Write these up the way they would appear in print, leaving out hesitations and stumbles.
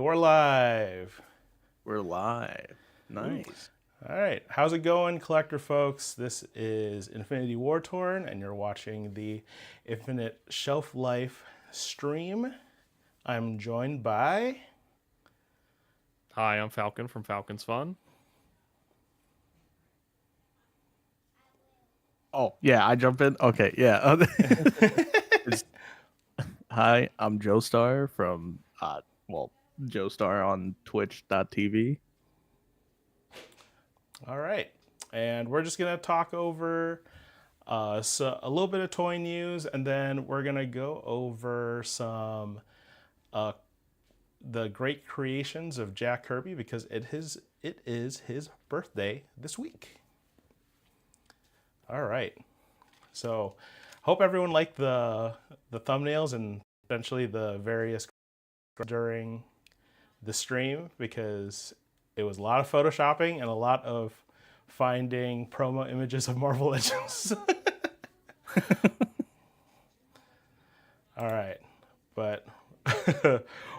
We're live. We're live. Nice. All right. How's it going, collector folks? This is Infinity War Torn, and you're watching the Infinite Shelf Life stream. I'm joined by... Hi, I'm Falcon from Falcon's Fun. Oh, yeah, I jump in? Okay, yeah. Hi, I'm Joestar from, Joestar on twitch.tv. All right. And we're just going to talk over a little bit of toy news, and then we're going to go over some the great creations of Jack Kirby because it is his birthday this week. All right. So hope everyone liked the thumbnails and essentially the various during the stream, because it was a lot of photoshopping and a lot of finding promo images of Marvel Legends. All right. But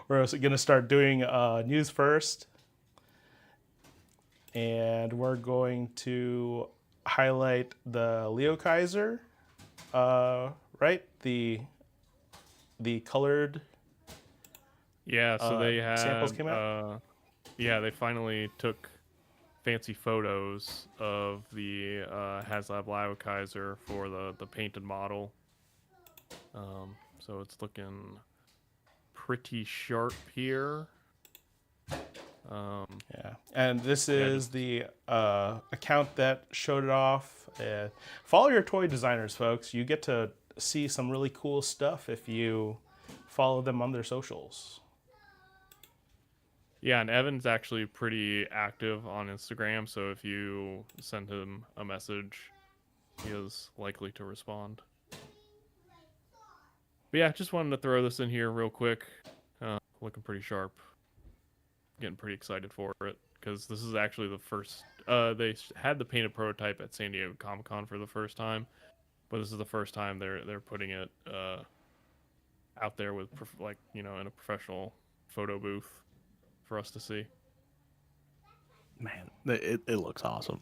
we're also going to start doing news first. And we're going to highlight the Leo Kaiser, right? The colored Yeah, so they had samples came out. They finally took fancy photos of the HasLab Leo Kaiser for the painted model. So it's looking pretty sharp here. Yeah, and this is the account that showed it off. Follow your toy designers, folks. You get to see some really cool stuff if you follow them on their socials. Yeah, and Evan's actually pretty active on Instagram, so if you send him a message, he is likely to respond. But yeah, just wanted to throw this in here real quick. Looking pretty sharp. Getting pretty excited for it because this is actually the first. They had the painted prototype at San Diego Comic-Con for the first time, but this is the first time they're putting it out there with in a professional photo booth for us to see. Man, it looks awesome.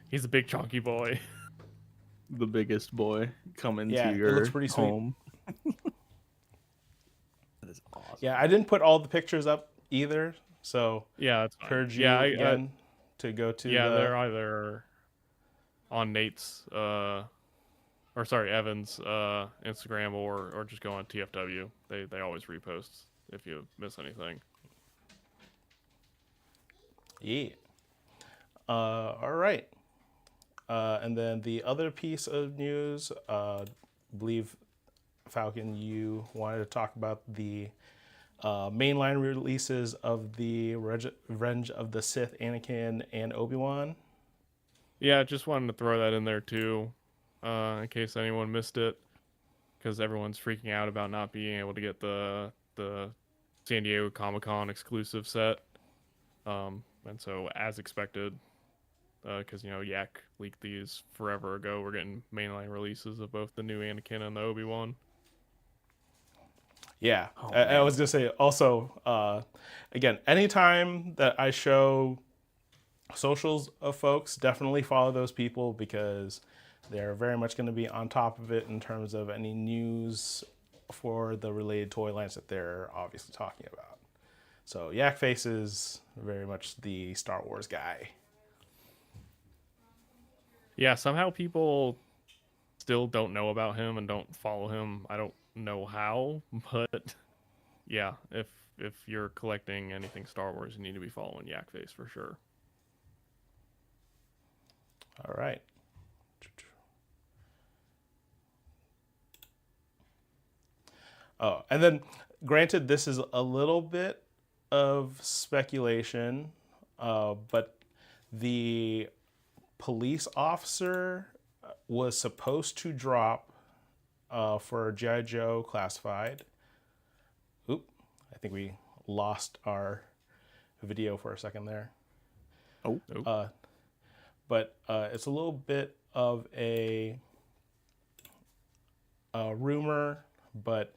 He's a big chunky boy. The biggest boy coming Yeah, to it your looks pretty sweet. home. That is awesome. Yeah, I didn't put all the pictures up either, so Yeah, that's fine. encourage you again to go to they're either on Nate's Evan's Instagram or just go on TFW. They always repost if you miss anything. Yeah. All right. And then the other piece of news, believe, Falcon, you wanted to talk about the mainline releases of the Revenge of the Sith, Anakin and Obi-Wan. Yeah, just wanted to throw that in there too, in case anyone missed it, because everyone's freaking out about not being able to get the San Diego Comic-Con exclusive set. And so, as expected, because Yak leaked these forever ago, we're getting mainline releases of both the new Anakin and the Obi-Wan. Yeah, I was gonna say also, again, anytime that I show socials of folks, definitely follow those people because they're very much going to be on top of it in terms of any news for the related toy lines that they're obviously talking about. So Yakface is very much the Star Wars guy. Yeah, somehow people still don't know about him and don't follow him. I don't know how, but yeah, if you're collecting anything Star Wars, you need to be following Yakface for sure. All right. Oh, and then granted, this is a little bit of speculation, but the police officer was supposed to drop for G.I. Joe Classified. Oop, I think we lost our video for a second there. Oh. But it's a little bit of a rumor, but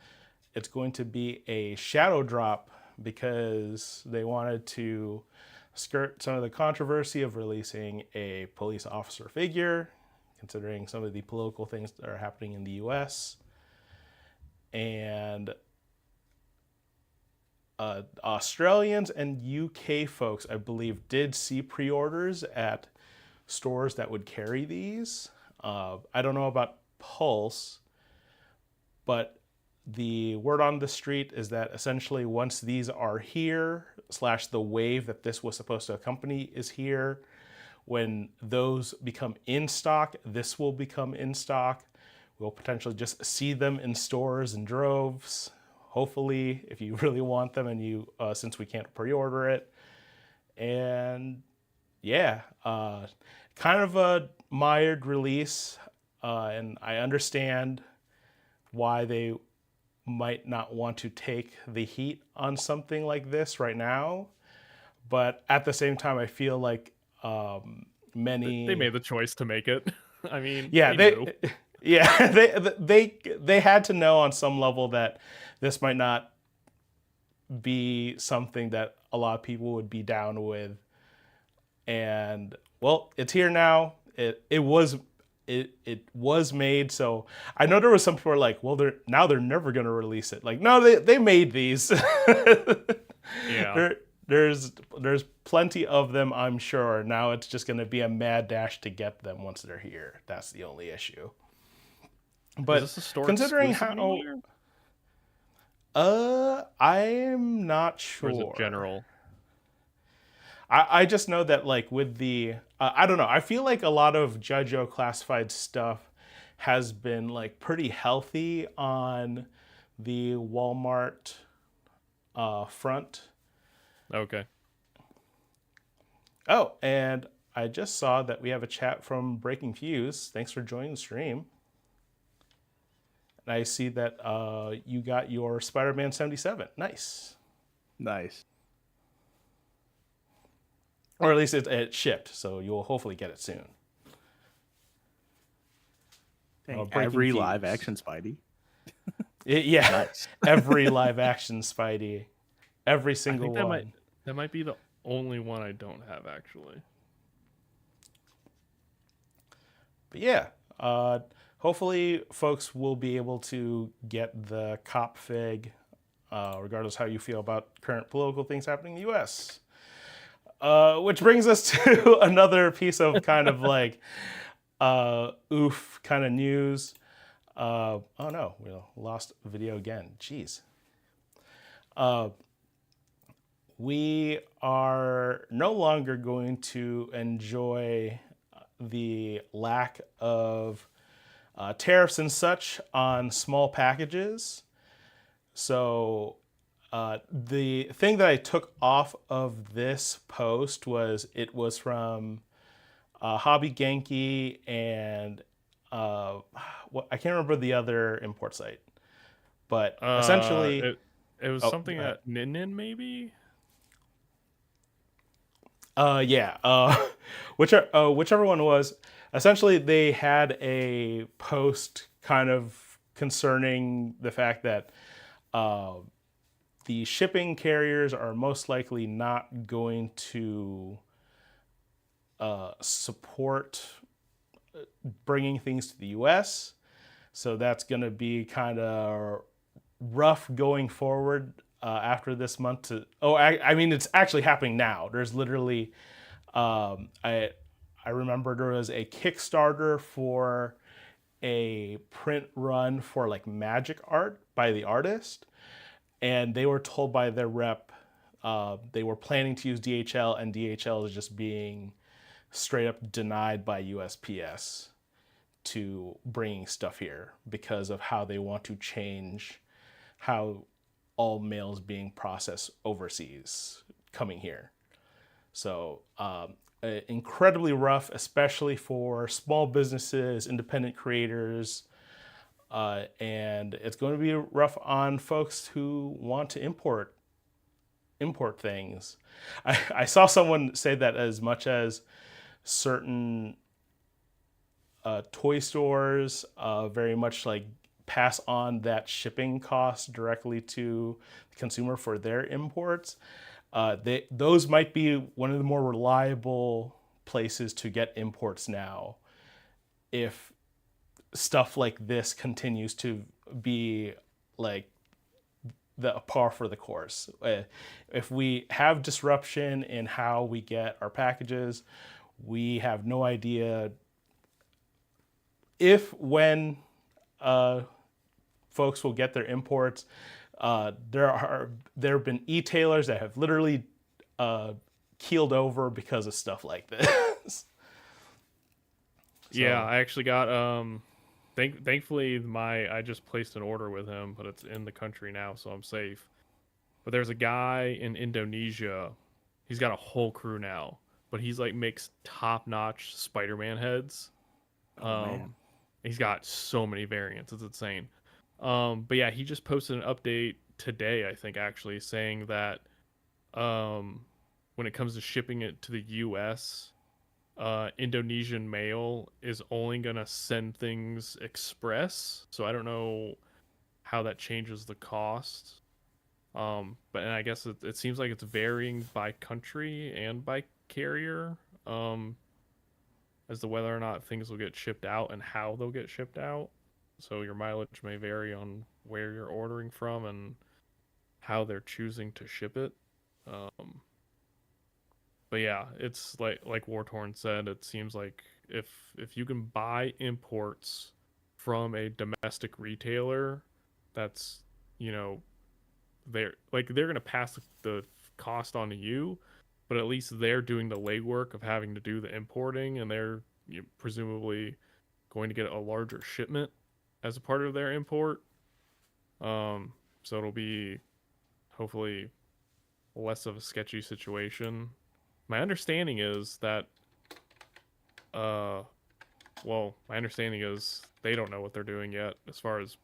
it's going to be a shadow drop because they wanted to skirt some of the controversy of releasing a police officer figure, considering some of the political things that are happening in the US. And Australians and UK folks, I believe, did see pre-orders at stores that would carry these. I don't know about Pulse, but the word on the street is that essentially once these are here, / the wave that this was supposed to accompany is here, when those become in stock, this will become in stock. We'll potentially just see them in stores in droves, hopefully, if you really want them, and you since we can't pre-order it. And yeah, kind of a mired release, and I understand why they might not want to take the heat on something like this right now, but at the same time, I feel like many They made the choice to make it. I mean, yeah, they knew. yeah, they had to know on some level that this might not be something that a lot of people would be down with. And well, it's here now. It was made, so I know there was some people who were like, well, they're never gonna release it. Like, no, they made these. Yeah. There's plenty of them, I'm sure. Now it's just gonna be a mad dash to get them once they're here. That's the only issue. But Is this a store considering exclusive how anywhere? I'm not sure. Or is it general? I just know that, like, with the I don't know, I feel like a lot of JoJo classified stuff has been like pretty healthy on the Walmart front. Okay. Oh, and I just saw that we have a chat from Breaking Fuse. Thanks for joining the stream. And I see that you got your Spider-Man 77. Nice. Nice. Or at least it shipped, so you'll hopefully get it soon. Dang, Breaking every Fuse. live action Spidey. Yeah, Nice. every live action Spidey, every I single think one. that might be the only one I don't have, actually. But yeah, hopefully folks will be able to get the cop fig, regardless how you feel about current political things happening in the U.S. Which brings us to another piece of kind of like oof kind of news. Oh no, we lost video again. Jeez. We are no longer going to enjoy the lack of tariffs and such on small packages. So the thing that I took off of this post was from Hobby Genki and I can't remember the other import site, but essentially it was Oh, something at Nin maybe. whichever one it was, essentially they had a post kind of concerning the fact that the shipping carriers are most likely not going to support bringing things to the US. So that's going to be kind of rough going forward after this month. I mean, it's actually happening now. There's literally, I remember there was a Kickstarter for a print run for like magic art by the artist. And they were told by their rep they were planning to use DHL, and DHL is just being straight up denied by USPS to bringing stuff here because of how they want to change how all mail is being processed overseas coming here. So incredibly rough, especially for small businesses, independent creators, and it's going to be rough on folks who want to import things. I saw someone say that as much as certain toy stores very much like pass on that shipping cost directly to the consumer for their imports, those might be one of the more reliable places to get imports now if stuff like this continues to be like the par for the course. If we have disruption in how we get our packages, we have no idea when folks will get their imports. There have been e-tailers that have literally keeled over because of stuff like this. Yeah, I actually got thankfully I just placed an order with him, but it's in the country now, so I'm safe. But there's a guy in Indonesia. He's got a whole crew now, but he's like makes top-notch Spider-Man heads. Man. He's got so many variants. It's insane. But yeah, he just posted an update today, I think, actually, saying that when it comes to shipping it to the US, Indonesian mail is only gonna send things express. So I don't know how that changes the cost. But and I guess it seems like it's varying by country and by carrier, as to whether or not things will get shipped out and how they'll get shipped out. So your mileage may vary on where you're ordering from and how they're choosing to ship it. But yeah, it's like Wartorn said, it seems like if you can buy imports from a domestic retailer, that's, you know, they're gonna pass the cost on to you, but at least they're doing the legwork of having to do the importing, and they're presumably going to get a larger shipment as a part of their import. So it'll be hopefully less of a sketchy situation. My understanding is that, my understanding is they don't know what they're doing yet as far as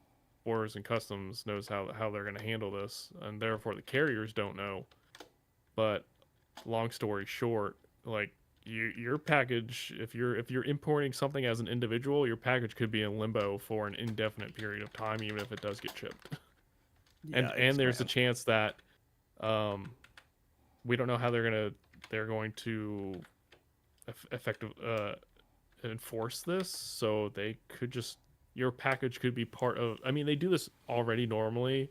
Borders and Customs knows how they're going to handle this, and therefore the carriers don't know. But long story short, like your package, if you're importing something as an individual, your package could be in limbo for an indefinite period of time, even if it does get shipped. And there's a chance that we don't know how they're going to effective enforce this, so they could just, your package could be part of, I mean, they do this already normally,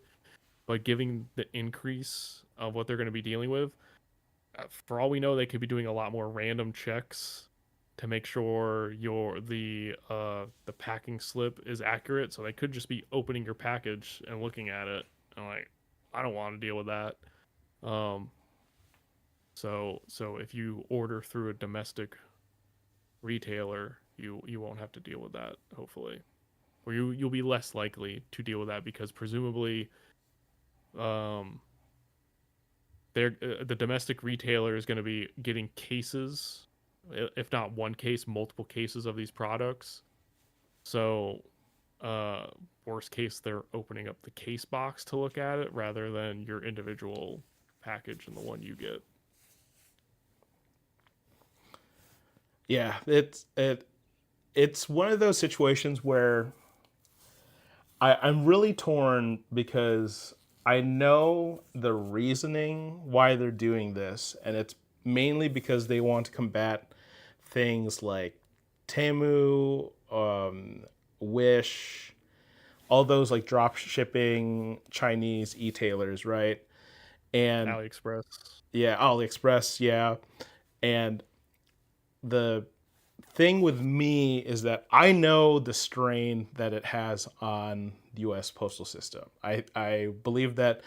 but giving the increase of what they're going to be dealing with, for all we know, they could be doing a lot more random checks to make sure the packing slip is accurate. So they could just be opening your package and looking at it and like, I don't want to deal with that. So if you order through a domestic retailer, you won't have to deal with that, hopefully. Or you'll be less likely to deal with that, because presumably the domestic retailer is going to be getting cases, if not one case, multiple cases of these products. So worst case, they're opening up the case box to look at it rather than your individual package and the one you get. Yeah, it's one of those situations where I'm really torn, because I know the reasoning why they're doing this, and it's mainly because they want to combat things like Temu, Wish, all those like drop shipping Chinese e-tailers, right? And AliExpress. Yeah, AliExpress, yeah. And the thing with me is that I know the strain that it has on the U.S. postal system. I believe that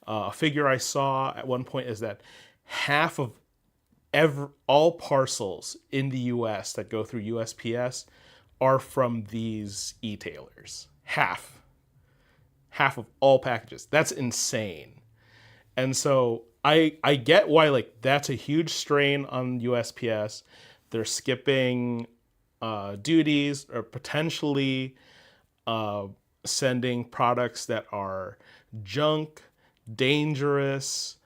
a figure I saw at one point is that half of all parcels in the U.S. that go through USPS are from these e-tailers. Half of all packages. That's insane. And so I get why, like, that's a huge strain on USPS. They're skipping duties, or potentially sending products that are junk, dangerous,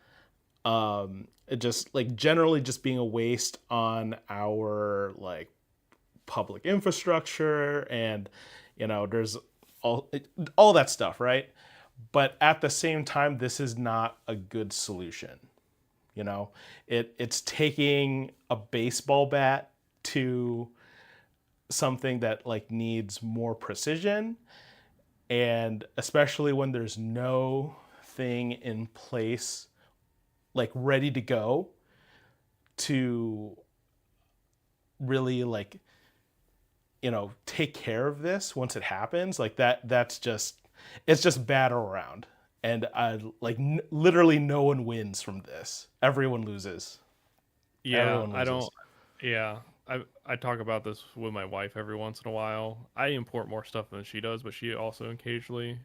just like generally just being a waste on our like public infrastructure. And there's all that stuff, right? But at the same time, this is not a good solution. You know, it's taking a baseball bat to something that like needs more precision, and especially when there's no thing in place like ready to go to really like, you know, take care of this once it happens. Like that's just, it's just bad all around. And literally no one wins from this. Everyone loses. Yeah, Everyone I loses. don't. Yeah, I talk about this with my wife every once in a while. I import more stuff than she does, but she also occasionally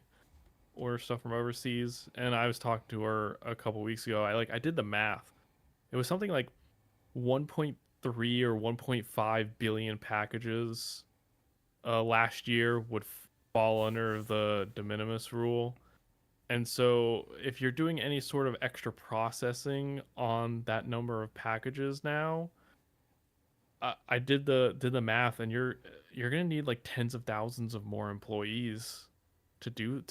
orders stuff from overseas. And I was talking to her a couple weeks ago. I did the math. It was something like 1.3 or 1.5 billion packages last year would fall under the de minimis rule. And so if you're doing any sort of extra processing on that number of packages now, I did the math, and you're gonna need like tens of thousands of more employees to do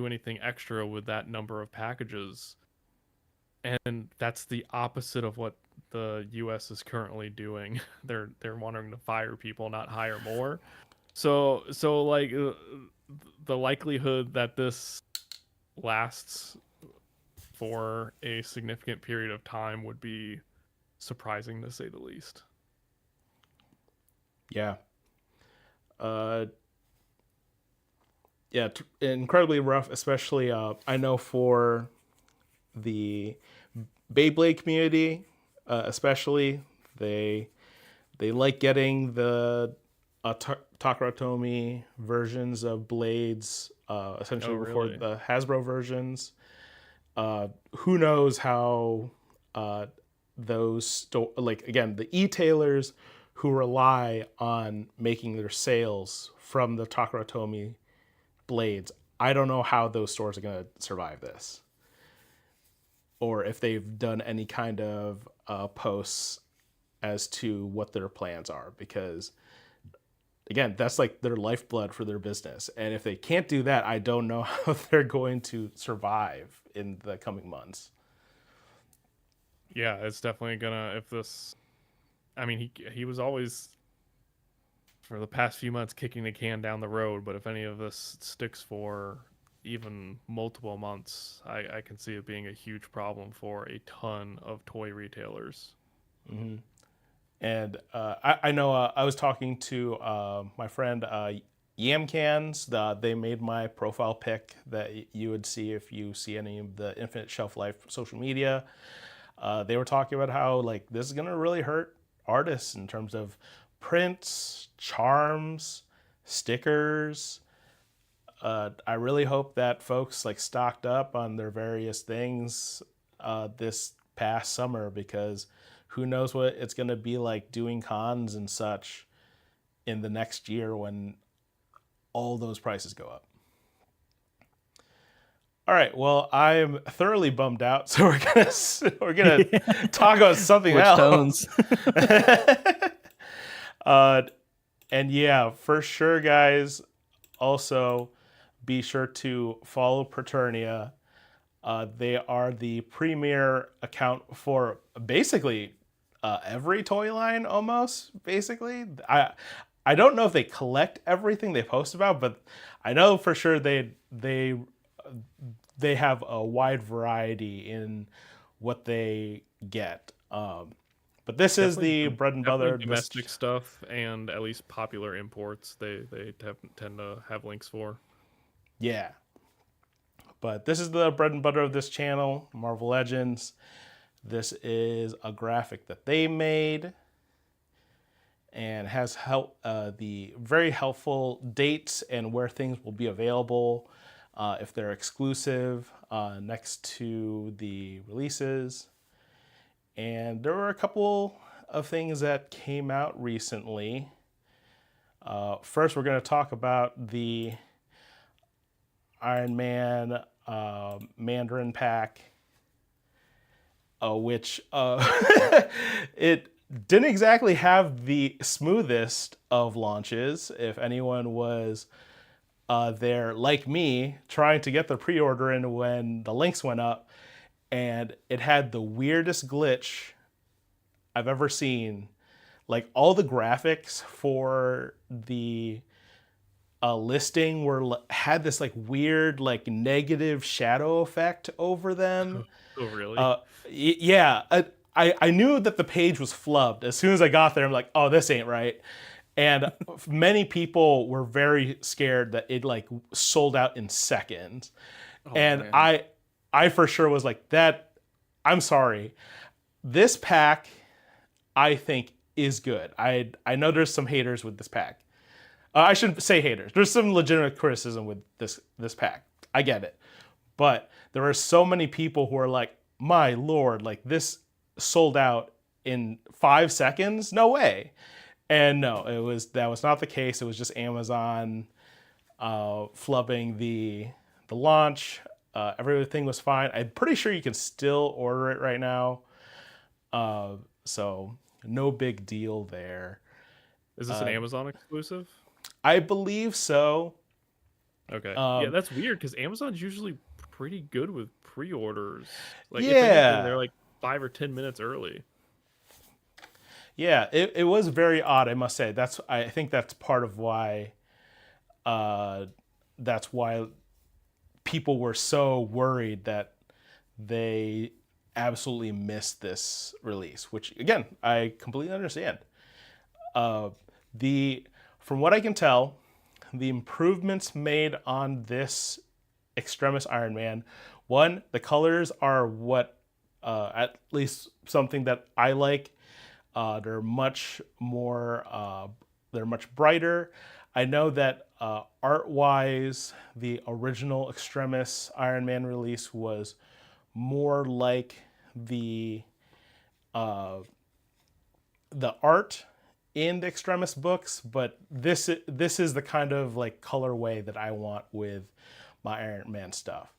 anything extra with that number of packages. And that's the opposite of what the US is currently doing. They're wanting to fire people, not hire more. So like the likelihood that this lasts for a significant period of time would be surprising, to say the least. Yeah. Yeah, incredibly rough, especially I know for the Beyblade community, especially they like getting the Takaratomi versions of blades, essentially before Really? the Hasbro versions. Who knows how like again, the e-tailers who rely on making their sales from the Takaratomi blades, I don't know how those stores are going to survive this, or if they've done any kind of posts as to what their plans are, because again, that's like their lifeblood for their business. And if they can't do that, I don't know how they're going to survive in the coming months. Yeah, it's definitely gonna. If this, I mean, he was always for the past few months kicking the can down the road. But if any of this sticks for even multiple months, I can see it being a huge problem for a ton of toy retailers. Mm-hmm. And I know I was talking to my friend Yam Cans. They made my profile pic that you would see if you see any of the Infinite Shelf Life social media. They were talking about how like this is gonna really hurt artists in terms of prints, charms, stickers. I really hope that folks like stocked up on their various things this past summer, because who knows what it's going to be like doing cons and such in the next year when all those prices go up. All right, well, I'm thoroughly bummed out, so we're gonna talk about something Which else. tones? And yeah, for sure, guys. Also, be sure to follow Praeternia. They are the premier account for basically every toy line, almost. Basically, I don't know if they collect everything they post about, but I know for sure they have a wide variety in what they get. But this is the bread and butter. Definitely domestic stuff and at least popular imports. They tend to have links for. Yeah. But this is the bread and butter of this channel, Marvel Legends. This is a graphic that they made and has the very helpful dates and where things will be available if they're exclusive next to the releases. And there were a couple of things that came out recently. First, we're going to talk about the Iron Man Mandarin pack, which it didn't exactly have the smoothest of launches. If anyone was there, like me, trying to get the pre-order in when the links went up, and it had the weirdest glitch I've ever seen. Like all the graphics for the listing had this like weird like negative shadow effect over them. Oh, really? Yeah, I knew that the page was flubbed as soon as I got there. I'm like, oh, this ain't right. And many people were very scared that it like sold out in seconds. And man. I for sure was like, that, I'm sorry. This pack, I think, is good. I know there's some haters with this pack. I shouldn't say haters. There's some legitimate criticism with this pack. I get it. But there are so many people who are like, my lord, like this sold out in 5 seconds? No way. And no, that was not the case. It was just Amazon flubbing the launch. Everything was fine. I'm pretty sure you can still order it right now. So no big deal there. Is this an Amazon exclusive? I believe so. Okay. Yeah, that's weird because Amazon's usually pretty good with pre-orders. Like, if Yeah. anything, they're like 5 or 10 minutes early. Yeah, it was very odd, I must say. I think that's part of why people were so worried that they absolutely missed this release, which again, I completely understand. From what I can tell, the improvements made on this Extremis Iron Man, one, the colors are what at least something that I like. They're much more, they're much brighter. I know that art-wise, the original Extremis Iron Man release was more like the art in the Extremis books, but this is the kind of like colorway that I want with my Iron Man stuff.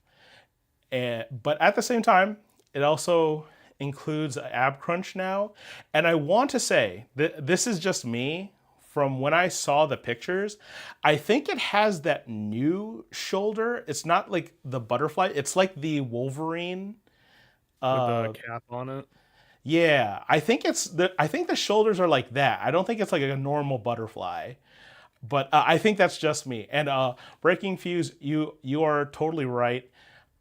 But at the same time, it also includes ab crunch now, and I want to say that this is just me. From when I saw the pictures, I think it has that new shoulder. It's not like the butterfly. It's like the Wolverine. With the cap on it. Yeah, I think the shoulders are like that. I don't think it's like a normal butterfly, but I think that's just me. And Breaking Fuse, you are totally right.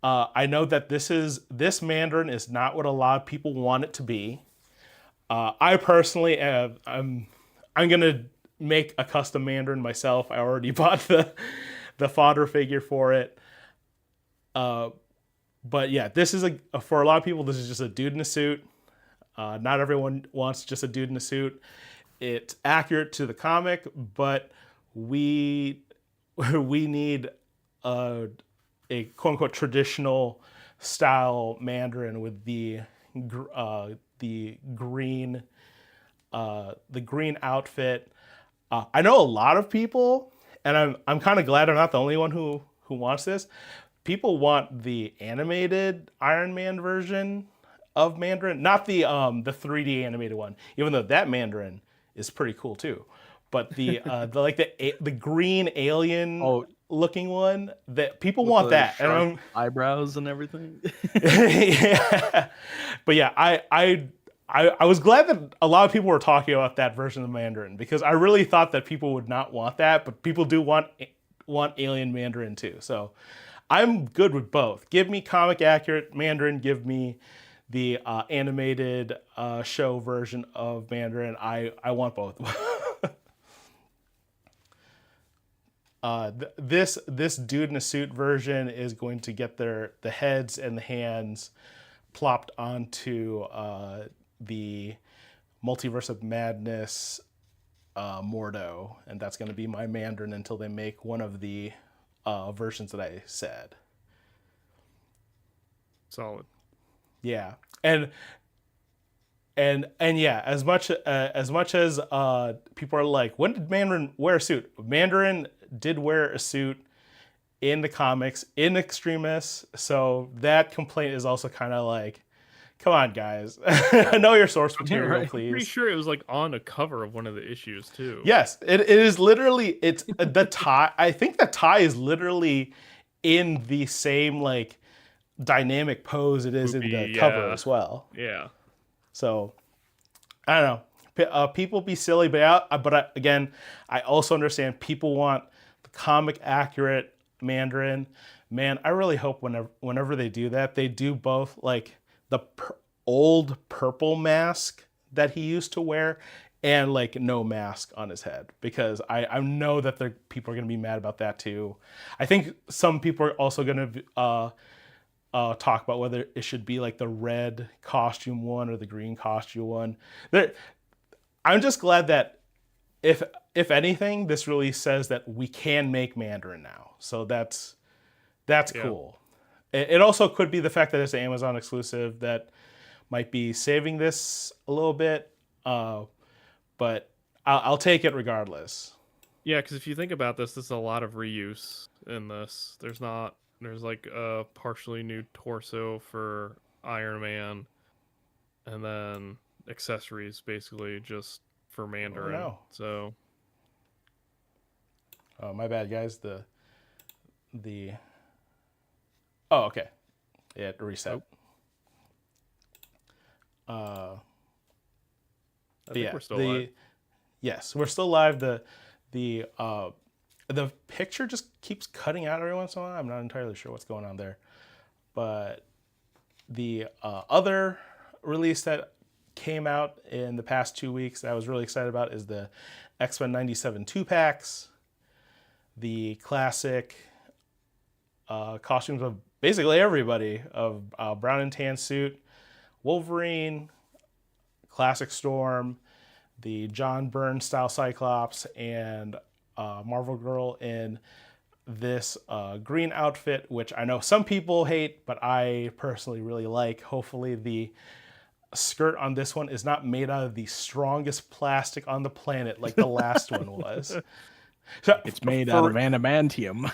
I know that this Mandarin is not what a lot of people want it to be. I personally I'm gonna make a custom Mandarin myself. I already bought the fodder figure for it. But yeah, this is for a lot of people, this is just a dude in a suit. Not everyone wants just a dude in a suit. It's accurate to the comic, but we need a quote unquote traditional style Mandarin with the green outfit. I know a lot of people, and I'm kind of glad I'm not the only one who wants this. People want the animated Iron Man version of Mandarin, not the 3D animated one, even though that Mandarin is pretty cool too. But the green alien looking one, that people want that, and eyebrows and everything. Yeah. But yeah, I was glad that a lot of people were talking about that version of Mandarin, because I really thought that people would not want that, but people do want alien Mandarin too. So I'm good with both. Give me comic accurate Mandarin, give me the animated show version of Mandarin. I want both. This dude in a suit version is going to get the heads and the hands plopped onto the Multiverse of Madness Mordo, and that's going to be my Mandarin until they make one of the versions that I said. Solid. Yeah, and yeah, as much as people are like, when did Mandarin wear a suit? Mandarin did wear a suit in the comics in Extremis, so that complaint is also kind of like Come on, guys. Know your source material, right. I'm pretty please. sure it was like on a cover of one of the issues too. Yes, it is literally. It's the tie. I think the tie is literally in the same like dynamic pose it is in the Poopy, cover yeah, as well. yeah. So I don't know. People be silly, again, I also understand people want the comic accurate Mandarin. Man, I really hope whenever they do that, they do both like the old purple mask that he used to wear and like no mask on his head, because I know that people are going to be mad about that too. I think some people are also going to talk about whether it should be like the red costume one or the green costume one. I'm just glad that if anything, this really says that we can make Mandarin now. So that's Yeah. cool. It also could be the fact that it's an Amazon exclusive that might be saving this a little bit, but I'll take it regardless. Yeah, because if you think about this, there's a lot of reuse in this. There's like a partially new torso for Iron Man, and then accessories basically just for Mandarin. no. So Oh, my bad, guys. Oh, okay. Yeah, reset. I think Yeah, we're still live. yes, we're still live. The picture just keeps cutting out every once in a while. I'm not entirely sure what's going on there, but the other release that came out in the past 2 weeks that I was really excited about is the X-Men 97 2-packs, the classic costumes of basically everybody, of brown and tan suit, Wolverine, classic Storm, the John Byrne style Cyclops, and Marvel Girl in this green outfit, which I know some people hate, but I personally really like. Hopefully the skirt on this one is not made out of the strongest plastic on the planet like the last one was. So, It's made out of adamantium.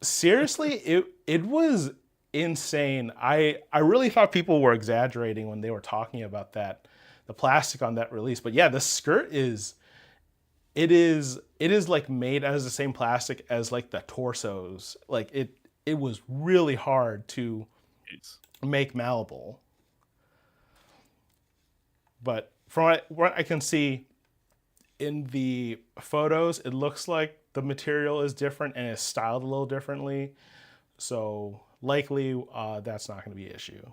seriously, it was insane. I really thought people were exaggerating when they were talking about that, the plastic on that release. But yeah, the skirt is like made out of the same plastic as like the torsos. Like it was really hard to make malleable. But from what I can see in the photos, it looks like the material is different and is styled a little differently. So likely that's not going to be an issue.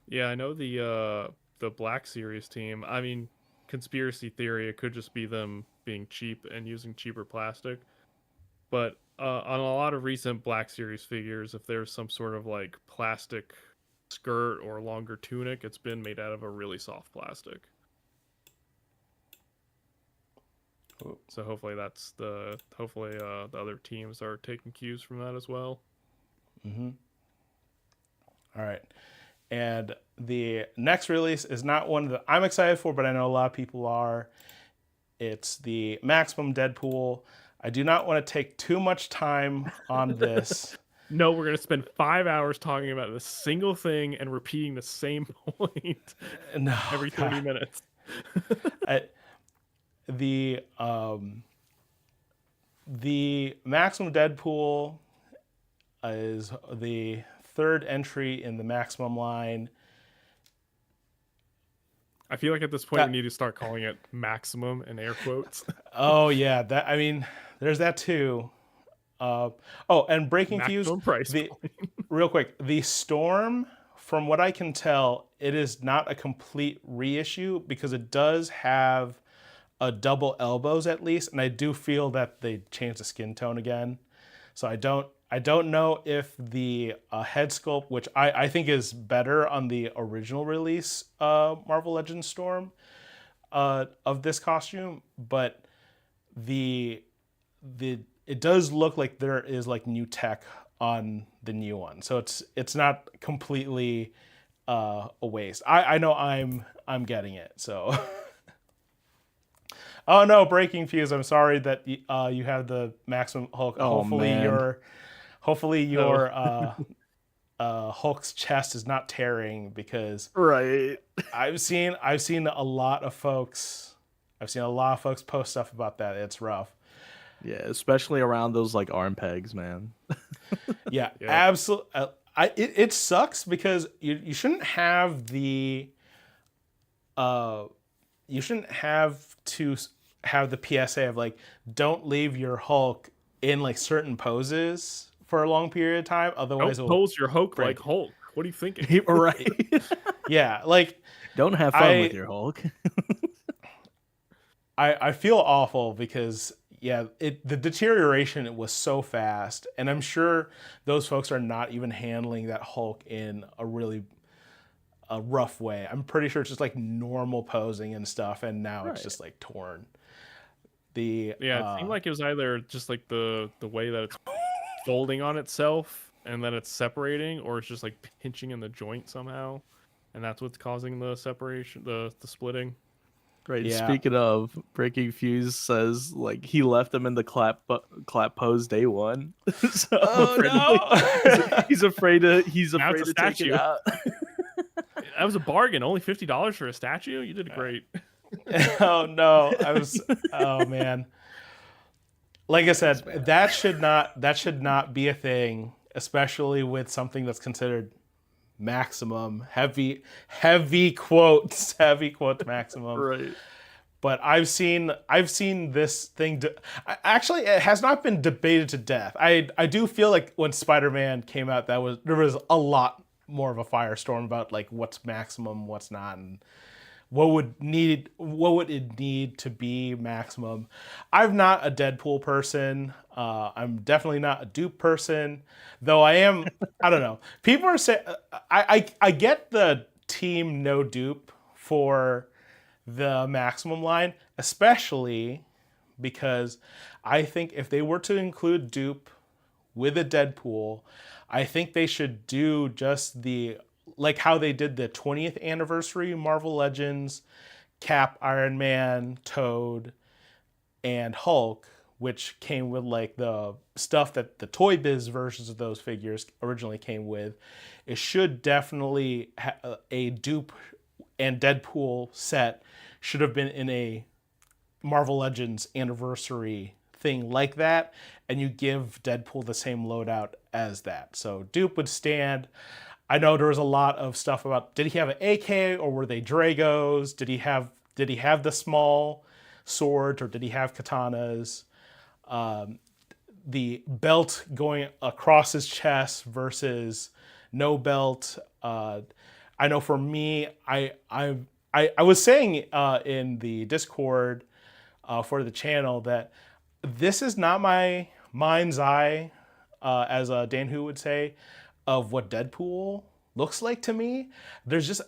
Yeah, I know the Black Series team. I mean, conspiracy theory, it could just be them being cheap and using cheaper plastic. But on a lot of recent Black Series figures, if there's some sort of like plastic skirt or longer tunic, it's been made out of a really soft plastic. So hopefully the other teams are taking cues from that as well. Mm-hmm. All right. And the next release is not one that I'm excited for, but I know a lot of people are. It's the Maximum Deadpool. I do not want to take too much time on this. No, we're going to spend 5 hours talking about this single thing and repeating the same point every 30 minutes. The Maximum Deadpool is the third entry in the Maximum line. I feel like at this point we need to start calling it Maximum in air quotes. Oh yeah, there's that too. And breaking fuse. Price real quick, the Storm, from what I can tell, it is not a complete reissue because it does have a double elbows at least, and I do feel that they changed the skin tone again. So I don't know if the head sculpt, which I think is better on the original release Marvel Legends Storm of this costume, but it does look like there is like new tech on the new one, so it's not completely a waste. I know I'm getting it, so. Oh no, breaking fuse. I'm sorry that you have the Maximum Hulk. Oh, hopefully man. your Hulk's chest is not tearing, because Right. I've seen a lot of folks post stuff about that. It's rough. Yeah, especially around those like arm pegs, man. Yeah, Yep. absolutely. It sucks because you shouldn't have the you shouldn't have to have the PSA of like, don't leave your Hulk in like certain poses for a long period of time, otherwise Don't it'll pose your Hulk break. like Hulk. What are you thinking? Right. Yeah, like Don't have fun with your Hulk. I feel awful because yeah, the deterioration was so fast, and I'm sure those folks are not even handling that Hulk in a rough way. I'm pretty sure it's just like normal posing and stuff, and now it's Right. just like torn. The Yeah, it seemed like it was either just like the way that it's folding on itself and then it's separating, or it's just like pinching in the joint somehow, and that's what's causing the separation, the splitting. Right. yeah. Speaking of, Breaking Fuse says like he left them in the clap pose day one. So Oh apparently no. he's afraid to Now it's a take it statue. out. That was a bargain. Only $50 for a statue. You did great. Oh no. Oh man. Like I said, that should not be a thing, especially with something that's considered maximum, heavy quotes, heavy quotes maximum. Right. But I've seen this thing. Actually, it has not been debated to death. I do feel like when Spider-Man came out, there was a lot more of a firestorm about like what's maximum, what's not, and what would it need to be maximum. I'm not a Deadpool person. I'm definitely not a Dupe person, though I am. I don't know. People are saying I get the team no dupe for the maximum line, especially because I think if they were to include dupe with a Deadpool, I think they should do just the like how they did the 20th anniversary Marvel Legends, Cap, Iron Man, Toad, and Hulk, which came with like the stuff that the Toy Biz versions of those figures originally came with. It should definitely a dupe and Deadpool set should have been in a Marvel Legends anniversary thing like that, and you give Deadpool the same loadout as that. So dupe would stand. I know there was a lot of stuff about did he have an AK or were they Dragos? Did he have the small swords or did he have katanas? The belt going across his chest versus no belt. I know for me, I was saying in the Discord for the channel that this is not my mind's eye, as Dan Who would say, of what Deadpool looks like to me. There's just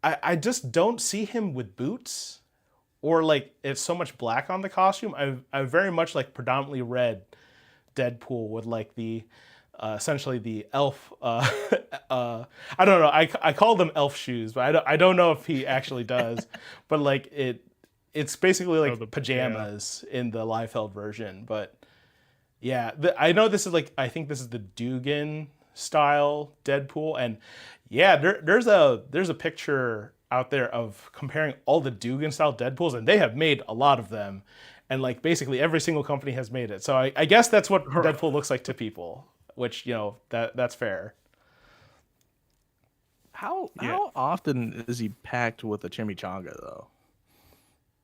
I just don't see him with boots or like it's so much black on the costume. I very much like predominantly red Deadpool with like the essentially the elf. I don't know. I call them elf shoes, but I don't know if he actually does. But like it's basically like pajamas in the Liefeld version. But yeah, I know this is like I think this is the Dugan style Deadpool, and yeah, there's a picture out there of comparing all the Dugan style Deadpools, and they have made a lot of them, and like basically every single company has made it. So I guess that's what Deadpool looks like to people, which you know that's fair. How often is he packed with a chimichanga though?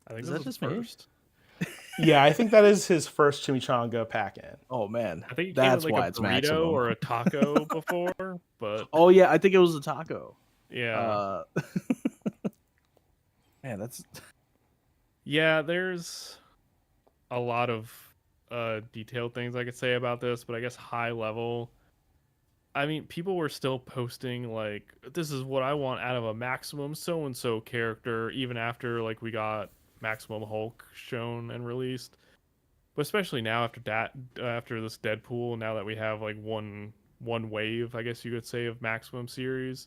I think Is this that was just me? first. Yeah, I think that is his first chimichanga pack-in. Oh man, I think it came that's with like why a it's burrito maximum. or a taco before, but Oh yeah, I think it was a taco. yeah. Man, that's Yeah, there's a lot of detailed things I could say about this, but I guess high level. I mean, people were still posting like, "This is what I want out of a maximum so and so character," even after like we got Maximum Hulk shown and released. But especially now after that, after this Deadpool, now that we have like one wave, I guess you could say, of Maximum series,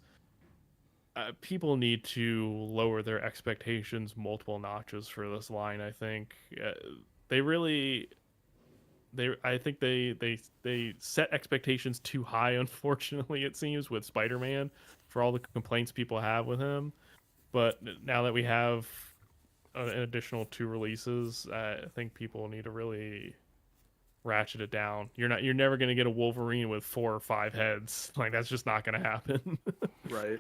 people need to lower their expectations multiple notches for this line. I think they really I think they set expectations too high. Unfortunately, it seems with Spider-Man for all the complaints people have with him. But now that we have an additional 2 releases, I think people need to really ratchet it down. You're never gonna get a Wolverine with 4 or 5 heads. Like that's just not gonna happen. Right.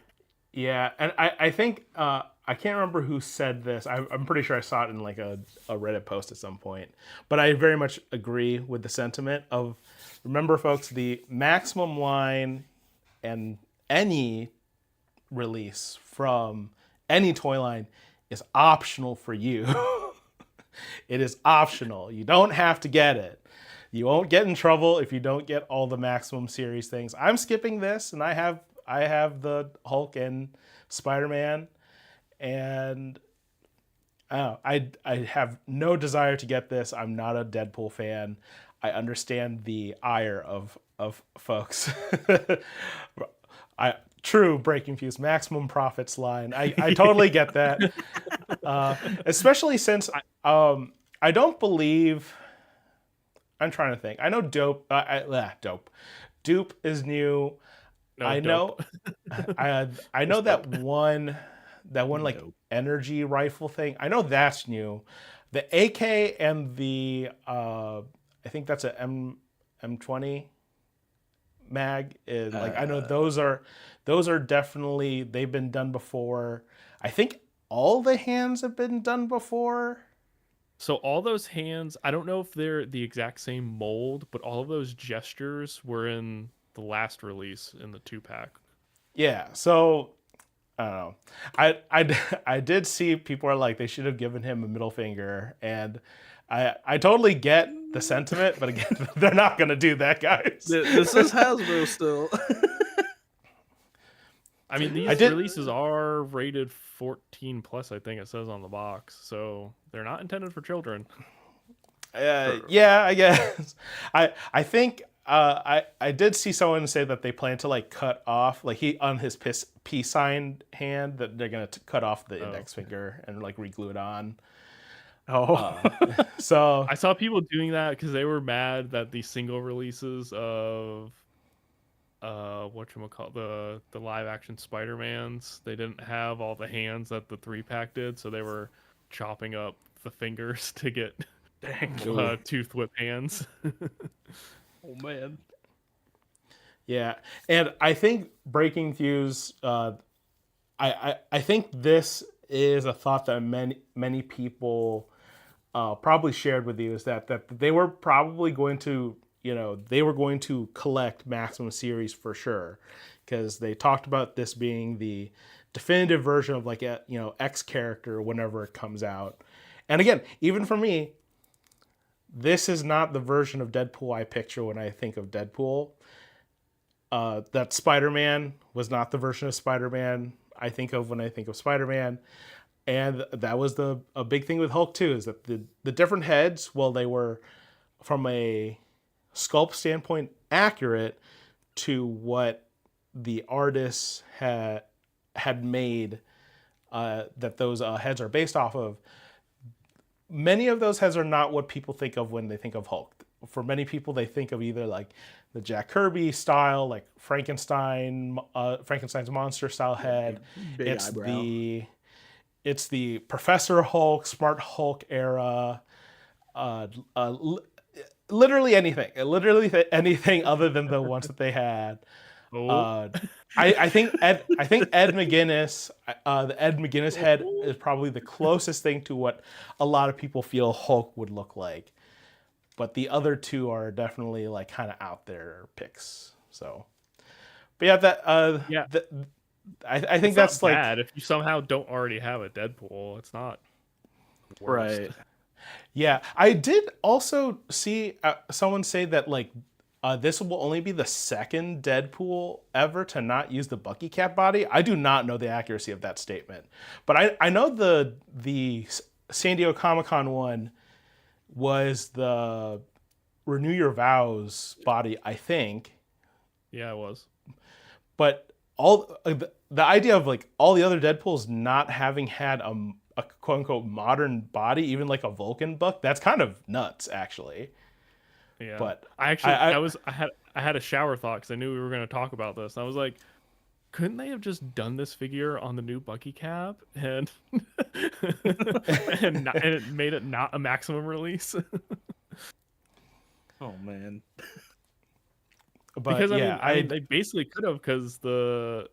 Yeah, and I think I can't remember who said this. I'm pretty sure I saw it in like a Reddit post at some point. But I very much agree with the sentiment of, remember, folks, the maximum line and any release from any toy line is optional for you. It is optional. You don't have to get it. You won't get in trouble if you don't get all the maximum series things. I'm skipping this, and I have the Hulk and Spider-Man, and I have no desire to get this. I'm not a Deadpool fan. I understand the ire of folks. True breaking fuse, maximum profits line. I totally get that, especially since I don't believe. I'm trying to think. I know Dupe is new. No, I know, I know that one like energy rifle thing. I know that's new. The AK and the I think that's a M20 mag is like, I know those are definitely, they've been done before. I think all the hands have been done before. So all those hands, I don't know if they're the exact same mold, but all of those gestures were in the last release in the 2-pack. Yeah, so I don't know. I did see people are like, they should have given him a middle finger, and I totally get the sentiment, but again, they're not gonna do that, guys. This is Hasbro still. I mean, these releases are rated 14 plus, I think it says on the box, so they're not intended for children. Yeah, I guess. I think I did see someone say that they plan to like cut off, like he on his peace sign hand, that they're gonna cut off the index finger and like reglue it on. So I saw people doing that because they were mad that the single releases of whatchamacallit, the live action Spider-Mans, they didn't have all the hands that the 3-pack did, so they were chopping up the fingers to get tooth whip hands. Oh man. Yeah, and I think breaking fuse, I think this is a thought that many people probably shared with you, is that they were probably going to, they were going to collect Maximum series for sure, because they talked about this being the definitive version of like a X character whenever it comes out. And again, even for me, this is not the version of Deadpool I picture when I think of Deadpool. That Spider-Man was not the version of Spider-Man I think of when I think of Spider-Man. And that was a big thing with Hulk too, is that the different heads, while they were from a sculpt standpoint accurate to what the artists had made, that those heads are based off of, many of those heads are not what people think of when they think of Hulk. For many people, they think of either like the Jack Kirby style, like Frankenstein's monster style head. Big eyebrow. It's the Professor Hulk, Smart Hulk era. Literally anything other than the ones that they had. I think Ed McGuinness, the Ed McGuinness head is probably the closest thing to what a lot of people feel Hulk would look like. But the other two are definitely like kind of out there picks. So, but I think that's not like bad if you somehow don't already have a Deadpool. It's not worst. Right. Yeah, I did also see someone say that like this will only be the second Deadpool ever to not use the Bucky Cat body. I do not know the accuracy of that statement, but I know the San Diego Comic-Con one was the Renew Your Vows body, I think. Yeah, it was. But all the idea of like all the other Deadpools not having had a quote unquote modern body, even like a Vulcan buck, that's kind of nuts, actually. Yeah. But I actually, I I had a shower thought because I knew we were going to talk about this. I was like, couldn't they have just done this figure on the new Bucky cap and and it made it not a maximum release? Oh man. but Because yeah, I mean, they basically could have because that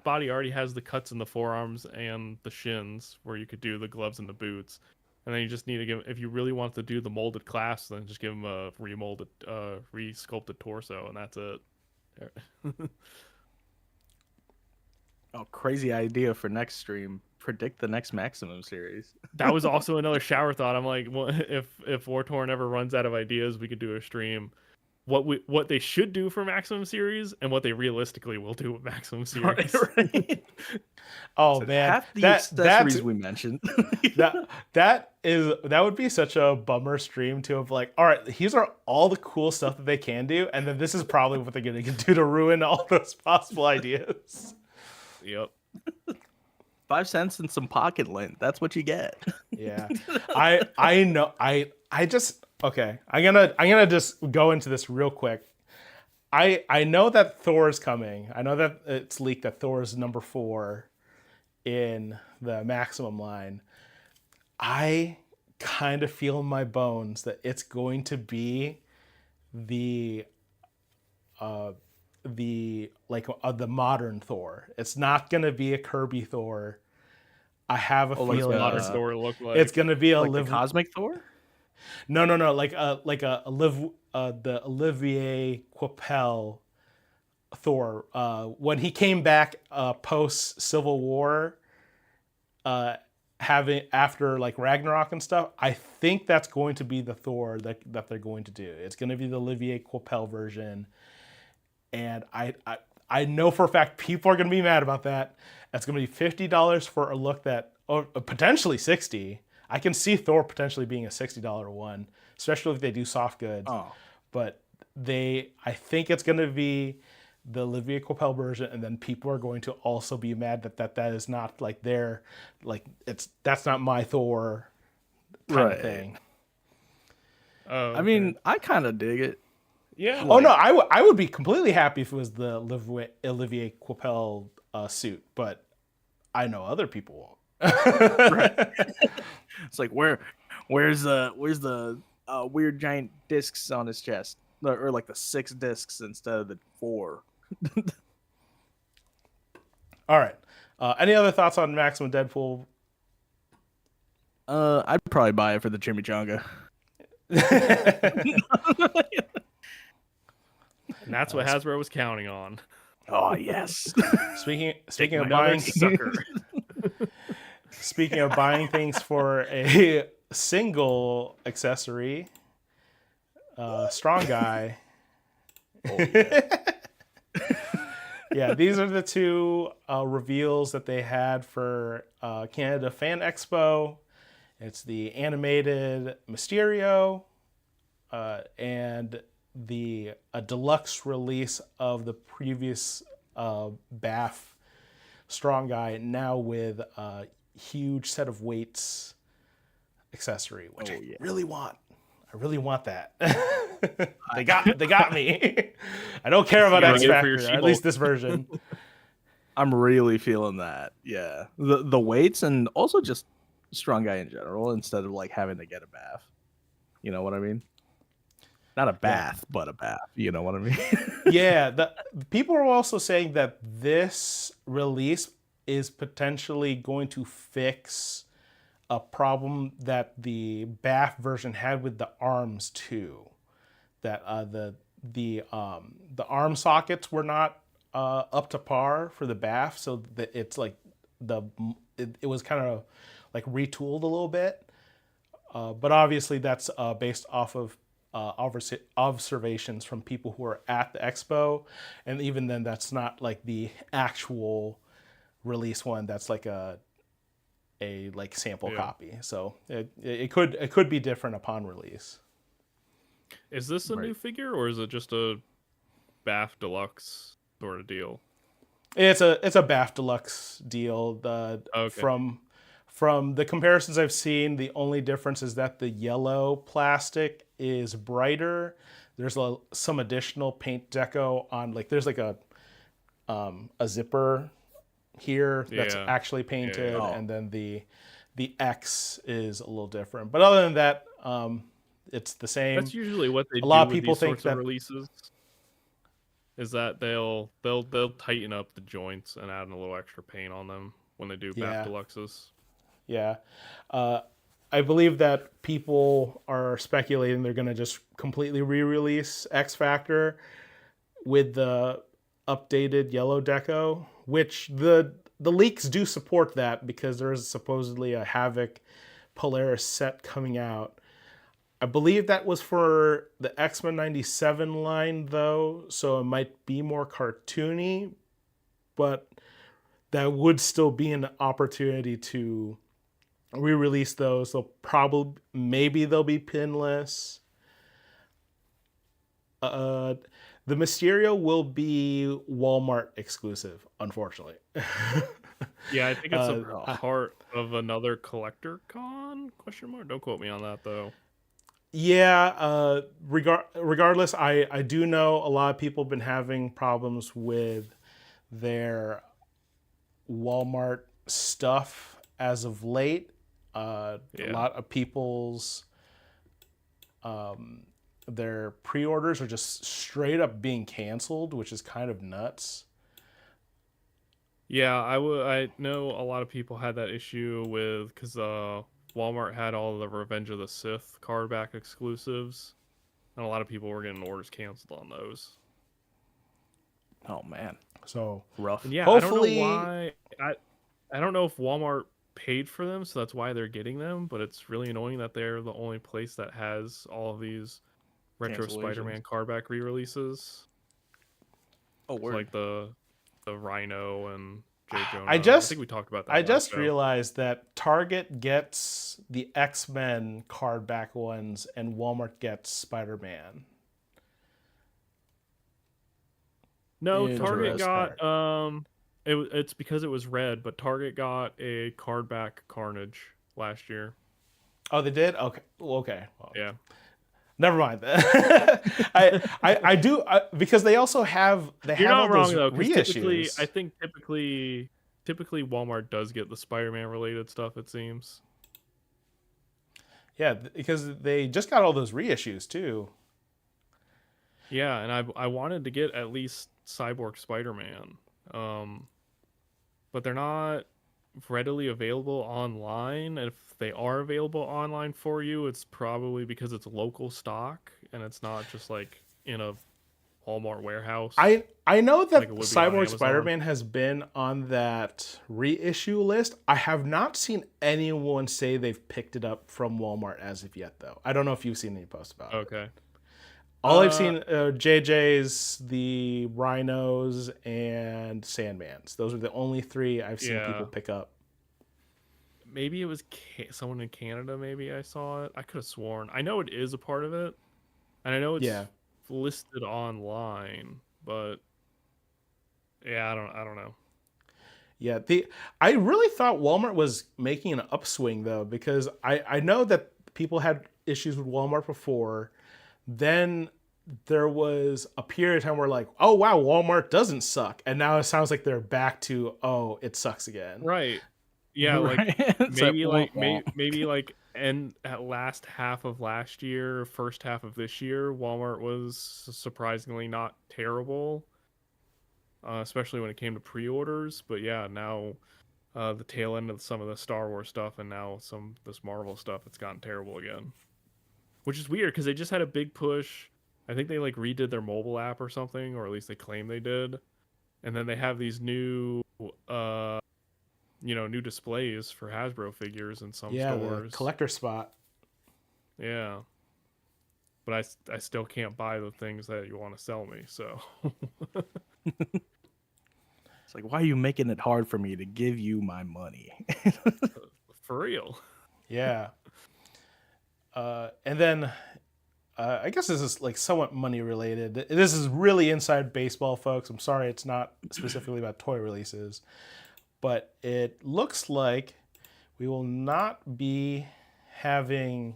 body already has the cuts in the forearms and the shins where you could do the gloves and the boots. And then you just need to give, if you really want to do the molded clasp, then just give him a re-sculpted torso, and that's it. Oh, crazy idea for next stream. Predict the next Maximum series. That was also another shower thought. I'm like, well, if War Torn ever runs out of ideas, we could do a stream. What they should do for Maximum series and what they realistically will do with Maximum series. Right. oh So man, half the that's accessories we mentioned. that would be such a bummer stream to have like, all right, here's all the cool stuff that they can do, and then this is probably what they're gonna do to ruin all those possible ideas. Yep. 5 cents and some pocket lint. That's what you get. Yeah, I know. I just okay. I'm gonna just go into this real quick. I know that Thor is coming. I know that it's leaked that Thor is number 4 in the Maximum line. I kind of feel in my bones that it's going to be the modern Thor. It's not going to be a Kirby Thor. I have a like feeling Modern Thor look like. it's going to be a Like the Cosmic Thor? No, like the Olivier Coipel Thor. When he came back post Civil War, having after like Ragnarok and stuff, I think that's going to be the Thor that they're going to do. It's going to be the Olivier Coipel version, and I know for a fact people are going to be mad about that. It's going to be $50 for a look that, or potentially $60. I can see Thor potentially being a $60 one, especially if they do soft goods. Oh. But I think it's going to be the Olivier Coipel version, and then people are going to also be mad that is not like their, like that's not my Thor kind of thing. Oh, I mean, I kind of dig it. yeah. Oh no, I would be completely happy if it was the Olivier Coipel suit, but I know other people won't. Right. It's like where's the weird giant discs on his chest, or like the 6 discs instead of the 4. All right. Any other thoughts on Maximum Deadpool? I'd probably buy it for the chimichanga. And that's what Hasbro was counting on. Oh yes. Speaking of Another buying sucker. Speaking of buying things for a single accessory, Strong Guy. Oh, yeah. Yeah, these are the 2 reveals that they had for Canada Fan Expo. It's the animated Mysterio and the deluxe release of the previous BAF Strong Guy, now with a huge set of weights accessory, which I really want. I really want that. They got me. I don't care about X Factor, at least this version. I'm really feeling that. Yeah. The weights, and also just Strong Guy in general, instead of like having to get a bath. You know what I mean? Not a bath, but a bath. You know what I mean? Yeah, the people are also saying that this release is potentially going to fix a problem that the BAF version had with the arms too. That the arm sockets were not up to par for the BAF, so that it's like it was kind of like retooled a little bit. But obviously that's based off of observations from people who are at the expo, and even then that's not like the actual release one. That's like a like sample copy, so it could be different upon release. Is this a new figure, or is it just a BAF Deluxe sort of deal? It's a BAF Deluxe deal. Okay. From the comparisons I've seen, the only difference is that the yellow plastic is brighter. There's some additional paint deco on, like there's like a zipper here that's Yeah. actually painted, Oh. and then the X is a little different. But other than that, it's the same. That's usually what they A do lot of with people these think sorts that of releases. Is that they'll tighten up the joints and add a little extra paint on them when they do Yeah. BAF Deluxes. Yeah. I believe that people are speculating they're going to just completely re-release X Factor with the updated yellow deco, which the leaks do support that because there is supposedly a Havoc Polaris set coming out. I believe that was for the X-Men 97 line though, so it might be more cartoony, but that would still be an opportunity to re-release those. Maybe they'll be pinless. The Mysterio will be Walmart exclusive, unfortunately. Yeah, I think it's a part of another collector con? Question mark. Don't quote me on that though. Yeah. Regardless, I do know a lot of people have been having problems with their Walmart stuff as of late. A lot of people's their pre-orders are just straight up being canceled, which is kind of nuts. Yeah, I know a lot of people had that issue with because Walmart had all the Revenge of the Sith card back exclusives, and a lot of people were getting orders canceled on those. Oh man, So rough. And yeah, hopefully, I don't know why. I don't know if Walmart paid for them, so that's why they're getting them. But it's really annoying that they're the only place that has all of these retro Spider-Man card back re-releases. Oh, It's word. like the Rhino and J. Jonah. I think we talked about that. I just show. realized that Target gets the X-Men card back ones and Walmart gets Spider-Man. No, Target Interesting. got it's because it was red, but Target got a card back Carnage last year. Oh, they did? Okay. Okay. Well, Yeah. never mind then. I do because they also have You're all not wrong those though, because reissues. I think typically Walmart does get the Spider-Man related stuff, it seems. Yeah, because they just got all those reissues too. Yeah, and I wanted to get at least Cyborg Spider-Man. But they're not readily available online. If they are available online for you, it's probably because it's local stock and it's not just like in a Walmart warehouse. I know that Like it would be on Cyborg Amazon. Spider-Man has been on that reissue list. I have not seen anyone say they've picked it up from Walmart as of yet, though. I don't know if you've seen any posts about it. Okay. All I've seen JJ's, the Rhinos, and Sandmans. Those are the only three I've seen people pick up. Maybe it was someone in Canada. Maybe I saw it. I could have sworn. I know it is a part of it, and I know it's listed online. But yeah, I don't know. Yeah, I really thought Walmart was making an upswing though, because I know that people had issues with Walmart before. Then there was a period of time where like, oh wow, Walmart doesn't suck, and now it sounds like they're back to, oh, it sucks again. Right. Yeah, Right. like It's maybe like and at last half of last year, first half of this year, Walmart was surprisingly not terrible, especially when it came to pre-orders. But yeah, now the tail end of some of the Star Wars stuff and now some this Marvel stuff, it's gotten terrible again. Which is weird because they just had a big push. I think they like redid their mobile app or something, or at least they claim they did. And then they have these new new displays for Hasbro figures in some stores. The collector spot. Yeah. But I still can't buy the things that you want to sell me, so. It's like, why are you making it hard for me to give you my money? For real. Yeah. And then I guess this is like somewhat money related. This is really inside baseball, folks. I'm sorry it's not specifically about toy releases. But it looks like we will not be having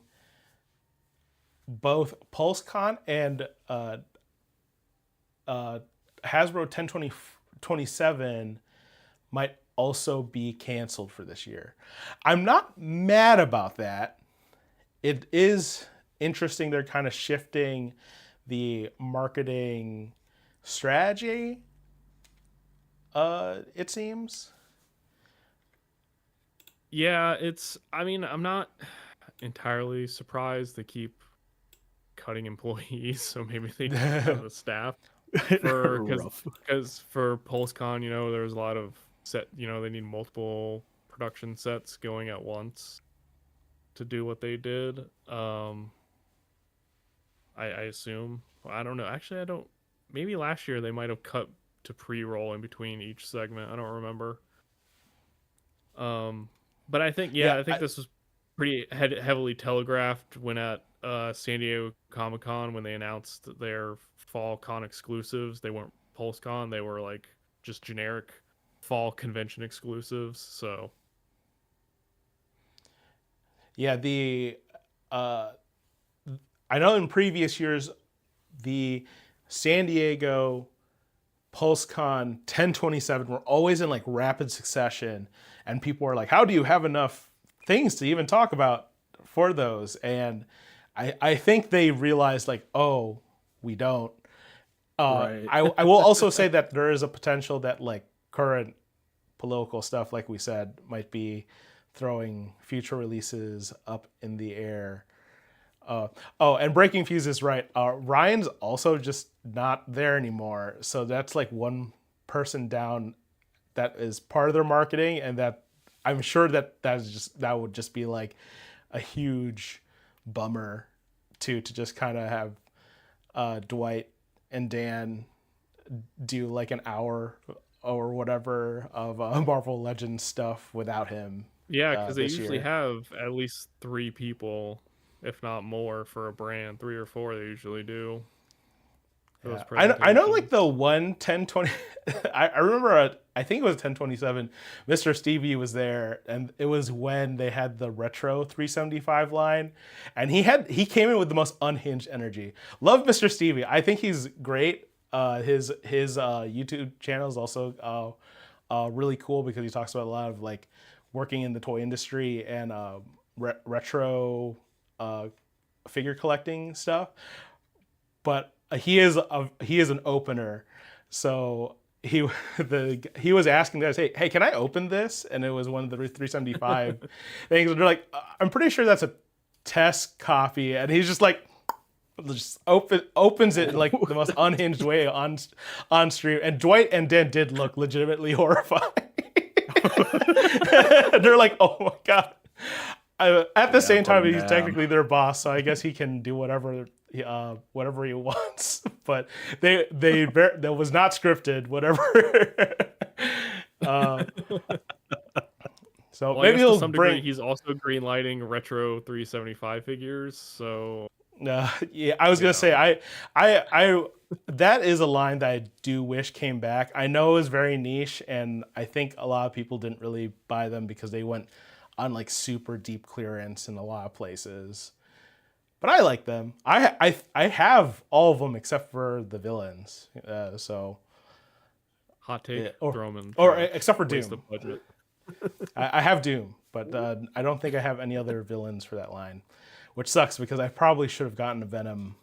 both PulseCon and Hasbro 1027 might also be canceled for this year. I'm not mad about that. It is interesting they're kind of shifting the marketing strategy, it seems. Yeah, I mean, I'm not entirely surprised they keep cutting employees, so maybe they keep out the staff. Because for PulseCon, there's a lot of they need multiple production sets going at once to do what they did. I assume. I don't know. Actually, I don't. Maybe last year they might have cut to pre-roll in between each segment. I don't remember. But I think this was pretty heavily telegraphed when at San Diego Comic-Con when they announced their fall con exclusives. They weren't PulseCon. They were like just generic fall convention exclusives. So yeah, I know in previous years the San Diego PulseCon 1027 were always in like rapid succession, and people were like, how do you have enough things to even talk about for those? And I think they realized like, oh, we don't. Right. I will also say that there is a potential that like current political stuff, like we said, might be throwing future releases up in the air. And Breaking Fuse is right. Ryan's also just not there anymore. So that's like one person down that is part of their marketing, and that I'm sure that would just be like a huge bummer to just kind of have Dwight and Dan do like an hour or whatever of Marvel Legends stuff without him. yeah, because they this usually year. have at least 3 people, if not more, for a brand. 3 or 4 they usually do. Yeah. I know like the one 1020 I remember I think it was 1027 Mr. Stevie was there, and it was when they had the retro 375 line, and he came in with the most unhinged energy. Love Mr. Stevie. I think he's great. His YouTube channel is also really cool because he talks about a lot of like working in the toy industry and retro figure collecting stuff. But he is an opener, so he was asking guys, hey, can I open this? And it was one of the 375 things. And they're like, I'm pretty sure that's a test copy, and he's just like, just opens it in like the most unhinged way on stream. And Dwight and Dan did look legitimately horrified. They're like, oh my god. At the same time, he's technically their boss, so I guess he can do whatever he wants. But that was not scripted. Whatever. So well, maybe to he'll some bring. degree, he's also greenlighting retro 375 figures. So yeah, I was gonna say I that is a line that I do wish came back. I know it was very niche, and I think a lot of people didn't really buy them because they went on like super deep clearance in a lot of places. But I like them. I have all of them except for the villains. So hot take, yeah, throw 'em in or trash, except for waste Doom. the budget. I have Doom, but I don't think I have any other villains for that line, which sucks because I probably should have gotten a Venom,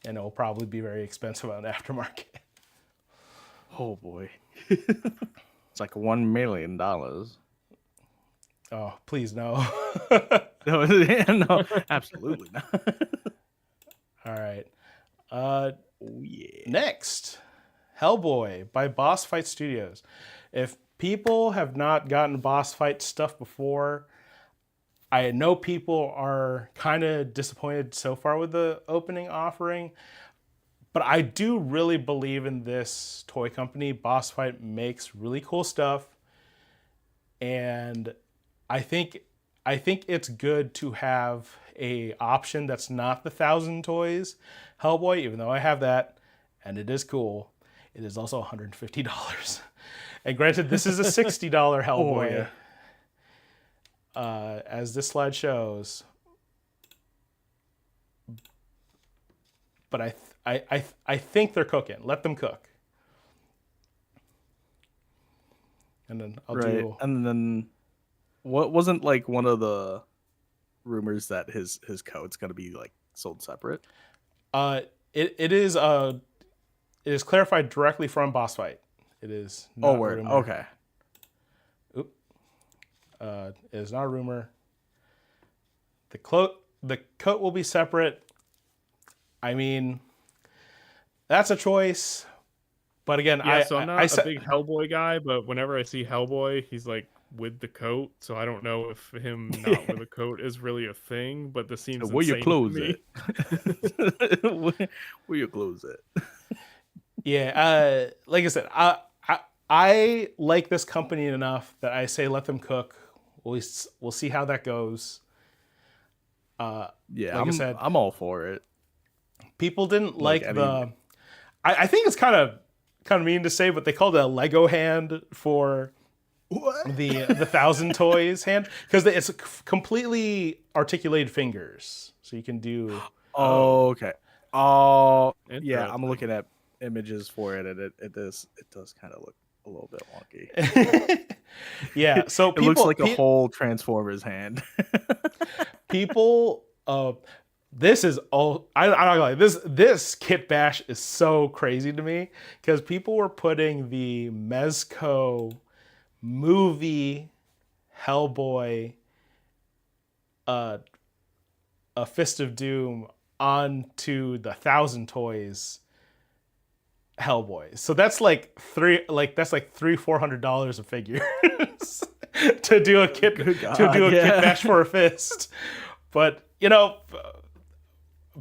and it will probably be very expensive on the aftermarket. Oh boy, it's like $1 million. Oh, please no. No, absolutely not. All right. Oh yeah. Next, Hellboy by Boss Fight Studios. If people have not gotten Boss Fight stuff before, I know people are kind of disappointed so far with the opening offering, but I do really believe in this toy company. Boss Fight makes really cool stuff, and I think it's good to have a option that's not the 1,000 toys Hellboy, even though I have that, and it is cool. It is also $150. And granted, this is a $60 Hellboy. Oh, yeah. as this slide shows. But I think they're cooking. Let them cook. And then I'll do. And then, what wasn't like one of the rumors that his code's gonna be like sold separate? It is clarified directly from Boss Fight. It is not a rumor. Okay. Oop. It is not a rumor. The coat will be separate. I mean, that's a choice. But again, I'm not a big Hellboy guy, but whenever I see Hellboy, he's like with the coat, so I don't know if him not with a coat is really a thing. But this seems where you insane close to me. it? where you close it? Yeah, like I said, I like this company enough that I say let them cook. We'll see how that goes. Yeah, like I said, I'm all for it. People didn't like the. I think it's kind of mean to say, but they called it a Lego hand for the 1,000 toys hand because it's completely articulated fingers, so you can do. Oh, okay. Oh, yeah. Interesting. I'm looking at images for it, and it does kind of look a little bit wonky. Yeah, so it looks like a whole Transformers hand. People, this is all. I'm not gonna lie. This kit bash is so crazy to me because people were putting the Mezco movie Hellboy, a Fist of Doom onto the 1,000 toys Hellboy. So that's like $300-$400 a figure to do a kit kit bash for a fist. But you know,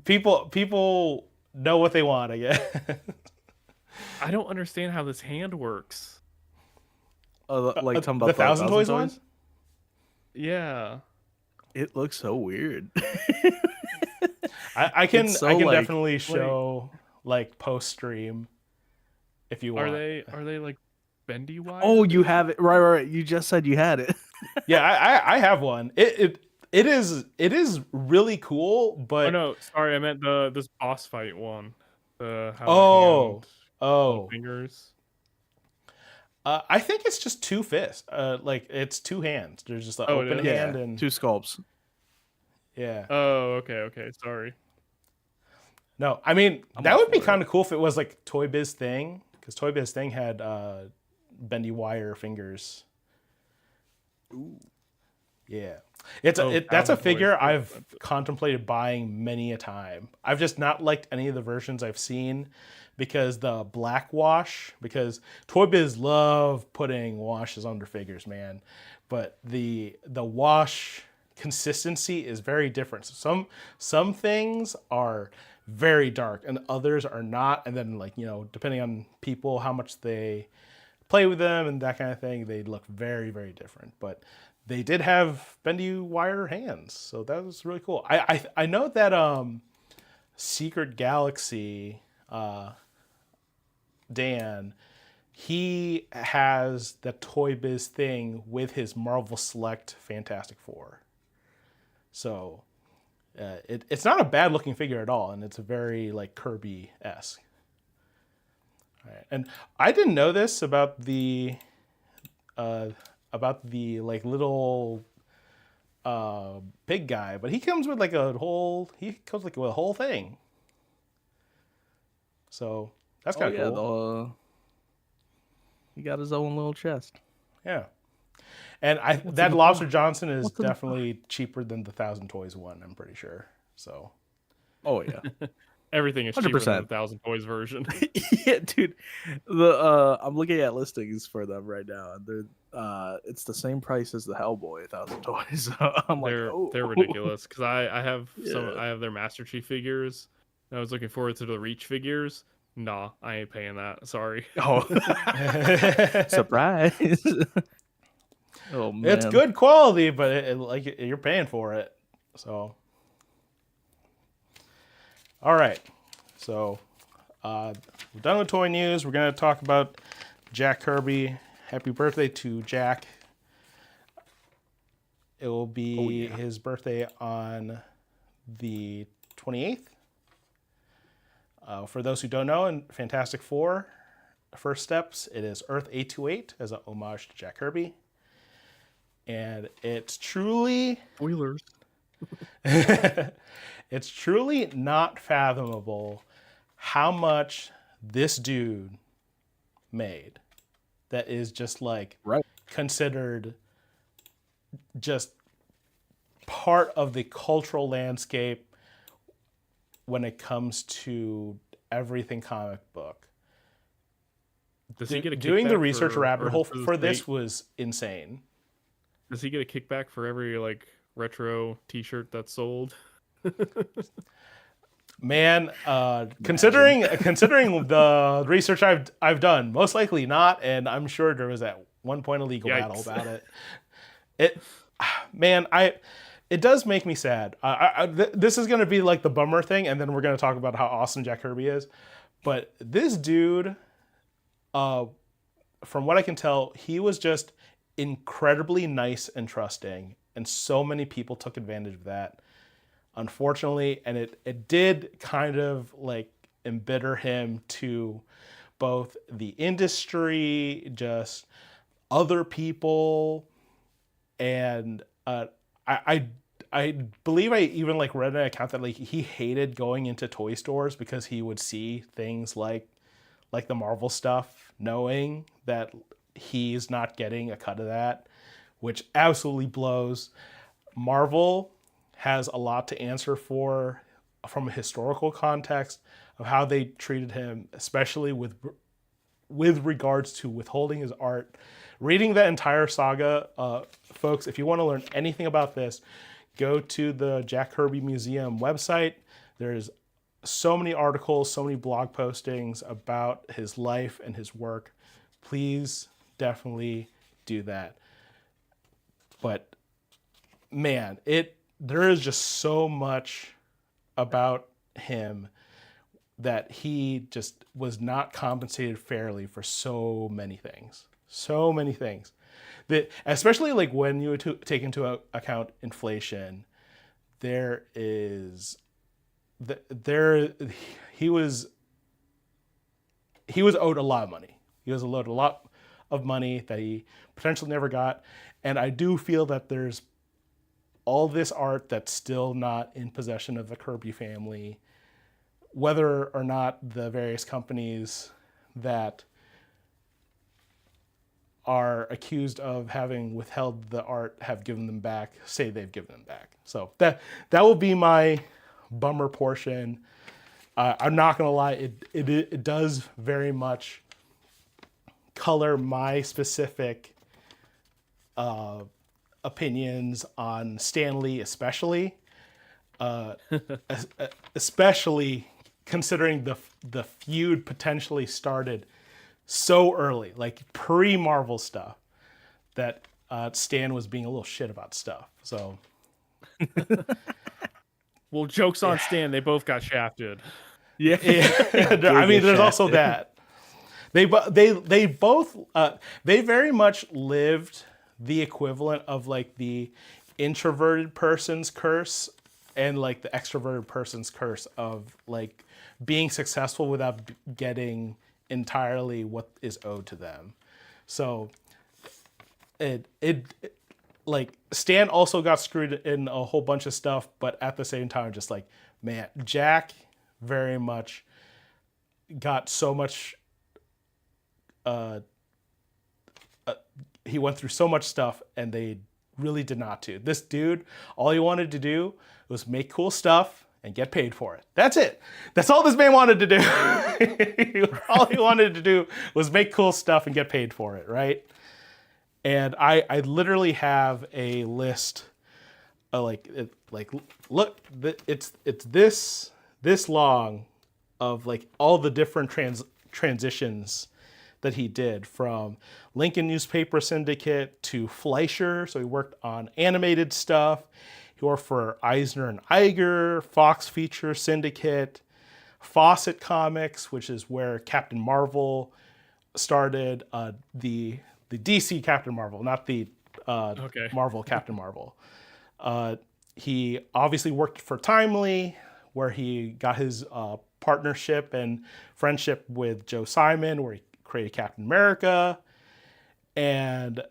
people know what they want, I guess. I don't understand how this hand works. Like talking about the 1,000 toys one? Yeah. It looks so weird. I can definitely show like post stream if you want. Are they like bendy wire? Oh, you have it right. You just said you had it. Yeah, I have one. It is really cool, but oh no, sorry, I meant this boss fight one. Fingers. I think it's just two fists. Like it's two hands. There's just an open hand and two sculpts. Yeah. Oh, okay. Sorry. No, I mean that would be kind of cool if it was like Toy Biz Thing, because Toy Biz Thing had bendy wire fingers. Ooh. Yeah. That's a figure I've contemplated buying many a time. I've just not liked any of the versions I've seen because the black wash, because Toy Biz love putting washes under figures, man. But the wash consistency is very different. So some things are very dark and others are not. And then like, you know, depending on people, how much they play with them and that kind of thing, they look very, very different. But they did have bendy wire hands, so that was really cool. I know that Secret Galaxy, Dan, he has the Toy Biz Thing with his Marvel Select Fantastic Four. So it's not a bad looking figure at all, and it's a very like Kirby-esque. All right. And I didn't know this about the like little pig guy, but he comes with like with a whole thing. So that's kind of cool. He got his own little chest. Yeah. And that Lobster Johnson is definitely cheaper than the 1,000 Toys one, I'm pretty sure. So. Oh yeah. Everything is 100%. cheaper than the 1,000 Toys version. Yeah, dude. I'm looking at listings for them right now, and they're it's the same price as the Hellboy 1,000 Toys. So they're ridiculous because I have their Master Chief figures. I was looking forward to the Reach figures. Nah, I ain't paying that. Sorry. Oh, surprise! Oh man, it's good quality, but like you're paying for it. So. All right, so we're done with toy news. We're going to talk about Jack Kirby. Happy birthday to Jack. It will be his birthday on the 28th. For those who don't know, in Fantastic Four, First Steps, it is Earth 828 as a homage to Jack Kirby. And it's truly... Spoilers. It's truly not fathomable how much this dude made that is just like considered just part of the cultural landscape when it comes to everything comic book. Does he get a doing the kickback research rabbit hole the for this state? was insane. Does he get a kickback for every like retro T-shirt that's sold? Man, considering the research I've done, most likely not, and I'm sure there was at one point a legal battle about it. It does make me sad. This is going to be like the bummer thing, and then we're going to talk about how awesome Jack Kirby is. But this dude, from what I can tell, he was just incredibly nice and trusting, and so many people took advantage of that, unfortunately, and it did kind of like embitter him to both the industry, just other people, and I believe I even like read an account that like he hated going into toy stores because he would see things like the Marvel stuff, knowing that he's not getting a cut of that, which absolutely blows. Marvel has a lot to answer for from a historical context of how they treated him, especially with regards to withholding his art. Reading that entire saga, folks, if you want to learn anything about this, go to the Jack Kirby Museum website. There's so many articles, so many blog postings about his life and his work. Please definitely do that. But man, there is just so much about him that he just was not compensated fairly for so many things. So many things. That, especially like when you take into account inflation, he was owed a lot of money. He was owed a lot of money that he potentially never got. And I do feel that there's all this art that's still not in possession of the Kirby family, whether or not the various companies that are accused of having withheld the art have given them back, say they've given them back. So that will be my bummer portion. I'm not gonna lie, it does very much color my specific opinions on Stan Lee, especially considering the feud potentially started so early, like pre-Marvel stuff, that Stan was being a little shit about stuff. So, well, joke's on Stan. They both got shafted. Yeah. I mean, there's also that. They both very much lived the equivalent of like the introverted person's curse and like the extroverted person's curse of like being successful without getting entirely what is owed to them. So it like Stan also got screwed in a whole bunch of stuff, but at the same time, just like, man, Jack very much got so much he went through so much stuff, and they really did not do. This dude, all he wanted to do was make cool stuff and get paid for it. That's it. That's all this man wanted to do. All he wanted to do was make cool stuff and get paid for it, right? And I literally have a list of look, it's this long of like all the different transitions that he did, from Lincoln Newspaper Syndicate to Fleischer. So he worked on animated stuff. He worked for Eisner and Iger, Fox Feature Syndicate, Fawcett Comics, which is where Captain Marvel started, the DC Captain Marvel, not the Okay. Marvel, Captain Marvel. He obviously worked for Timely, where he got his partnership and friendship with Joe Simon, where he created Captain America. And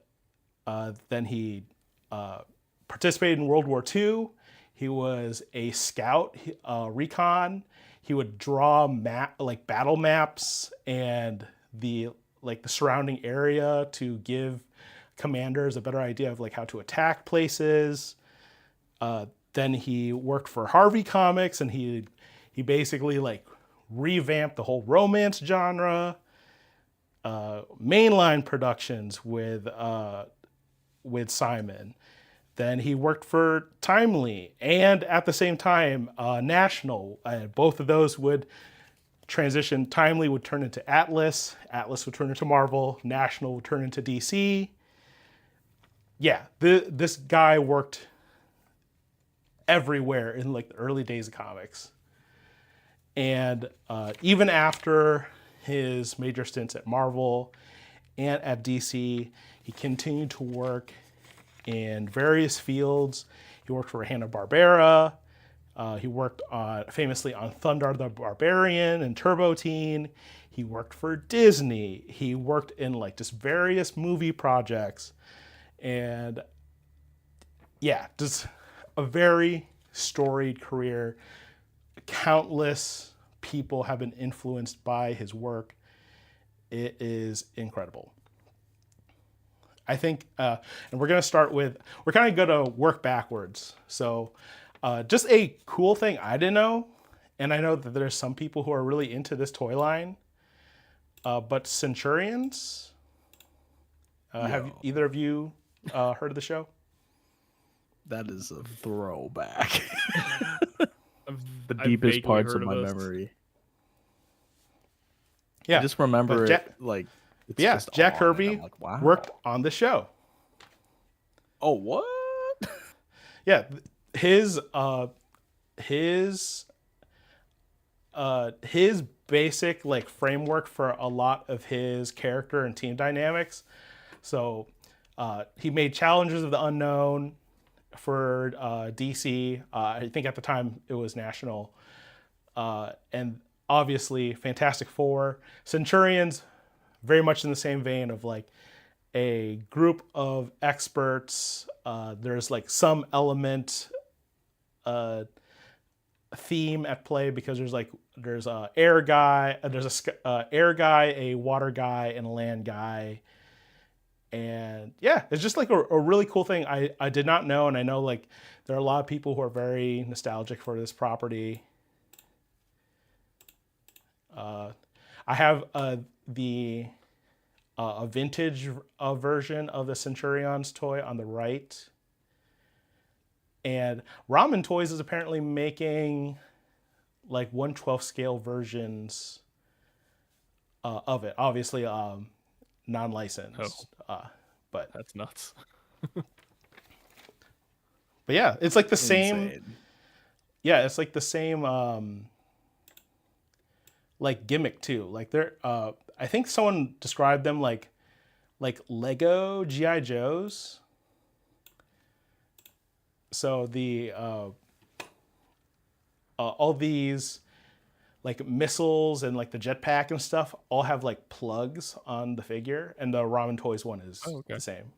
then he participated in World War II. He was a scout, recon. He would draw battle maps and the surrounding area to give commanders a better idea of like how to attack places. Then he worked for Harvey Comics, and he basically like revamped the whole romance genre. Mainline productions with Simon. Then he worked for Timely and at the same time National. Both of those would transition. Timely would turn into Atlas. Atlas would turn into Marvel. National would turn into DC. Yeah, this guy worked everywhere in like the early days of comics. And even after his major stints at Marvel and at DC, he continued to work in various fields. He worked for Hanna-Barbera. He worked famously on Thundar the Barbarian and Turbo Teen. He worked for Disney. He worked in like just various movie projects. And yeah, just a very storied career. Countless people have been influenced by his work. It is incredible. I think, and we're going to start with, we're kind of going to work backwards. So just a cool thing I didn't know, and I know that there's some people who are really into this toy line, but Centurions, have either of you heard of the show? That is a throwback. I've Deepest vaguely parts heard of my this. memory. Yeah. I just remember But it like it's Yeah, just Jack on, and Kirby I'm like, wow. worked on the show. Oh, what? Yeah, his basic like framework for a lot of his character and team dynamics. So he made Challengers of the Unknown for DC. I think at the time it was National, and obviously Fantastic Four. Centurions, very much in the same vein of like a group of experts. There's like some element theme at play because there's a air guy, air guy, a water guy, and a land guy. And yeah, it's just like a really cool thing I did not know. And I know like there are a lot of people who are very nostalgic for this property. I have the a vintage version of the Centurions toy on the right. And Ramen Toys is apparently making like 1/12 scale versions of it. Obviously, non-licensed. But That's nuts. yeah, it's like the same. Insane. Yeah, it's like the same like gimmick too. Like they're I think someone described them like Lego GI Joes. So the all these like missiles and like the jetpack and stuff all have like plugs on the figure, and the Ramen Toys one is the same.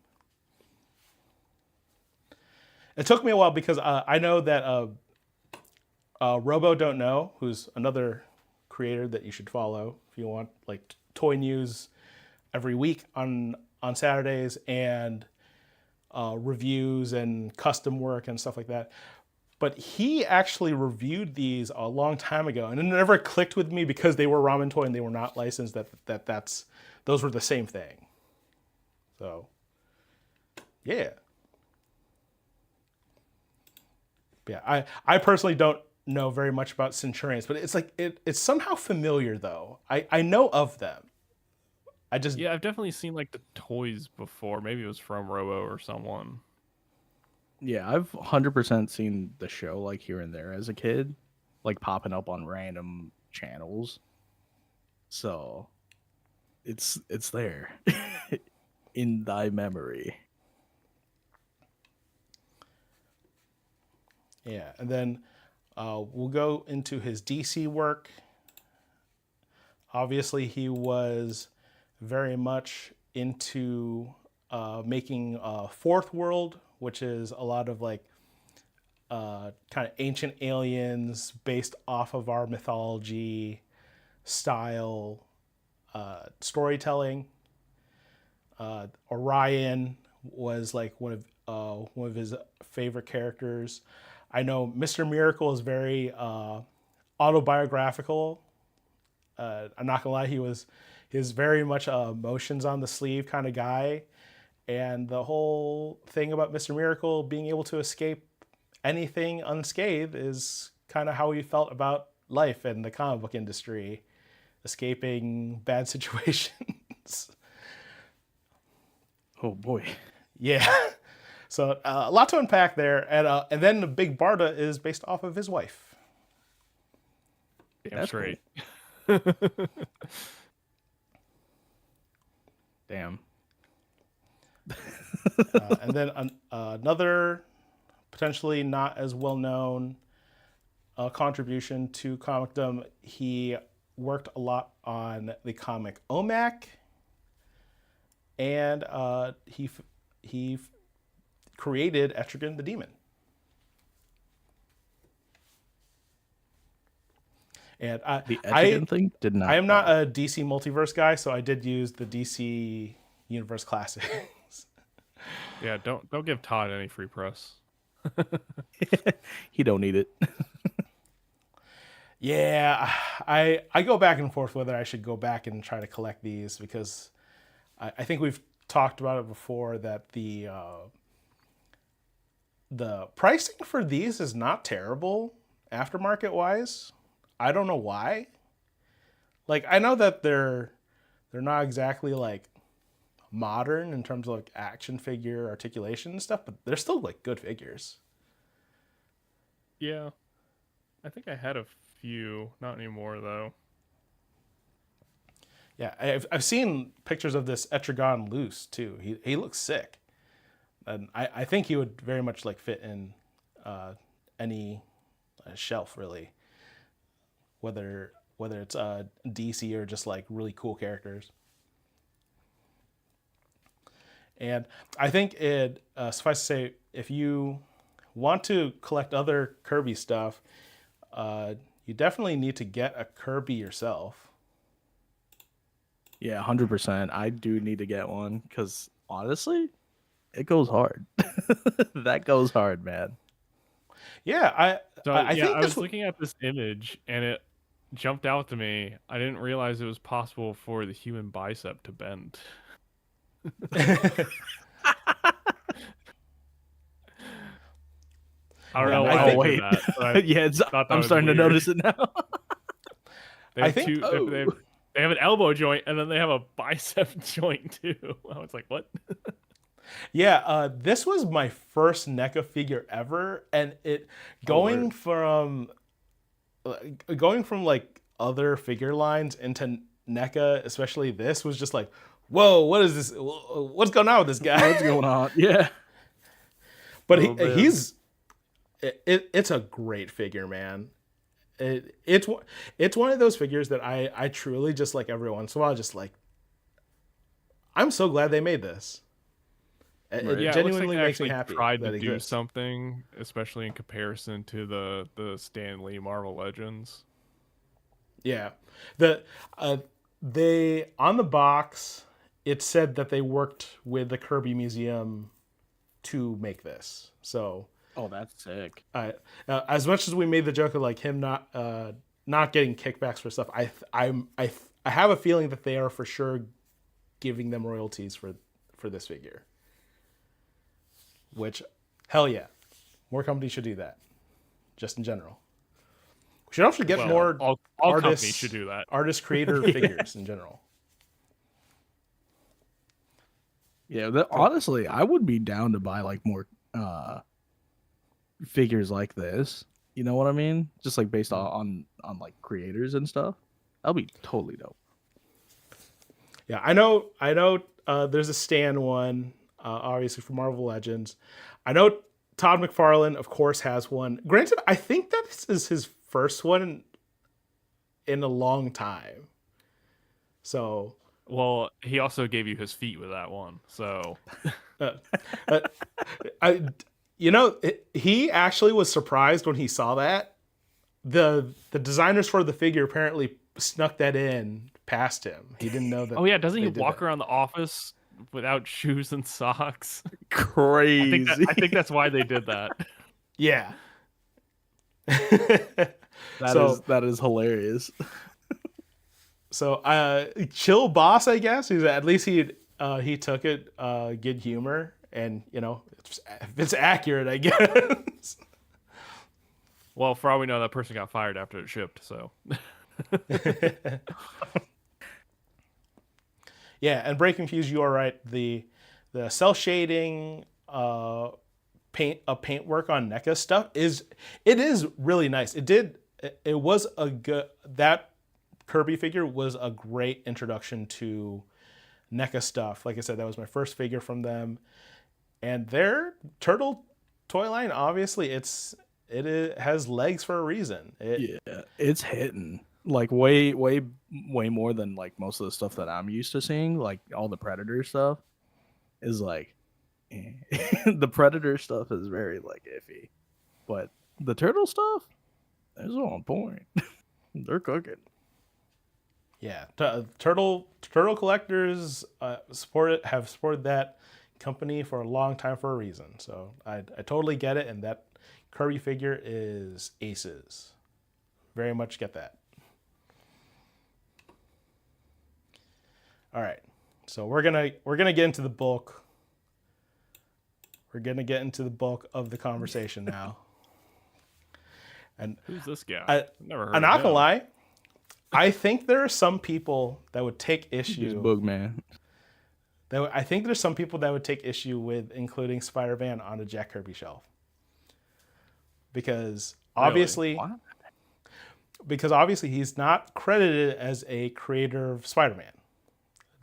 It took me a while because I know that Robo Don't Know, who's another creator that you should follow if you want like toy news every week on Saturdays, and reviews and custom work and stuff like that. But he actually reviewed these a long time ago, and it never clicked with me because they were Ramen Toy and they were not licensed. Those were the same thing. So, yeah. Yeah, I personally don't know very much about Centurions, but it's like it's somehow familiar though. I know of them. I've definitely seen like the toys before. Maybe it was from Robo or someone. Yeah, I've 100% seen the show like here and there as a kid, like popping up on random channels. So it's there in thy memory. Yeah, and then we'll go into his DC work. Obviously, he was very much into making Fourth World, which is a lot of like kind of ancient aliens based off of our mythology style storytelling. Orion was like one of his favorite characters. I know Mr. Miracle is very autobiographical. I'm not gonna lie, he was very much emotions on the sleeve kind of guy, and the whole thing about Mr. Miracle being able to escape anything unscathed is kind of how he felt about life and the comic book industry, escaping bad situations. Oh boy. Yeah. So a lot to unpack there, and then the Big Barda is based off of his wife. Damn That's straight. Damn. And then another potentially not as well known contribution to comicdom. He worked a lot on the comic OMAC, and he created Etrigan the Demon. And The Etrigan thing did not. I am not a DC multiverse guy, so I did use the DC Universe Classics. Yeah, don't give Todd any free press. He don't need it. Yeah, I go back and forth whether I should go back and try to collect these, because I think we've talked about it before that the pricing for these is not terrible aftermarket wise. I don't know why. Like, I know that they're not exactly like modern in terms of like action figure articulation and stuff, but they're still like good figures. Yeah, I think I had a few, not anymore though. Yeah, I've seen pictures of this Etrigan loose too. He looks sick, and I think he would very much like fit in any shelf really. Whether it's DC or just like really cool characters. And I think it suffice to say, if you want to collect other Kirby stuff, you definitely need to get a Kirby yourself. Yeah, 100%. I do need to get one because honestly, it goes hard. That goes hard, man. Yeah, I think I was looking at this image and it jumped out to me. I didn't realize it was possible for the human bicep to bend. I don't know why I they think- did that. But I Yeah, thought that I'm was starting to weird. notice it now. They I have think- they have an elbow joint and then they have a bicep joint too. I was like, what? Yeah, this was my first NECA figure ever, and going from like other figure lines into NECA, especially this, was just like, whoa, what is this? What's going on with this guy? What's going on? Yeah. But Oh, man. it's a great figure, man. It's one of those figures that I truly just like every once in a while, just like, I'm so glad they made this. It Yeah, genuinely it makes looks like me they happy. tried that to it do exists. something, especially in comparison to the Stan Lee Marvel Legends. Yeah, they on the box it said that they worked with the Kirby Museum to make this. So Oh, that's sick. as much as we made the joke of like him not getting kickbacks for stuff, I have a feeling that they are for sure giving them royalties for this figure. Which, hell yeah, more companies should do that. Just in general, we should also get Well, more all artists companies should do that. artist creator figures in general. Yeah, honestly, I would be down to buy like more figures like this. You know what I mean? Just like based on like creators and stuff. That'll be totally dope. Yeah, I know. There's a Stan one, obviously for Marvel Legends. I know Todd McFarlane, of course, has one. Granted, I think that this is his first one in a long time. So, Well, he also gave you his feet with that one. So, uh, he actually was surprised when he saw that. The designers for the figure apparently snuck that in past him. He didn't know that. oh yeah, doesn't he they did walk that. around the office without shoes and socks? Crazy. I think that's why they did that. Yeah. That is hilarious. So, chill boss, I guess. At least he took it good humor, and if it's accurate, I guess. Well, for all we know, that person got fired after it shipped. So, yeah. And Breaking Fuse, you are right. The cell shading, paintwork on NECA stuff is really nice. It was a good that Kirby figure was a great introduction to NECA stuff. Like I said, that was my first figure from them, and their turtle toy line, obviously, it has legs for a reason. It's hitting like way more than like most of the stuff that I'm used to seeing. Like all the Predator stuff is like, the Predator stuff is very like iffy, but the turtle stuff is on point. They're cooking. Yeah, turtle collectors have supported that company for a long time for a reason. So I totally get it, and that Kirby figure is aces. Very much get that. All right, so we're gonna get into the bulk. We're gonna get into the bulk of the conversation now. And who's this guy? Never heard. I'm not gonna lie. I think there are some people that would take He's issue. Boogman. I think there's some people that would take issue with including Spider-Man on a Jack Kirby shelf. Because obviously, he's not credited as a creator of Spider-Man.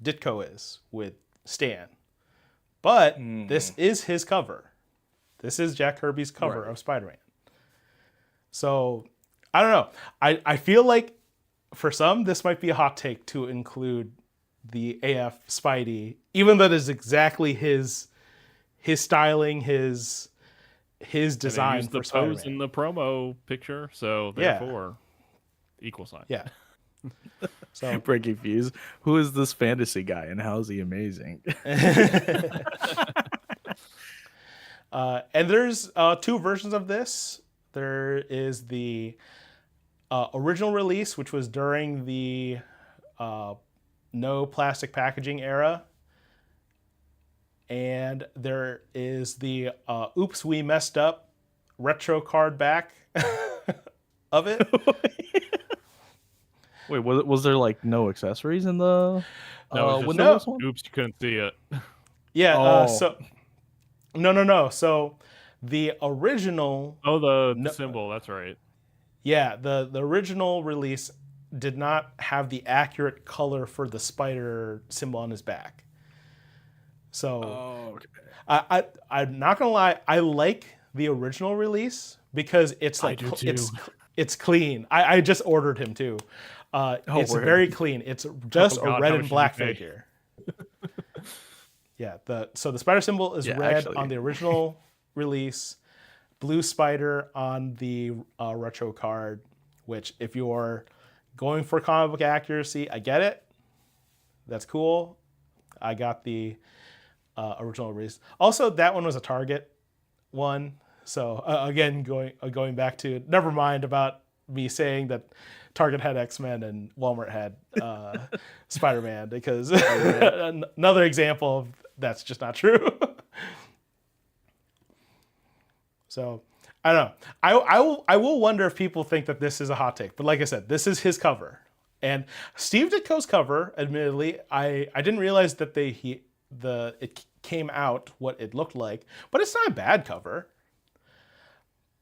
Ditko is with Stan. But this is his cover. This is Jack Kirby's cover of Spider-Man. So, I don't know. I feel like for some, this might be a hot take to include the AF Spidey, even though it is exactly his styling, his design used for the Spider-Man. pose in the promo picture, so therefore, equal sign. Yeah. So Breaking Fuse. Who is this fantasy guy, and how is he amazing? And there's two versions of this. There is the original release, which was during the no plastic packaging era. And there is the oops, we messed up retro card back of it. Wait, was there like no accessories in the No, Windows one? Oops, you couldn't see it. Yeah, so no. So the original the symbol, that's right. Yeah, the original release did not have the accurate color for the spider symbol on his back. So I'm not gonna lie, I like the original release because it's like it's clean. I just ordered him too. It's very clean. It's just a red and black figure. Yeah, so the spider symbol is red on the original release, blue spider on the retro card, which if you're going for comic book accuracy, I get it. That's cool. I got the original release. Also, that one was a Target one. So again, going back to, never mind about me saying that Target had X-Men and Walmart had Spider-Man, because another example of that's just not true. So I don't know. I will wonder if people think that this is a hot take, but like I said, this is his cover. And Steve Ditko's cover, admittedly, I didn't realize that it came out what it looked like, but it's not a bad cover.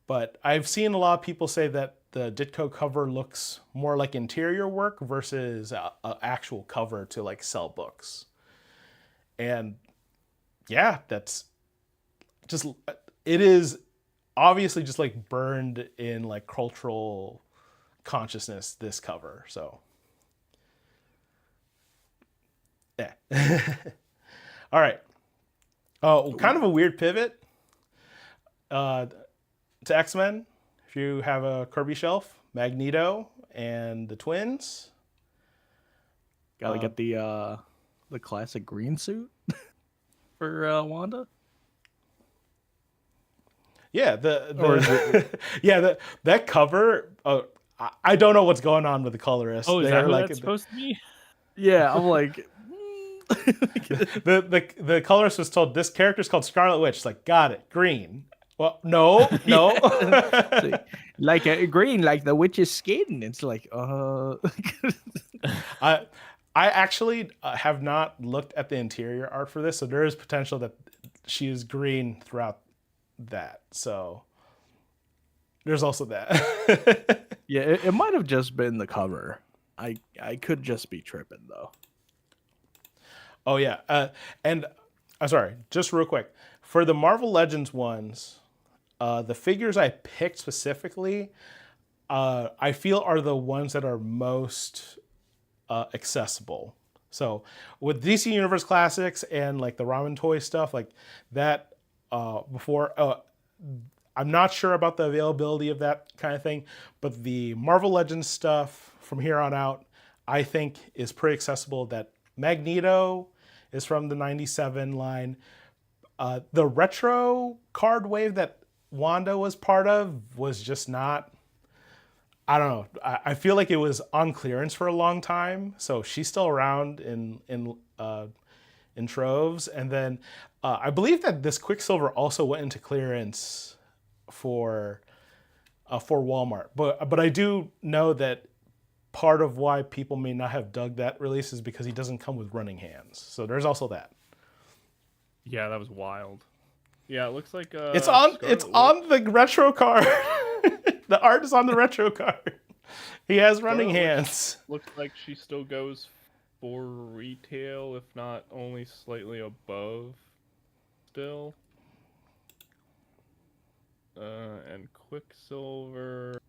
But I've seen a lot of people say that the Ditko cover looks more like interior work versus an actual cover to like sell books. And yeah, that's just, it is obviously just like burned in like cultural consciousness, this cover. So yeah. All right. Oh, kind of a weird pivot to X-Men. If you have a Kirby shelf, Magneto and the twins. Gotta get the classic green suit for Wanda. Yeah, Or is yeah, that cover. I don't know what's going on with the colorist. Oh, is They're that who like that's supposed to be? Yeah, I'm like, the colorist was told this character's called Scarlet Witch. It's like, got it, green. Well, no. like a green, like the witch's skin. It's like, I actually have not looked at the interior art for this, so there is potential that she is green throughout that. So there's also that. yeah, it might have just been the cover. I could just be tripping though. Oh yeah, and I'm sorry, just real quick for the Marvel Legends ones, the figures I picked specifically, I feel are the ones that are most accessible. So with DC Universe Classics and like the Ramen Toy stuff like that, before I'm not sure about the availability of that kind of thing, but the Marvel Legends stuff from here on out, I think is pretty accessible. That Magneto is from the 97 line. The retro card wave that Wanda was part of was just not, I don't know. I feel like it was on clearance for a long time, so she's still around in troves. And then I believe that this Quicksilver also went into clearance for Walmart. But I do know that part of why people may not have dug that release is because he doesn't come with running hands. So there's also that. Yeah, that was wild. Yeah, it looks like It's on the retro card. The art is on the retro card. He has running hands. Looks like she still goes for retail, if not only slightly above still. And Quicksilver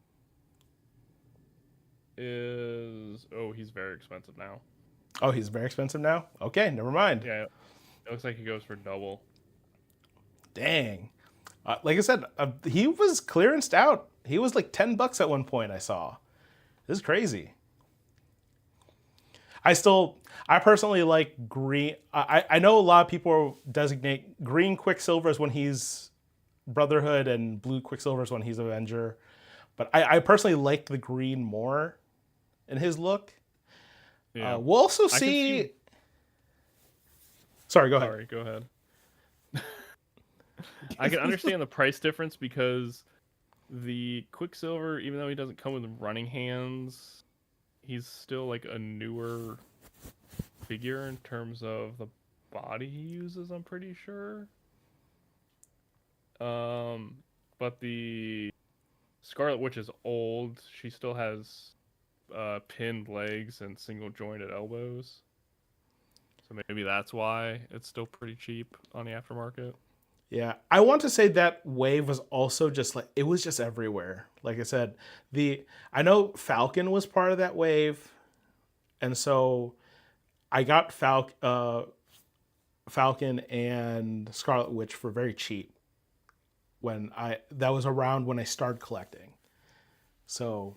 is... Oh, he's very expensive now. Oh, he's very expensive now? Okay, never mind. Yeah, it looks like he goes for double. Dang. Like I said, he was clearanced out. He was like $10 at one point I saw. This is crazy. I personally like green. I know a lot of people designate green Quicksilver as when he's Brotherhood and blue Quicksilver is when he's Avenger. But I personally like the green more in his look. Yeah. We'll also see... Sorry, go ahead. Sorry, go ahead. I can understand the price difference because the Quicksilver, even though he doesn't come with running hands, he's still like a newer figure in terms of the body he uses, I'm pretty sure. But the Scarlet Witch is old. She still has pinned legs and single jointed elbows. So maybe that's why it's still pretty cheap on the aftermarket. Yeah, I want to say that wave was also just like, it was just everywhere. Like I said, I know Falcon was part of that wave, and so I got Falcon and Scarlet Witch for very cheap that was around when I started collecting. So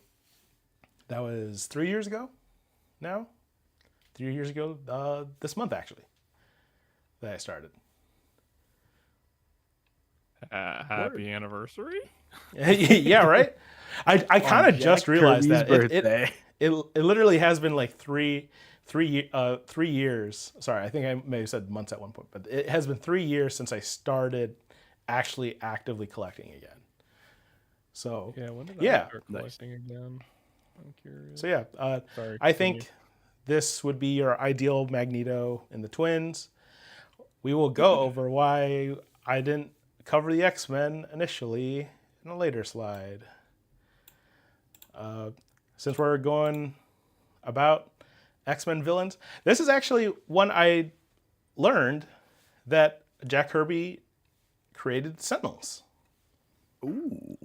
that was 3 years ago now. 3 years ago, this month actually, that I started. Happy anniversary. Yeah, right. I kind of just realized that it literally has been like three years. Sorry, I think I may have said months at one point, but it has been 3 years since I started actually actively collecting again. So yeah, when did I start collecting again? I'm curious. So yeah, Sorry, I think this would be your ideal Magneto in the twins. We will go over why I didn't cover the X-Men initially in a later slide. Since we're going about X-Men villains, this is actually one I learned that Jack Kirby created Sentinels. Ooh.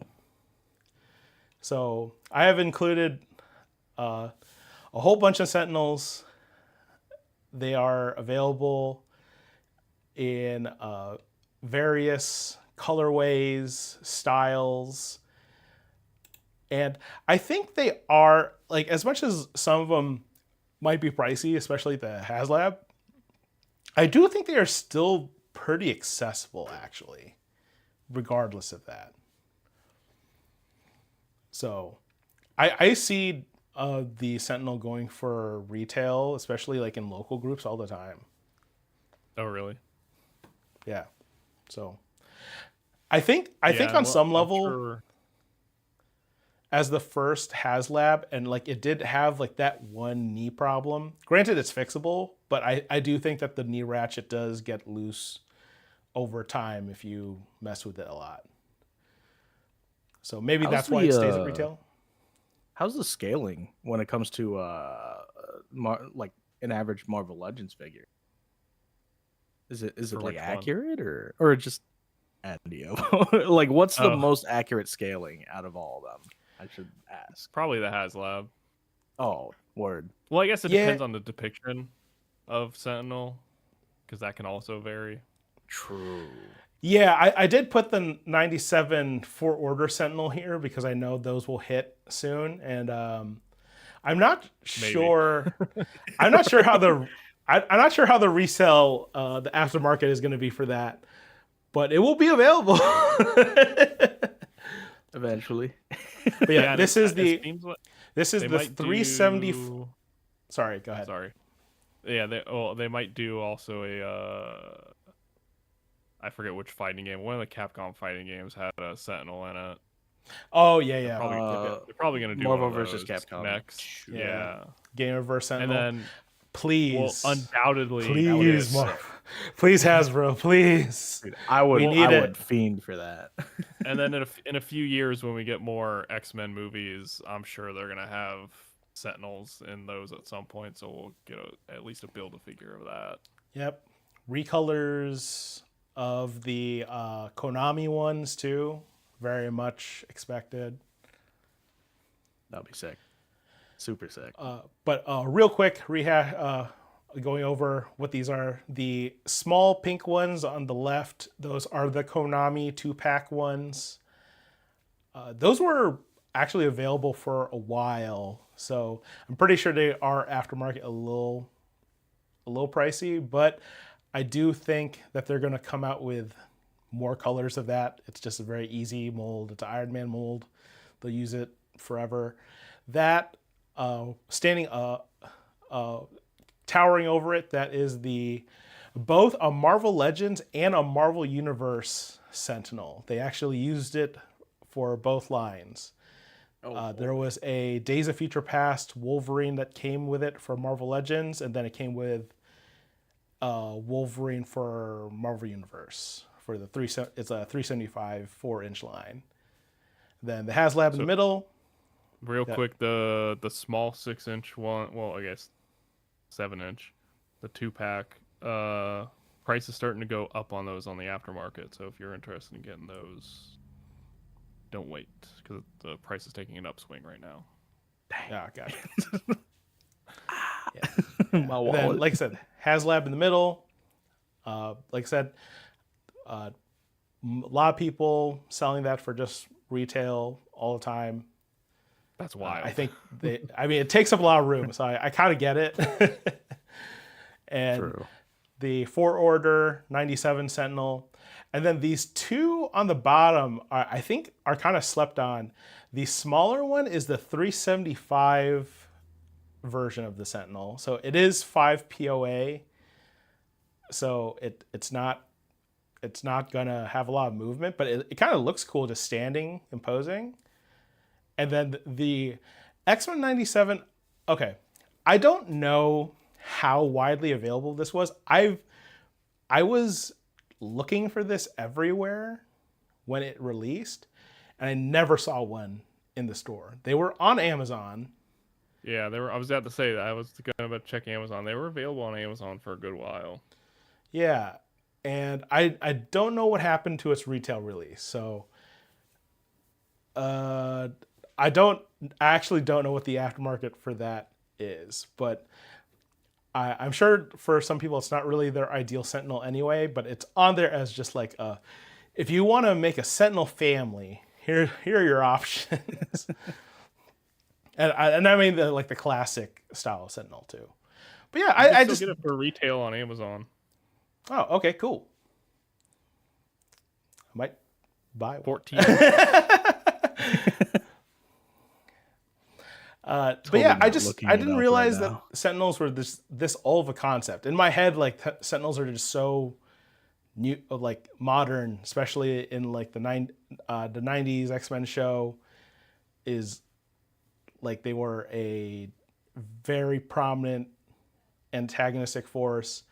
So I have included a whole bunch of Sentinels. They are available in various colorways, styles, and I think they are, like, as much as some of them might be pricey, especially the HasLab, I do think they are still pretty accessible, actually, regardless of that. So I see the Sentinel going for retail, especially like in local groups, all the time. Oh, really? Yeah. So I think on some I'm level, sure- as the first HasLab, and like it did have like that one knee problem. Granted, it's fixable, but I do think that the knee ratchet does get loose over time if you mess with it a lot. So maybe How's that's why it the, stays at retail. How's the scaling when it comes to like an average Marvel Legends figure? Is it For like which one? accurate or just Andio? Like, what's the Oh. most accurate scaling out of all of them? I should ask. Probably the HasLab. Oh, word. Well, I guess it Yeah. depends on the depiction of Sentinel, because that can also vary. True. Yeah, I did put the 97 for order Sentinel here because I know those will hit soon, and I'm not Maybe. sure. I'm not sure how I'm not sure how the resale, the aftermarket is going to be for that, but it will be available. Eventually. But yeah, this is the it seems like this is they the might 370. do- Sorry, go ahead. Sorry. Yeah, they might do also a I forget which fighting game. One of the Capcom fighting games had a Sentinel in it. Oh yeah. They're probably gonna do Marvel one of versus those Capcom. next. Yeah. Yeah. Gamerverse Sentinel. And then Please, undoubtedly please, yes. please Hasbro, please. Dude, I would need I it. would fiend for that. And then in a few years when we get more X-Men movies, I'm sure they're gonna have Sentinels in those at some point, so we'll get at least a build-a-figure of that. Yep, recolors of the Konami ones too. Very much expected. That'd be sick. Super sick. But real quick, going over what these are. The small pink ones on the left, those are the Konami 2-pack ones. Those were actually available for a while, so I'm pretty sure they are aftermarket a little pricey, but I do think that they're going to come out with more colors of that. It's just a very easy mold. It's an Iron Man mold. They'll use it forever. That standing towering over it, that is both a Marvel Legends and a Marvel Universe Sentinel. They actually used it for both lines. There was a Days of Future Past Wolverine that came with it for Marvel Legends, and then it came with Wolverine for Marvel Universe for the it's a 375 4-inch line. Then the HasLab in the middle. Real quick, the small 6-inch one, well, I guess 7-inch, the 2-pack, price is starting to go up on those on the aftermarket. So if you're interested in getting those, don't wait, because the price is taking an upswing right now. Yeah, got it. My wallet. Then, like I said, HasLab in the middle. Like I said, a lot of people selling that for just retail all the time. That's wild. I think it takes up a lot of room, so I kind of get it. And True. the 4-order 97 Sentinel, and then these two on the bottom I think are kind of slept on. The smaller one is the 375 version of the Sentinel, so it is 5 POA, so it's not gonna have a lot of movement, but it kind of looks cool just standing and posing. And then the X-Men 97, okay, I don't know how widely available this was. I was looking for this everywhere when it released, and I never saw one in the store. They were on Amazon. Yeah, they were. I was about to say that. I was gonna check Amazon. They were available on Amazon for a good while. Yeah, and I don't know what happened to its retail release. So Uh, I actually don't know what the aftermarket for that is, but I'm sure for some people it's not really their ideal Sentinel anyway. But it's on there as just like if you want to make a Sentinel family, here are your options. and I mean like the classic style of Sentinel too. But yeah, You can I still just get it for retail on Amazon. oh okay cool. I might buy one. 14. But yeah, Totally not looking I it didn't up realize right that now. Sentinels were this old of a concept. In my head, like Sentinels are just so new, like modern, especially in like the 90s X-Men show is like they were a very prominent antagonistic force.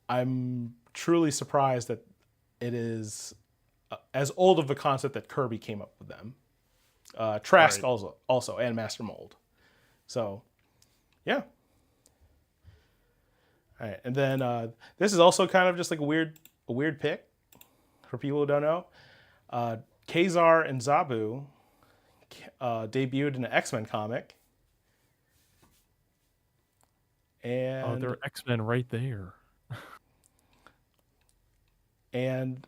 I'm truly surprised that it is as old of a concept that Kirby came up with them. Trask Right. also and Master Mold. So, yeah. All right, and then this is also kind of just like a weird pick for people who don't know. Kazar and Zabu debuted in an X-Men comic, Oh, and they're X-Men right there. and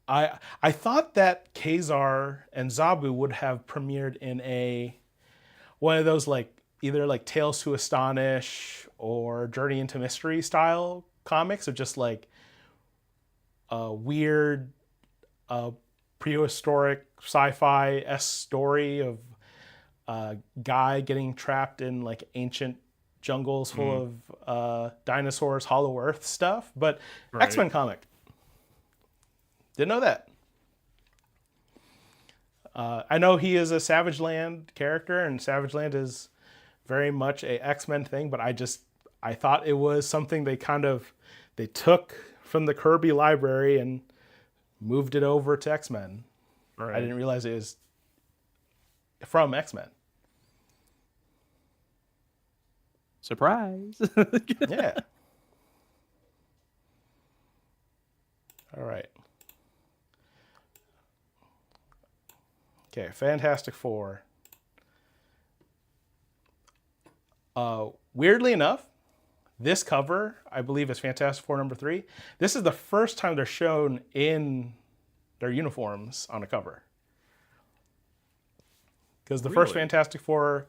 I thought that Kazar and Zabu would have premiered in one of those like either like Tales to Astonish or Journey into Mystery style comics, or just like a weird prehistoric sci-fi story of a guy getting trapped in like ancient jungles full of dinosaurs, Hollow Earth stuff. But Right. X-Men comic. Didn't know that. I know he is a Savage Land character, and Savage Land is very much a X-Men thing. But I thought it was something they took from the Kirby library and moved it over to X-Men. Right. I didn't realize it was from X-Men. Surprise. Yeah. All right. Okay, Fantastic Four. Weirdly enough, this cover, I believe, is Fantastic Four #3. This is the first time they're shown in their uniforms on a cover. Because the first Really? Fantastic Four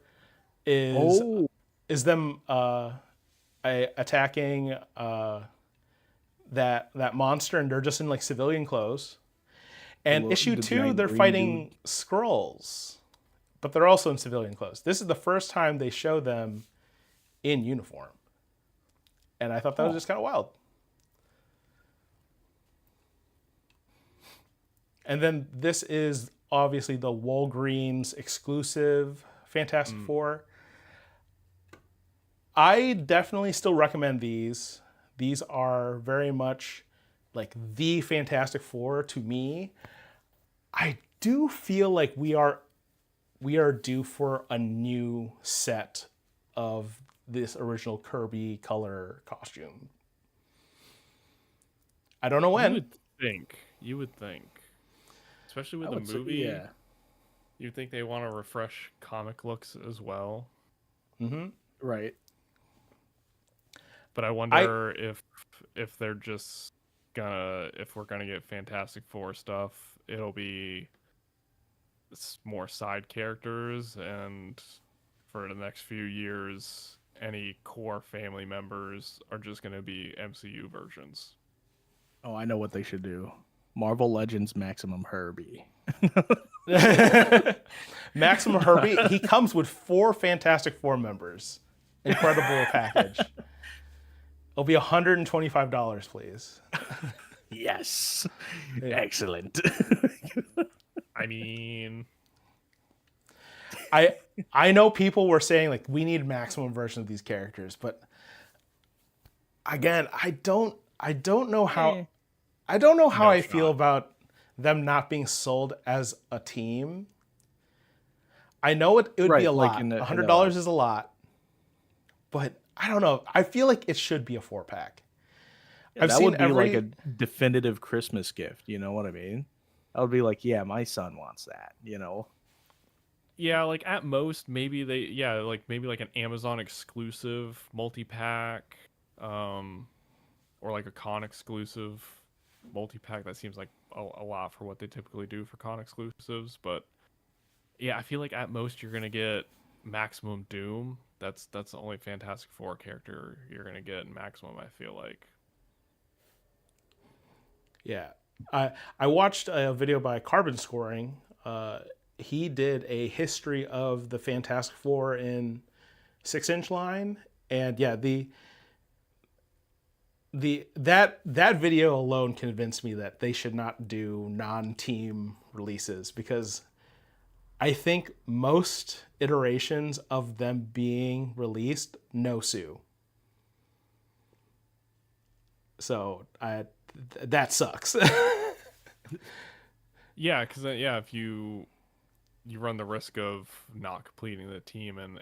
is Oh, them attacking that monster, and they're just in like civilian clothes. And issue the 2, giant they're green fighting dude. Skrulls, but they're also in civilian clothes. This is the first time they show them in uniform, and I thought that was just kind of wild. And then this is obviously the Walgreens exclusive Fantastic Four. I definitely still recommend these. These are very much like the Fantastic Four to me. I do feel like we are due for a new set of this original Kirby color costume. I don't know when. You would think. Especially with I the would say, movie. yeah. You'd think they want to refresh comic looks as well. Right. But I wonder if they're just if we're gonna get Fantastic Four stuff, it'll be more side characters, and for the next few years, any core family members are just gonna be MCU versions. Oh, I know what they should do. Marvel Legends Maximum Herbie. Maximum Herbie, he comes with 4 Fantastic Four members. Incredible package. It'll be $125, please. Yes. Excellent. I mean, I know people were saying like we need maximum version of these characters, but again, I don't know how No I feel shot. about them not being sold as a team. I know it would be Right, a like lot. in $100 is a lot, but I don't know. I feel like it should be a 4-pack. Yeah, I've that seen would be like a definitive Christmas gift. You know what I mean? I would be like, yeah, my son wants that, you know? Yeah, like at most maybe like maybe like an Amazon exclusive multi-pack, um, or like a con exclusive multi-pack. That seems like a lot for what they typically do for con exclusives, but yeah, I feel like at most you're gonna get Maximum Doom. That's the only Fantastic Four character you're gonna get in Maximum, I feel like. Yeah, I watched a video by Carbon Scoring. He did a history of the Fantastic Four in 6-inch line, and yeah, that video alone convinced me that they should not do non-team releases, because I think most iterations of them being released no sue. So that sucks. Yeah, because yeah, if you run the risk of not completing the team and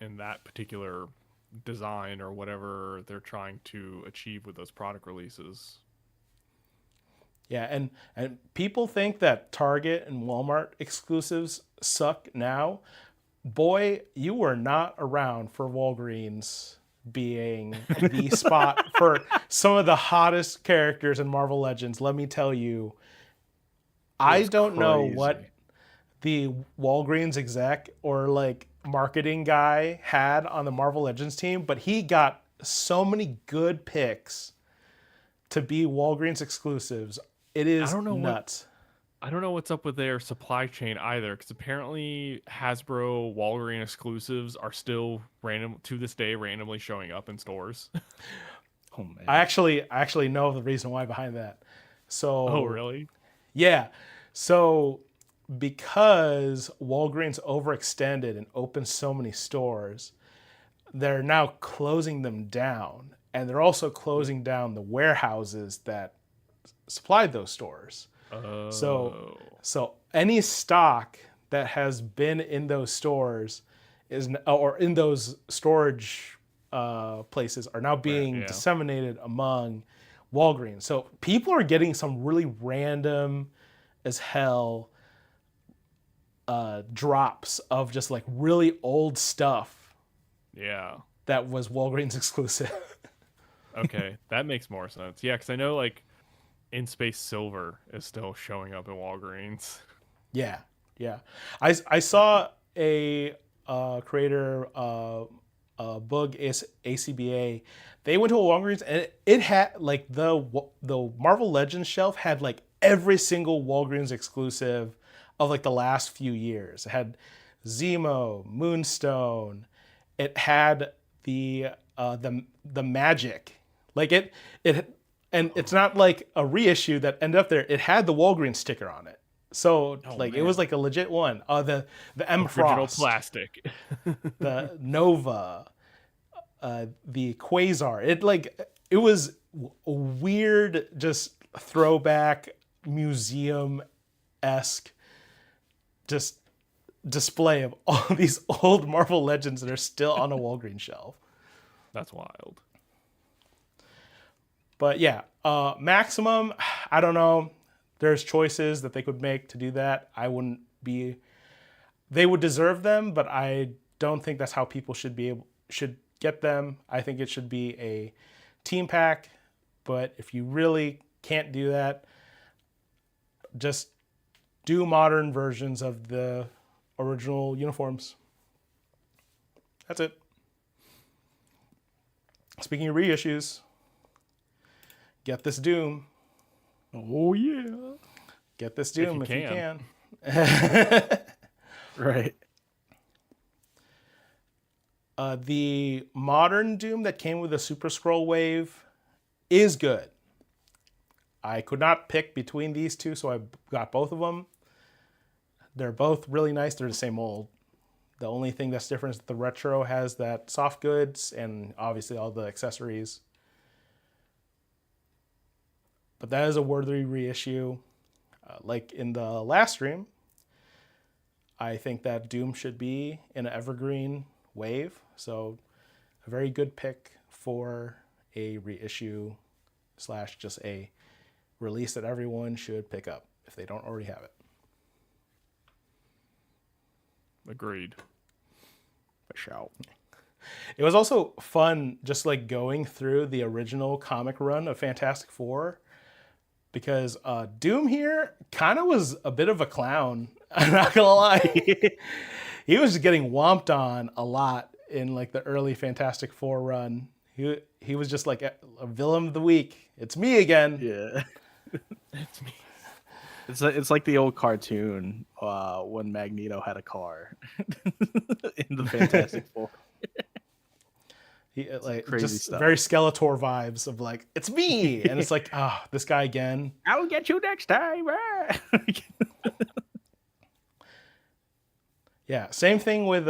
in that particular design or whatever they're trying to achieve with those product releases. Yeah, and people think that Target and Walmart exclusives suck now. Boy, you were not around for Walgreens being the spot for some of the hottest characters in Marvel Legends. Let me tell you, It I was don't know what crazy. the Walgreens exec or like marketing guy had on the Marvel Legends team, but he got so many good picks to be Walgreens exclusives. It I is don't know what nuts. I don't know what's up with their supply chain either, because apparently Hasbro Walgreens exclusives are still random to this day randomly showing up in stores. Oh I man. actually know the reason why behind that. Oh, So really? yeah, so because Walgreens overextended and opened so many stores, they're now closing them down, and they're also closing down the warehouses that supplied those stores. So Oh, so any stock that has been in those stores is or in those storage places are now where? being Yeah. disseminated among Walgreens. So people are getting some really random as hell drops of just like really old stuff Yeah. that was Walgreens exclusive. Okay, that makes more sense. Yeah, because I know like In Space Silver is still showing up in Walgreens. Yeah, yeah. I saw a creator, Bug ACBA. They went to a Walgreens, and it had like the Marvel Legends shelf had like every single Walgreens exclusive of like the last few years. It had Zemo, Moonstone. It had the Magic, like it, and it's not like a reissue that ended up there. It had the Walgreens sticker on it. So Oh like it was man, like a legit one. The M original Frost, plastic. the Nova, the Quasar. It was a weird, just throwback museum esque, just display of all these old Marvel Legends that are still on a Walgreens shelf. That's wild. But yeah, maximum. I don't know. There's choices that they could make to do that. I wouldn't be. They would deserve them, but I don't think that's how people should get them. I think it should be a team pack. But if you really can't do that, just do modern versions of the original uniforms. That's it. Speaking of reissues, get this Doom. Oh yeah. Get this If you Doom if you can. can. Right. The modern Doom that came with a Super Scroll wave is good. I could not pick between these two, so I got both of them. They're both really nice. They're the same mold. The only thing that's different is that the retro has that soft goods and obviously all the accessories. But that is a worthy reissue. Like in the last stream, I think that Doom should be in an evergreen wave. So a very good pick for a reissue / just a release that everyone should pick up. if they don't already have it. Agreed. For sure. It was also fun just like going through the original comic run of Fantastic Four, because Doom here kind of was a bit of a clown. I'm not gonna lie. He was just getting whomped on a lot in like the early Fantastic Four run. He was just like a villain of the week. It's me again. Yeah. It's me. It's like the old cartoon when Magneto had a car in the Fantastic Four. He like crazy just stuff. very Skeletor vibes of like, it's me, and it's like, this guy again. I'll get you next time. Yeah, same thing with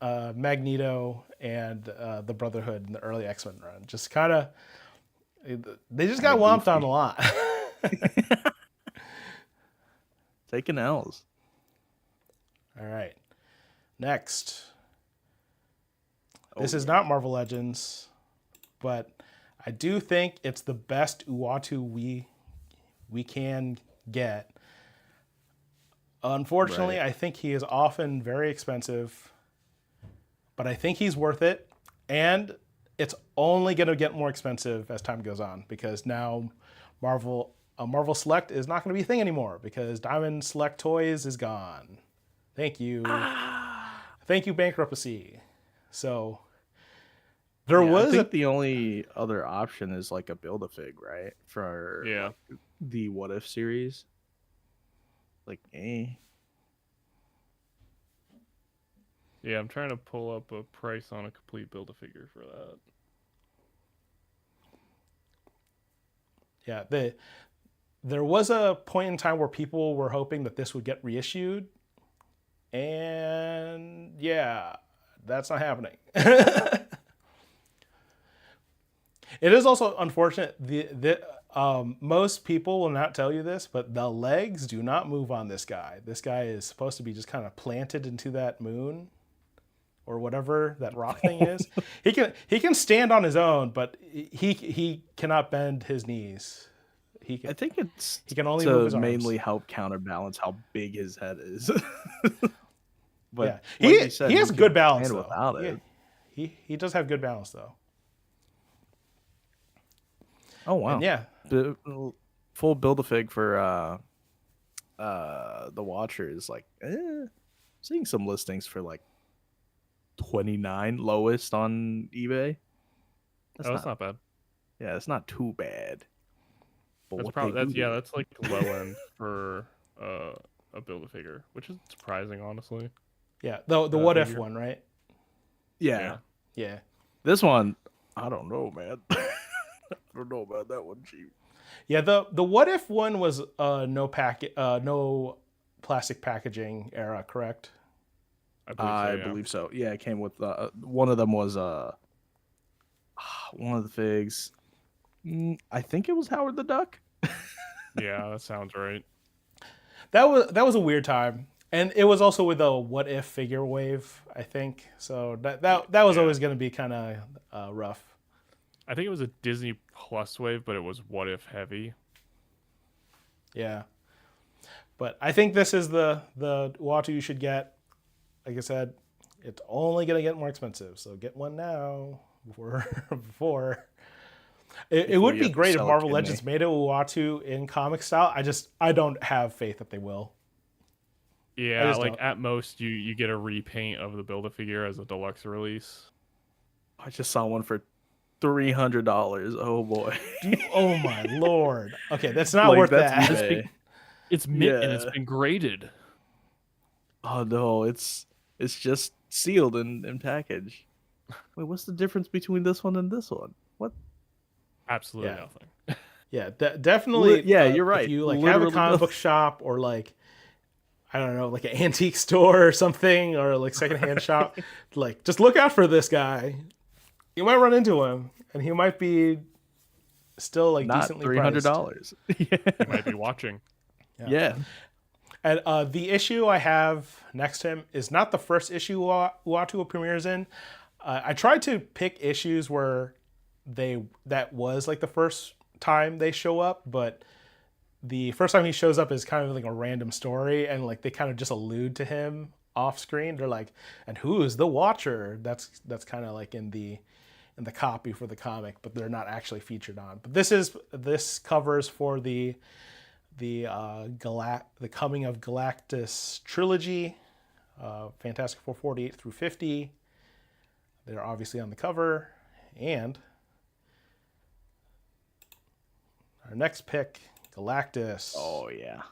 Magneto and the Brotherhood in the early X-Men run. Just kind of, they just got whomped on a lot. Taking L's. All right, next. This is not Marvel Legends, but I do think it's the best Uatu we can get. Unfortunately, Right. I think he is often very expensive, but I think he's worth it. And it's only going to get more expensive as time goes on, because now Marvel Select is not going to be a thing anymore, because Diamond Select Toys is gone. Thank you. Thank you, bankruptcy. So there I was think the only other option is like a Build-A-Fig, right? For Yeah. like, the What If series. Like, Yeah, I'm trying to pull up a price on a complete Build-A-Figure for that. Yeah, there was a point in time where people were hoping that this would get reissued, and yeah, that's not happening. It is also unfortunate. Most people will not tell you this, but the legs do not move on this guy. This guy is supposed to be just kind of planted into that moon, or whatever that rock thing is. He can stand on his own, but he cannot bend his knees. I think it's he can only move his arms. mainly help counterbalance how big his head is. But yeah, like you said, he has good balance stand though. without it. He does have good balance though. Oh wow! And yeah, full Build-A-Fig for the Watchers. Like, seeing some listings for like 29 lowest on eBay. That's not bad. Yeah, it's not too bad. But That's what probably they do- that's like low end for a Build-A-Figure, which is surprising, honestly. yeah. The What If figure. one, right? Yeah. Yeah. This one, I don't know, man. I don't know about that one, Chief. Yeah, the What If one was no plastic packaging era, correct? I believe so, yeah. believe so. Yeah, it came with one of them was one of the figs. I think it was Howard the Duck. Yeah, that sounds right. That was a weird time, and it was also with a What If figure wave, I think. So that was always going to be kind of rough. I think it was a Disney Plus wave, but it was What If heavy. Yeah, but I think this is the Uatu you should get. Like I said, it's only going to get more expensive, so get one now before. It would you be have to great if sell a Marvel kidney. Legends made a Uatu in comic style. I don't have faith that they will. Yeah, just like don't. at most you get a repaint of the Build-A-Figure as a deluxe release. I just saw one for $300. Oh boy. Oh my lord. Okay, that's not Like, worth that's that. eBay. It's mint and it's Yeah. been graded. Oh no, it's just sealed and packaged. Wait, what's the difference between this one and this one? What? Absolutely Yeah. nothing. Yeah, definitely. Yeah, you're right. If you like have Literally a comic nothing. book shop, or like, I don't know, like an antique store or something, or like secondhand shop, like just look out for this guy. You might run into him, and he might be still like Not decently $300. You might be watching. Yeah. And the issue I have next to him is not the first issue Uatu premieres in. I tried to pick issues where that was like the first time they show up, but the first time he shows up is kind of like a random story, and like they kind of just allude to him off screen. They're like, and who is the Watcher? That's kind of like in the copy for the comic, but they're not actually featured on. But this covers for the Coming of Galactus trilogy, Fantastic Four 48 through 50. They're obviously on the cover, and our next pick, Galactus. Oh yeah.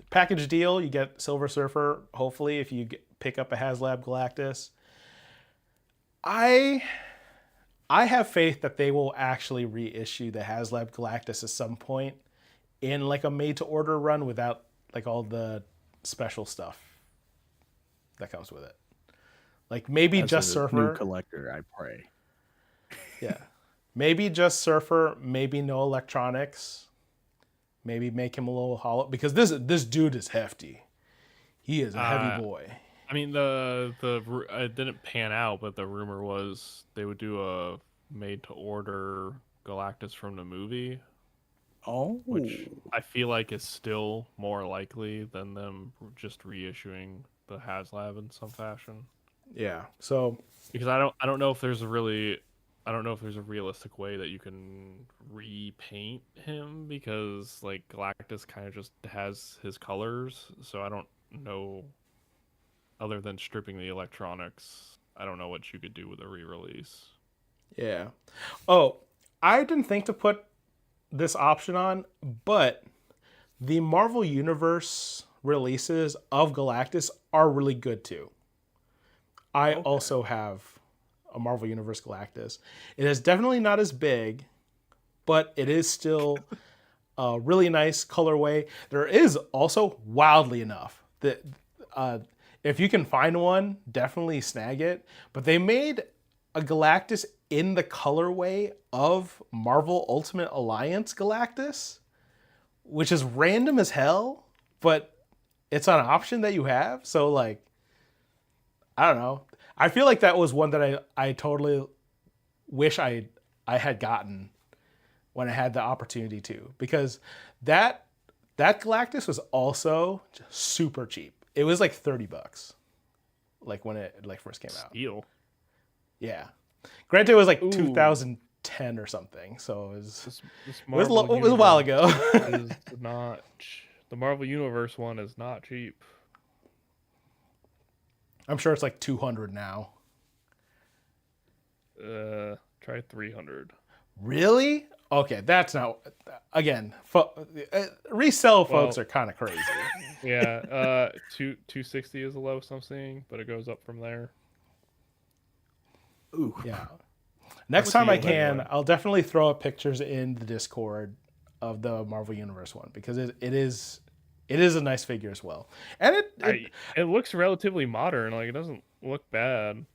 Package deal. You get Silver Surfer. Hopefully, if you pick up a HasLab Galactus, I have faith that they will actually reissue the HasLab Galactus at some point in like a made-to-order run without like all the special stuff that comes with it. Like maybe As just a Surfer. new collector, I pray. Yeah. Maybe just Surfer, maybe no electronics. Maybe make him a little hollow, because this dude is hefty. He is a heavy boy. I mean, it didn't pan out, but the rumor was they would do a made-to-order Galactus from the movie, Oh, which I feel like is still more likely than them just reissuing the HasLab in some fashion. Yeah. So Because I don't know if there's a realistic way that you can repaint him, because like Galactus kind of just has his colors, so I don't know, other than stripping the electronics, I don't know what you could do with a re-release. yeah. Oh, I didn't think to put this option on, but the Marvel Universe releases of Galactus are really good too. I also have a Marvel Universe Galactus. It is definitely not as big, but it is still a really nice colorway. There is also, wildly enough, that if you can find one, definitely snag it. But they made a Galactus in the colorway of Marvel Ultimate Alliance Galactus, which is random as hell, but it's an option that you have. So like, I don't know. I feel like that was one that I totally wish I had gotten when I had the opportunity to, because that Galactus was also just super cheap. It was like $30, like when it like first came out. Steal. Yeah, granted it was like Ooh. 2010 or something, so it was This it was a while ago. is not the Marvel Universe one is not cheap. I'm sure it's like 200 now. Try 300. Really? Okay, that's not. Again, resell folks are kind of crazy. Yeah, 260 is the lowest I'm seeing, but it goes up from there. ooh. Yeah. Next What's time the I other can, one? I'll definitely throw up pictures in the Discord of the Marvel Universe one, because it is a nice figure as well, and It looks relatively modern. Like, it doesn't look bad.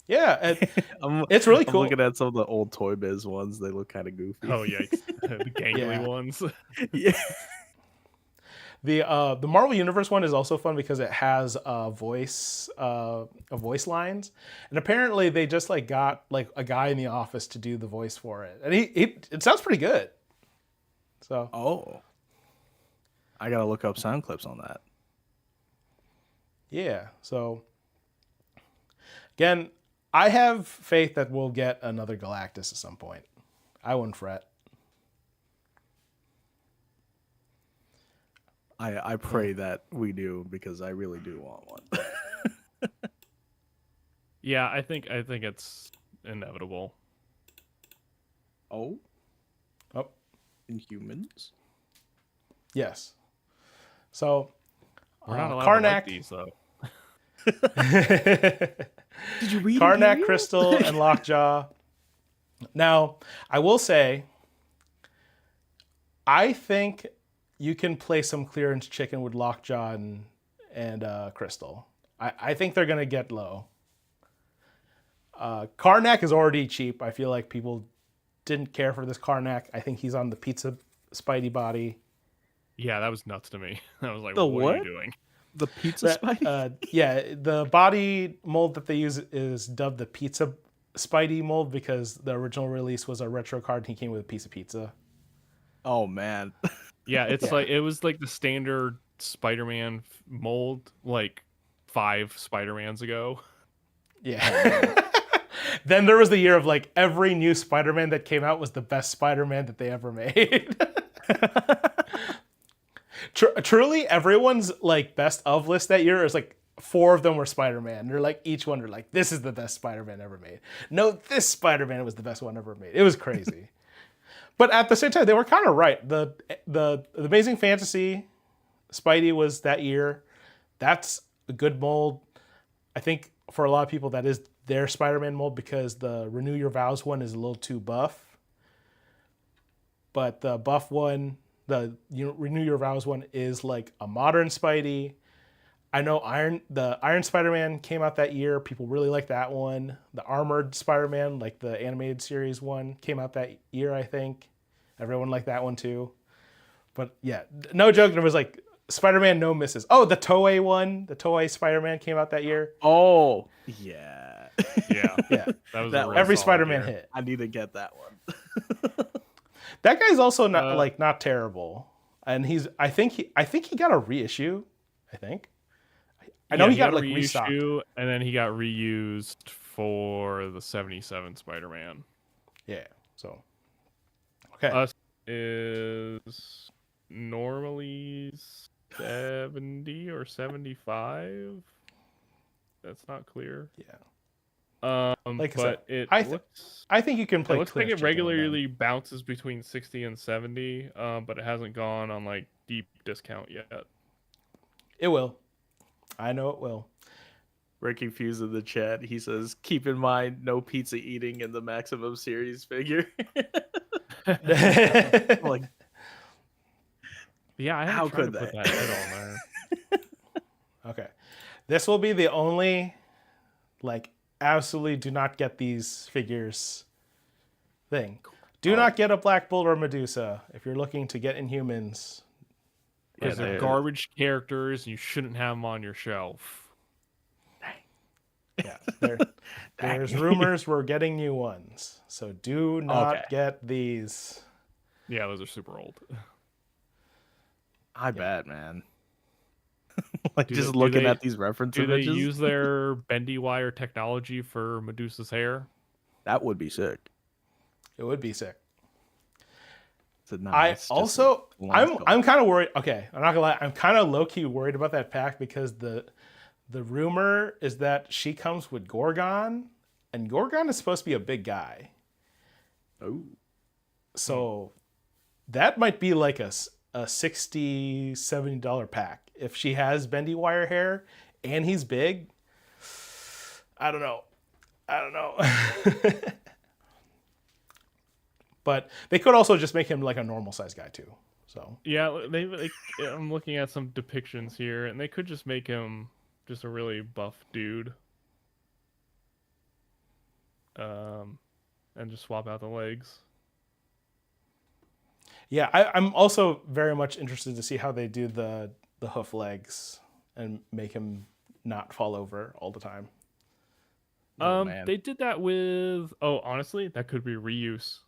yeah, I'm, it's really I'm cool. looking at some of the old Toy Biz ones. They look kind of goofy. Oh yikes! The gangly Yeah. ones. Yeah. The Marvel Universe one is also fun because it has voice lines, and apparently they just like got like a guy in the office to do the voice for it, and it sounds pretty good. So Oh. I gotta look up sound clips on that. yeah, so again, I have faith that we'll get another Galactus at some point. I wouldn't fret. I pray that we do, because I really do want one. Yeah, I think it's inevitable. Oh, Oh, Inhumans. yes. So We're not allowed Karnak, to like these though. Did you read Karnak, Imperial? Crystal, and Lockjaw. Now, I will say, I think you can play some clearance chicken with Lockjaw and Crystal. I think they're gonna get low. Karnak is already cheap. I feel like people didn't care for this Karnak. I think he's on the pizza Spidey body. Yeah, that was nuts to me. I was like, The what are what? you doing? The pizza That, spice? yeah, the body mold that they use is dubbed the pizza Spidey mold because the original release was a retro card and he came with a piece of pizza. Oh man. Yeah, it's Yeah. like it was like the standard Spider-Man mold like 5 Spider-Mans ago. Yeah. Then there was the year of like every new Spider-Man that came out was the best Spider-Man that they ever made. Truly, everyone's like best of list that year is like 4 of them were Spider-Man. They're like each one. They're like, this is the best Spider-Man ever made. No, this Spider-Man was the best one ever made. It was crazy. But at the same time, they were kind of right. The Amazing Fantasy Spidey was that year. That's a good mold. I think for a lot of people that is their Spider-Man mold because the Renew Your Vows one is a little too buff. But the buff one, the Renew Your Vows one is like a modern Spidey. I know the Iron Spider-Man came out that year. People really like that one. The Armored Spider-Man, like the animated series one, came out that year, I think. Everyone liked that one too. But yeah, no joke, there was like Spider-Man no misses. Oh, the Toei one, the Toei Spider-Man came out that year. Oh yeah. Yeah. Yeah. That was That a was real Every solid Spider-Man year. hit. I need to get that one. That guy's also not terrible. And I think he got a reissue, I think. I know Yeah, he got a like restocked. reissue, and then he got reused for the 77 Spider-Man. Yeah. So okay. Us is normally 70 or 75. That's not clear. Yeah. Like I But said, it looks I think you can play. it looks like Cliff it Chicken with them. regularly bounces between 60 and 70, but it hasn't gone on like deep discount yet. It will. I know it will. Ricky Fuse in the chat. He says, "Keep in mind, no pizza eating in the Maximum Series figure." Like, Yeah, I How haven't tried to could put they? that head on there. Okay. This will be the only, like, absolutely do not get these figures thing. Do not get a Black Bolt or Medusa if you're looking to get Inhumans. Because they're they're- garbage characters, and you shouldn't have them on your shelf. Yeah. There's rumors we're getting new ones. So do not Okay. get these. Yeah, those are super old. I bet, man. Like Do just they- do looking they- at these reference Do they images, use their bendy wire technology for Medusa's hair? that would be sick. It would be sick. So, no, I it's just also a long skull. I'm kind of worried. Okay, I'm not gonna lie. I'm kind of low key worried about that pack because the rumor is that she comes with Gorgon, and Gorgon is supposed to be a big guy. Oh, So that might be like a $60, $70 pack if she has bendy wire hair and he's big. I don't know. But they could also just make him like a normal size guy too. So Yeah, I'm looking at some depictions here, and they could just make him just a really buff dude. And just swap out the legs. yeah, I'm also very much interested to see how they do the hoof legs and make him not fall over all the time. Oh, man. They did that with. Oh, honestly, that could be reuse.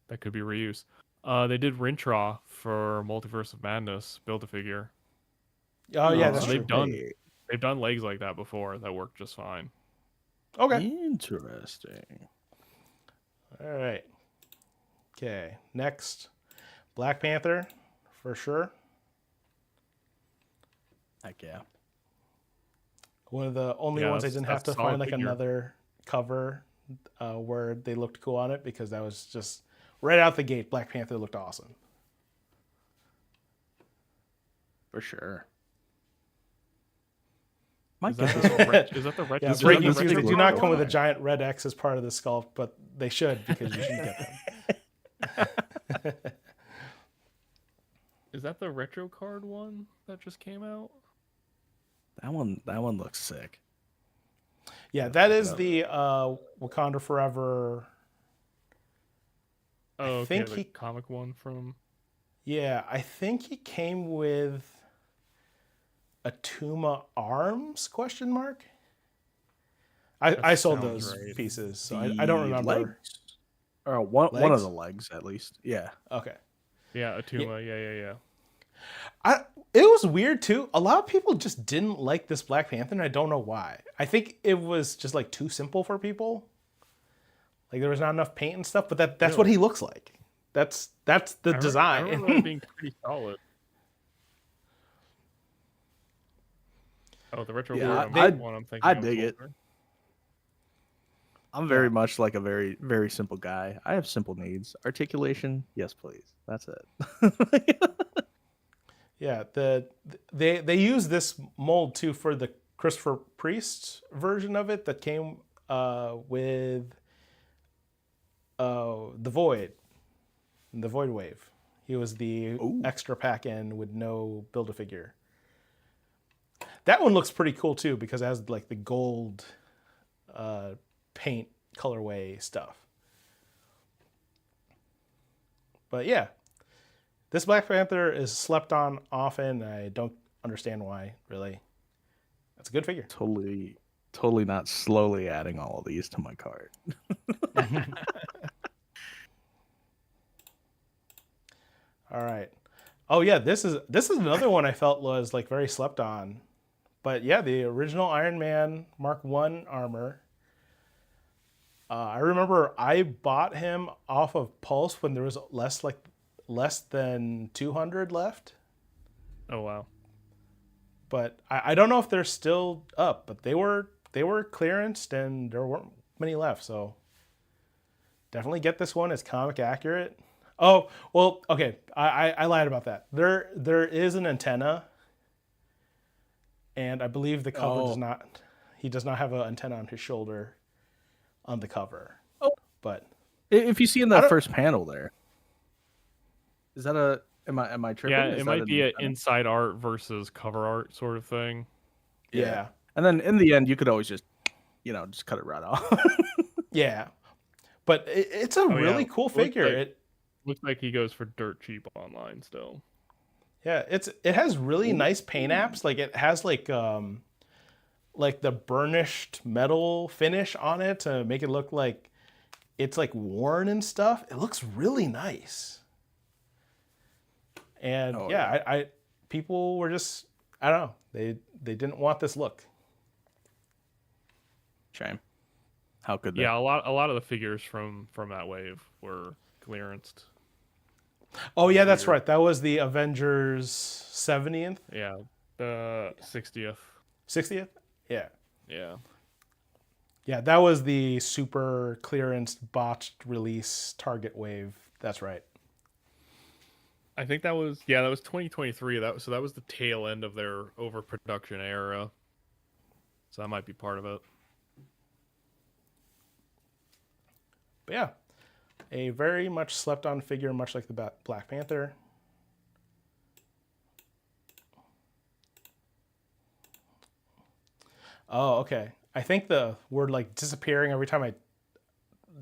They did Rintraw for Multiverse of Madness Build-A-Figure. Oh yeah, that's they've true. done they've done legs like that before that worked just fine. Okay. Interesting. All right. Okay. Next, Black Panther, for sure. Heck yeah. One of the only Yeah, ones I that's- didn't have that's to a solid find like figure. another cover where they looked cool on it because that was just right out the gate. Black Panther looked awesome. For sure. My Is that goodness. the ret- is that the retro? Yeah, Is that breaking the news. They retro do not card? come with a giant red X as part of the sculpt, but they should because you shouldn't get them. Is that the retro card one that just came out? That one looks sick. Yeah, that is the Wakanda Forever. Oh, okay, think the he- comic one from. Yeah, I think he came with a Tuma Arms ? I sold sounds those right. pieces, so I don't The remember. legs, or one of Legs? the legs at least. Yeah. Okay. Yeah, Yeah. Atuma. Yeah. I it was weird too. A lot of people just didn't like this Black Panther, and I don't know why. I think it was just like too simple for people. Like there was not enough paint and stuff, but that's what Really? he looks like. That's the I remember that design. being pretty solid. Oh, the retro Yeah, one I'm thinking I of is dig it. older. I'm very much like a very, very simple guy. I have simple needs. Articulation, yes, please. That's it. Yeah, they use this mold too for the Christopher Priest version of it that came with the Void Wave. He was the Ooh. extra pack in with no Build-A-Figure. That one looks pretty cool too because it has like the gold paint colorway stuff. But yeah, this Black Panther is slept on often. I don't understand why, really. That's a good figure. Totally not slowly adding all of these to my cart. All right. Oh yeah, this is another one I felt was like very slept on. But yeah, the original Iron Man Mark 1 armor. I remember I bought him off of Pulse when there was less than 200 left. Oh wow. But I don't know if they're still up, but they were clearanced and there weren't many left, so definitely get this one. It's comic accurate. Oh, well, okay. I lied about that. There is an antenna, and I believe the cover does not. He does not have an antenna on his shoulder, on the cover. Oh, but if you see in the first panel there, is that a? Am I tripping? Yeah, Is it that might be an antenna? inside art versus cover art sort of thing. Yeah. And then in the end, you could always just cut it right off. Yeah, but it's a really cool figure. It looks like he goes for dirt cheap online still. Yeah, it has really nice paint apps. Like it has like the burnished metal finish on it to make it look like it's like worn and stuff. It looks really nice. And I people were just, I don't know, they didn't want this look. Shame. How could they? Yeah, a lot of the figures from that wave were clearanced. Oh yeah, that's right. That was the Avengers 70th. Yeah, the 60th. 60th? Yeah. Yeah. Yeah, that was the super clearance botched release Target wave. That's right. I think that was 2023. That was the tail end of their overproduction era. So that might be part of it. But yeah, a very much slept on figure, much like the Black Panther. Oh, okay. I think we're like disappearing every time I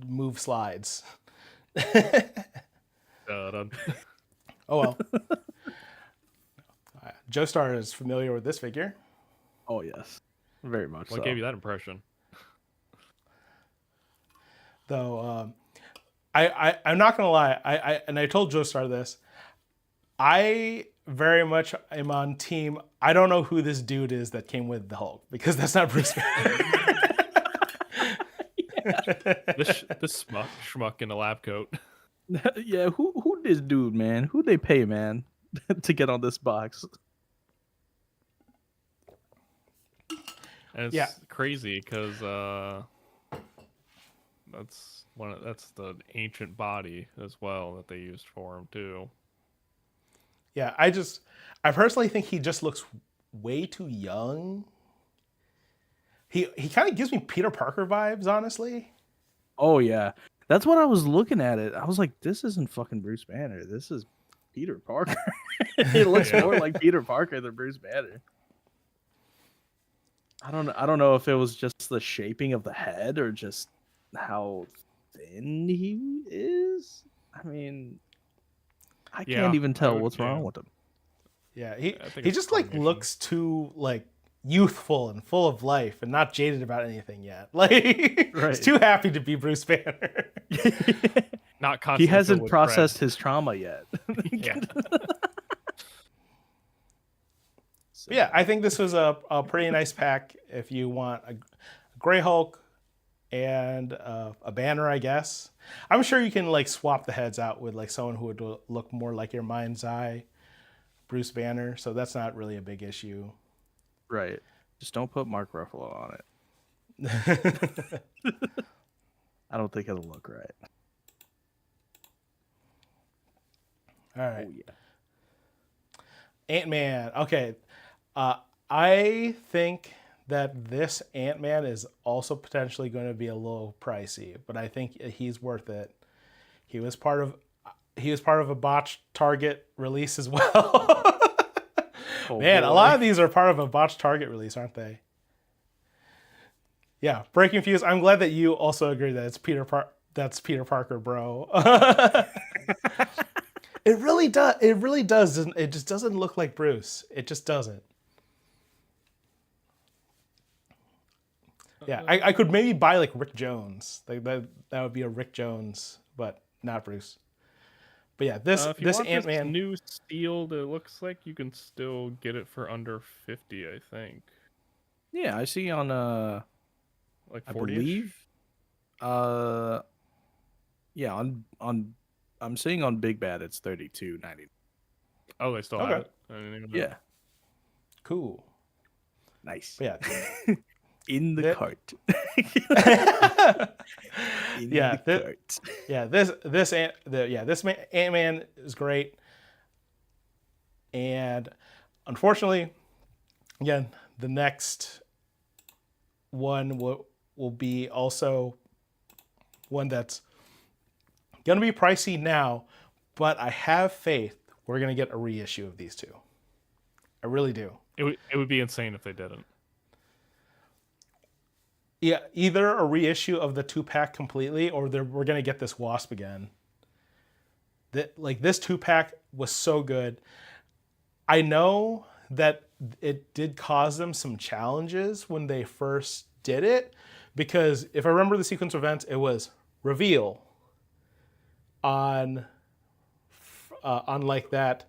move slides. Done. Oh well. Joestar is familiar with this figure. Oh yes, very much. What gave you that impression? Though I'm not gonna lie, I told Joestar this. I very much am on team. I don't know who this dude is that came with the Hulk because that's not Bruce Banner. This schmuck in a lab coat. Yeah, who this dude, man? Who they pay, man, to get on this box? And it's crazy because that's the ancient body as well that they used for him too. Yeah, I personally think he just looks way too young. He kind of gives me Peter Parker vibes, honestly. Oh yeah, that's what I was looking at it. I was like, this isn't fucking Bruce Banner. This is Peter Parker. It looks more like Peter Parker than Bruce Banner. I don't know if it was just the shaping of the head or just how thin he is. I mean, I can't even tell what's wrong with him. Yeah, he just like looks too like youthful and full of life and not jaded about anything yet. Like he's Right. too happy to be Bruce Banner. Not He constantly filled hasn't with processed his trauma yet. cred. Yeah. So, Yeah, I think this was a pretty nice pack if you want a Grey Hulk and a Banner, I guess. I'm sure you can like swap the heads out with like someone who would look more like your mind's eye Bruce Banner, so that's not really a big issue. right. Just don't put Mark Ruffalo on it. I don't think it'll look right. All right. Oh yeah. Ant-Man. Okay. I think that this Ant-Man is also potentially going to be a little pricey, but I think he's worth it. He was part of a botched Target release as well. Oh, Man, boy. a lot of these are part of a botched Target release, aren't they? Yeah, breaking fuse. I'm glad that you also agree that it's that's Peter Parker, bro. It really does. It really does. It just doesn't look like Bruce. It just doesn't. Yeah, I could maybe buy like Rick Jones. Like that would be a Rick Jones, but not Bruce. But yeah, If you this want Ant-Man. this new sealed, it looks like you can still get it for under 50, I think. Yeah, I see on Like I 40. believe yeah, on I'm seeing on Big Bad it's $32.90. Oh, they still have Okay. it. I didn't even know. Yeah. Cool. Nice. But In the That- cart. In Yeah, the cart. yeah, this Ant-Man is great, and unfortunately, again, the next one will be also one that's gonna be pricey now, but I have faith we're gonna get a reissue of these two. I really do. It would be insane if they didn't. Yeah, either a reissue of the 2-pack completely, or we're gonna get this Wasp again. This 2-pack was so good. I know that it did cause them some challenges when they first did it, because if I remember the sequence of events, it was reveal on like that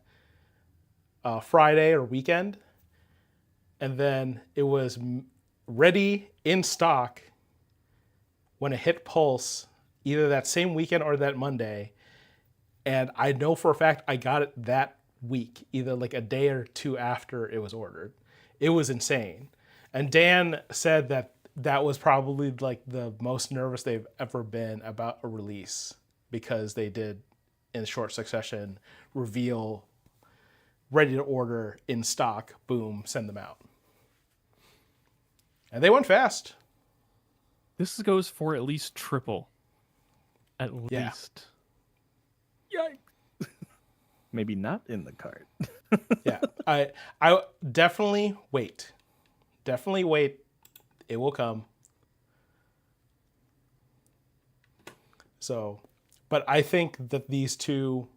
Friday or weekend, and then it was ready in stock when it hit Pulse, either that same weekend or that Monday. And I know for a fact I got it that week, either like a day or two after it was ordered. It was insane. And Dan said that was probably like the most nervous they've ever been about a release, because they did in short succession reveal, ready to order, in stock, boom, send them out. And they went fast. This goes for at least triple. At Yeah. least. Yikes. Maybe not in the cart. Yeah. I definitely wait. Definitely wait. It will come. So, but I think that these two,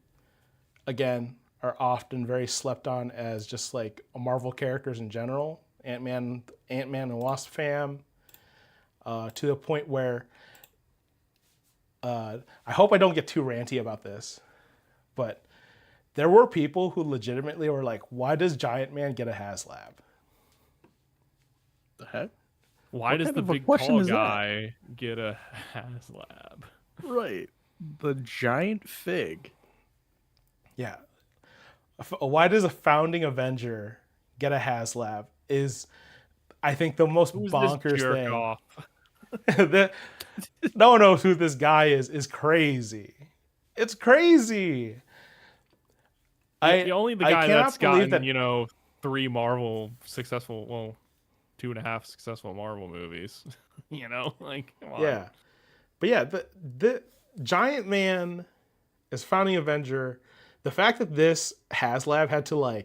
again, are often very slept on as just like Marvel characters in general. Ant-Man and Wasp fam, to the point where I hope I don't get too ranty about this, but there were people who legitimately were like, why does Giant Man get a HasLab? The heck? Why What does kind the of a big question tall is that? guy get a HasLab? Right. The giant fig. Yeah. Why does a founding Avenger get a HasLab is, I think, the most Who's bonkers this jerk thing. off? No one knows who this guy is crazy. It's crazy. Only the I guy cannot that's believe gotten, that- 3 Marvel successful, 2.5 successful Marvel movies. Like, come on. Yeah. But yeah, the Giant Man is founding Avenger. The fact that this HasLab had to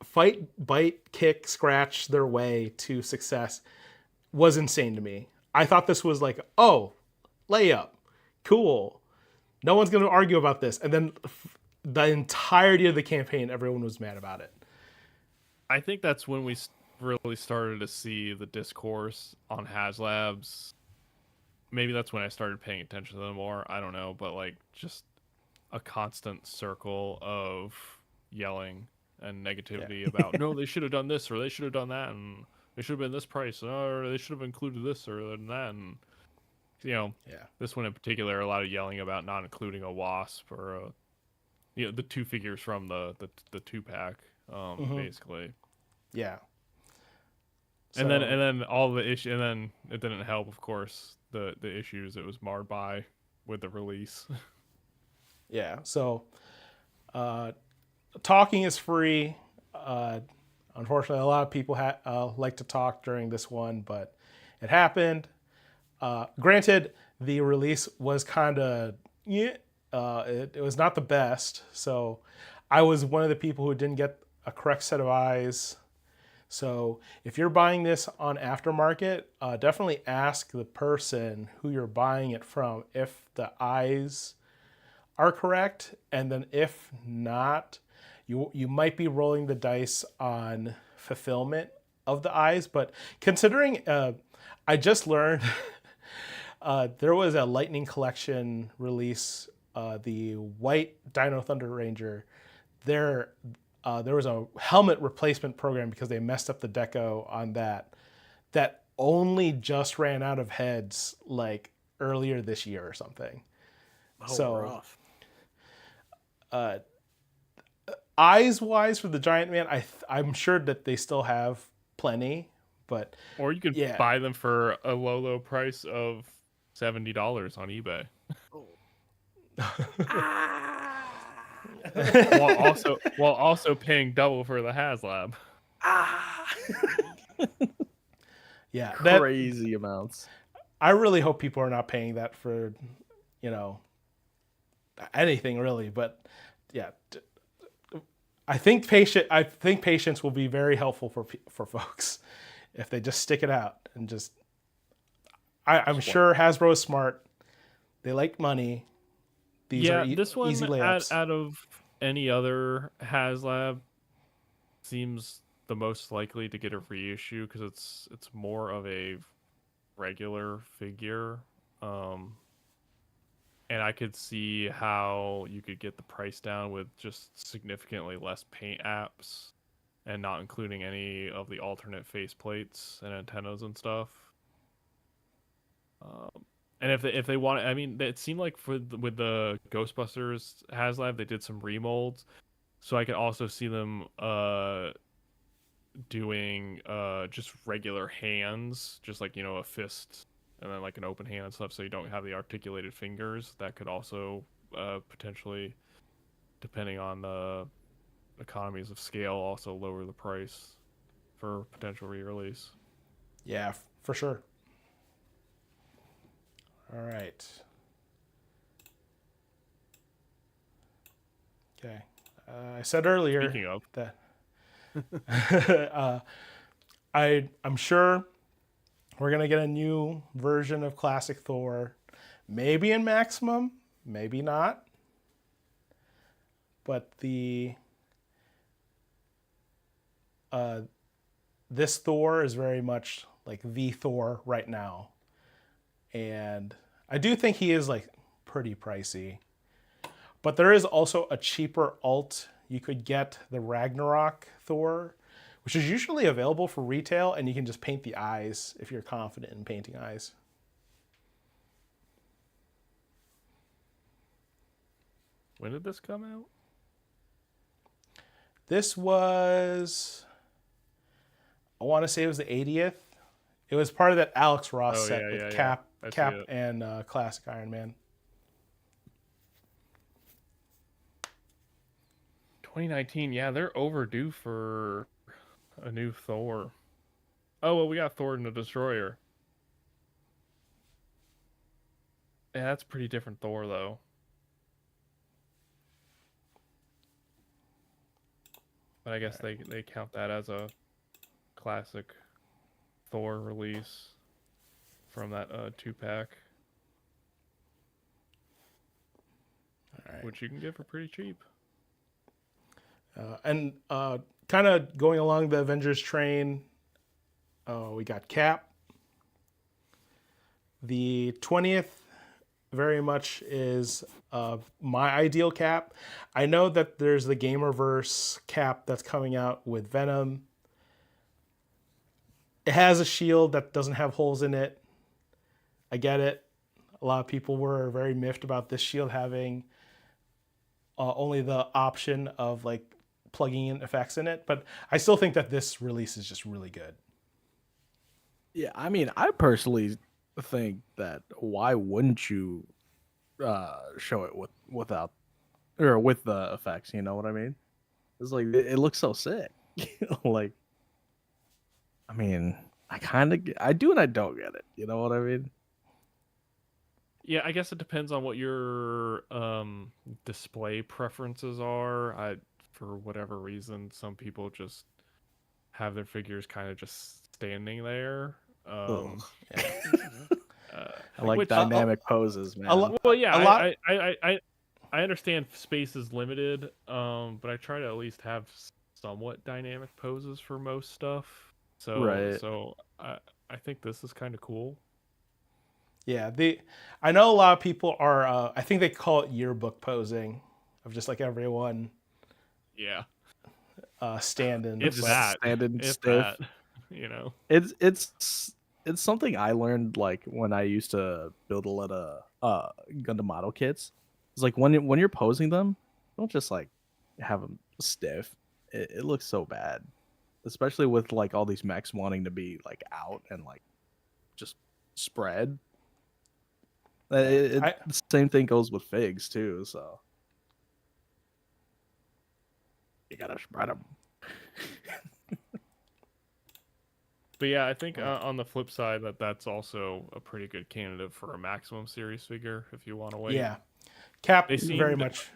fight, bite, kick, scratch their way to success was insane to me. I thought this was like, oh, layup, cool. No one's going to argue about this. And then the entirety of the campaign, everyone was mad about it. I think that's when we really started to see the discourse on HasLabs. Maybe that's when I started paying attention to them more. I don't know, but like just a constant circle of yelling and negativity about no, they should have done this or they should have done that and they should have been this price or they should have included this or that and this one in particular, a lot of yelling about not including a wasp or the two figures from the 2-pack, basically. Yeah. And then all the issue, and then it didn't help, of course, the issues it was marred by with the release. Yeah. So, talking is free. Unfortunately, a lot of people like to talk during this one, but it happened. Granted, the release was kind of it was not the best. So, I was one of the people who didn't get a correct set of eyes. So if you're buying this on aftermarket, definitely ask the person who you're buying it from if the eyes are correct, and then if not, you might be rolling the dice on fulfillment of the eyes. But considering I just learned there was a Lightning Collection release, the white Dino Thunder Ranger. There was a helmet replacement program because they messed up the deco on that only just ran out of heads like earlier this year or something. Rough. Eyes wise for the Giant Man, I'm sure that they still have plenty, but or you can buy them for a low price of $70 on eBay. while also paying double for the HasLab. Yeah, crazy amounts. I really hope people are not paying that for, anything really. But yeah, I think patience will be very helpful for folks if they just stick it out and just. I'm sure Hasbro is smart. They like money. These are this one easy layups. Out of any other HasLab seems the most likely to get a reissue because it's more of a regular figure, and I could see how you could get the price down with just significantly less paint apps and not including any of the alternate faceplates and antennas and stuff. And if they want, I mean, it seemed like with the Ghostbusters HasLab, they did some remolds, so I could also see them doing just regular hands, just like a fist and then like an open hand and stuff, so you don't have the articulated fingers. That could also potentially, depending on the economies of scale, also lower the price for potential re-release. Yeah, for sure. All right. Okay. I said earlier Speaking of that I'm sure we're gonna get a new version of Classic Thor, maybe in Maximum, maybe not. But this Thor is very much like the Thor right now, and I do think he is like pretty pricey. But there is also a cheaper alt. You could get the Ragnarok Thor, which is usually available for retail, and you can just paint the eyes if you're confident in painting eyes. When did this come out? This was, I want to say it was the 80th. It was part of that Alex Ross set with Cap and Classic Iron Man. 2019, yeah, they're overdue for a new Thor. Oh, well, we got Thor and the Destroyer. Yeah, that's a pretty different Thor, though. But I guess they count that as a classic Thor release from that 2-pack. All right. Which you can get for pretty cheap. And kind of going along the Avengers train, we got Cap. The 20th very much is my ideal Cap. I know that there's the Gamerverse Cap that's coming out with Venom. It has a shield that doesn't have holes in it. I get it. A lot of people were very miffed about this shield having only the option of like plugging in effects in it, but I still think that this release is just really good. Yeah, I mean, I personally think that why wouldn't you show it without or with the effects? You know what I mean? It's like it looks so sick. Like, I mean, I do and I don't get it. You know what I mean? Yeah, I guess it depends on what your display preferences are. For whatever reason, some people just have their figures kind of just standing there. Ugh. Uh, I like which, dynamic poses, man. well, yeah, a lot. I understand space is limited, but I try to at least have somewhat dynamic poses for most stuff. Right. So I think this is kind of cool. Yeah, I know a lot of people are. I think they call it yearbook posing, of just like everyone Yeah, standing. it's but- that. Standing It's stiff. that. You know. It's something I learned like when I used to build a lot of Gundam model kits. It's like when you're posing them, don't just like have them stiff. It looks so bad, especially with like all these mechs wanting to be like out and like just spread. The same thing goes with figs too. So you gotta spread them. But yeah, I think on the flip side that's also a pretty good candidate for a maximum series figure if you want to wait. Yeah, Cap They very seemed- much.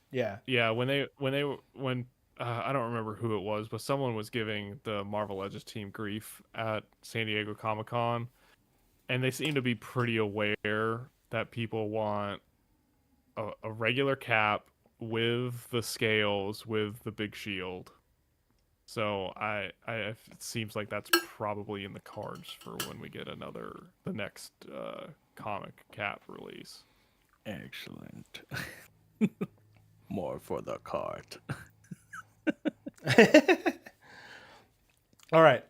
Yeah, Yeah, when I don't remember who it was, but someone was giving the Marvel Legends team grief at San Diego Comic-Con, and they seem to be pretty aware that people want a regular Cap with the scales with the big shield. So it seems like that's probably in the cards for when we get the next comic Cap release. Excellent. More for the cart. All right.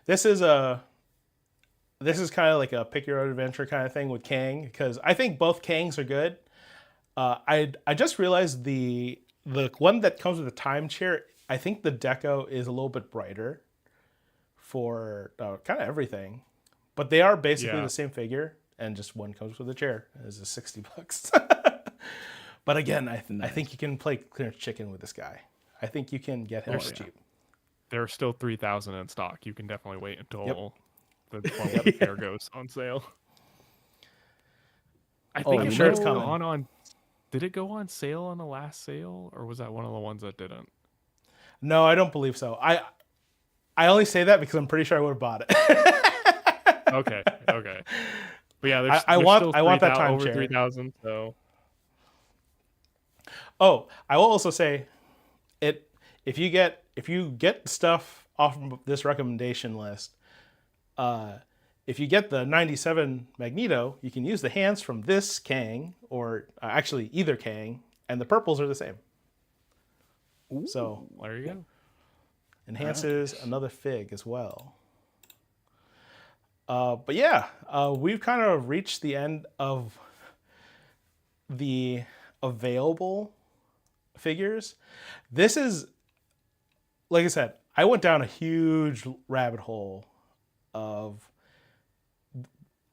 This is kind of like a pick your own adventure kind of thing with Kang, because I think both Kangs are good. I just realized the one that comes with a time chair, I think the deco is a little bit brighter for kind of everything, but they are basically the same figure, and just one comes with a chair. It's a $60. But again, I think you can play clearance chicken with this guy. I think you can get him cheap. There are still 3,000 in stock. You can definitely wait until the plumber pair goes on sale. I think I'm sure it's coming. on. Did it go on sale on the last sale, or was that one of the ones that didn't? No, I don't believe so. I only say that because I'm pretty sure I would have bought it. Okay. But yeah, there's I there's want still that time over chair. 3,000. So Oh, I will also say, if you get stuff off of this recommendation list, if you get the 97 Magneto, you can use the hands from this Kang, or actually either Kang, and the purples are the same. Ooh. So there you go. enhances another fig as well. But yeah, we've kind of reached the end of the available figures. This is, like I said, I went down a huge rabbit hole of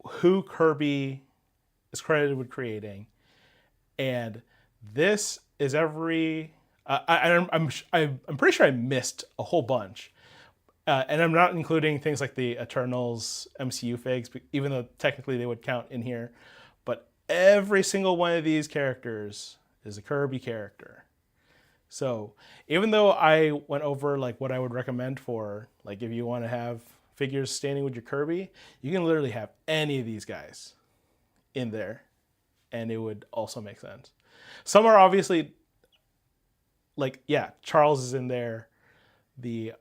who Kirby is credited with creating, and this is every. I'm pretty sure I missed a whole bunch, and I'm not including things like the Eternals MCU figs, even though technically they would count in here. But every single one of these characters is a Kirby character. So even though I went over like what I would recommend for, like, if you want to have figures standing with your Kirby, you can literally have any of these guys in there, and it would also make sense. Some are obviously like Charles is in there. The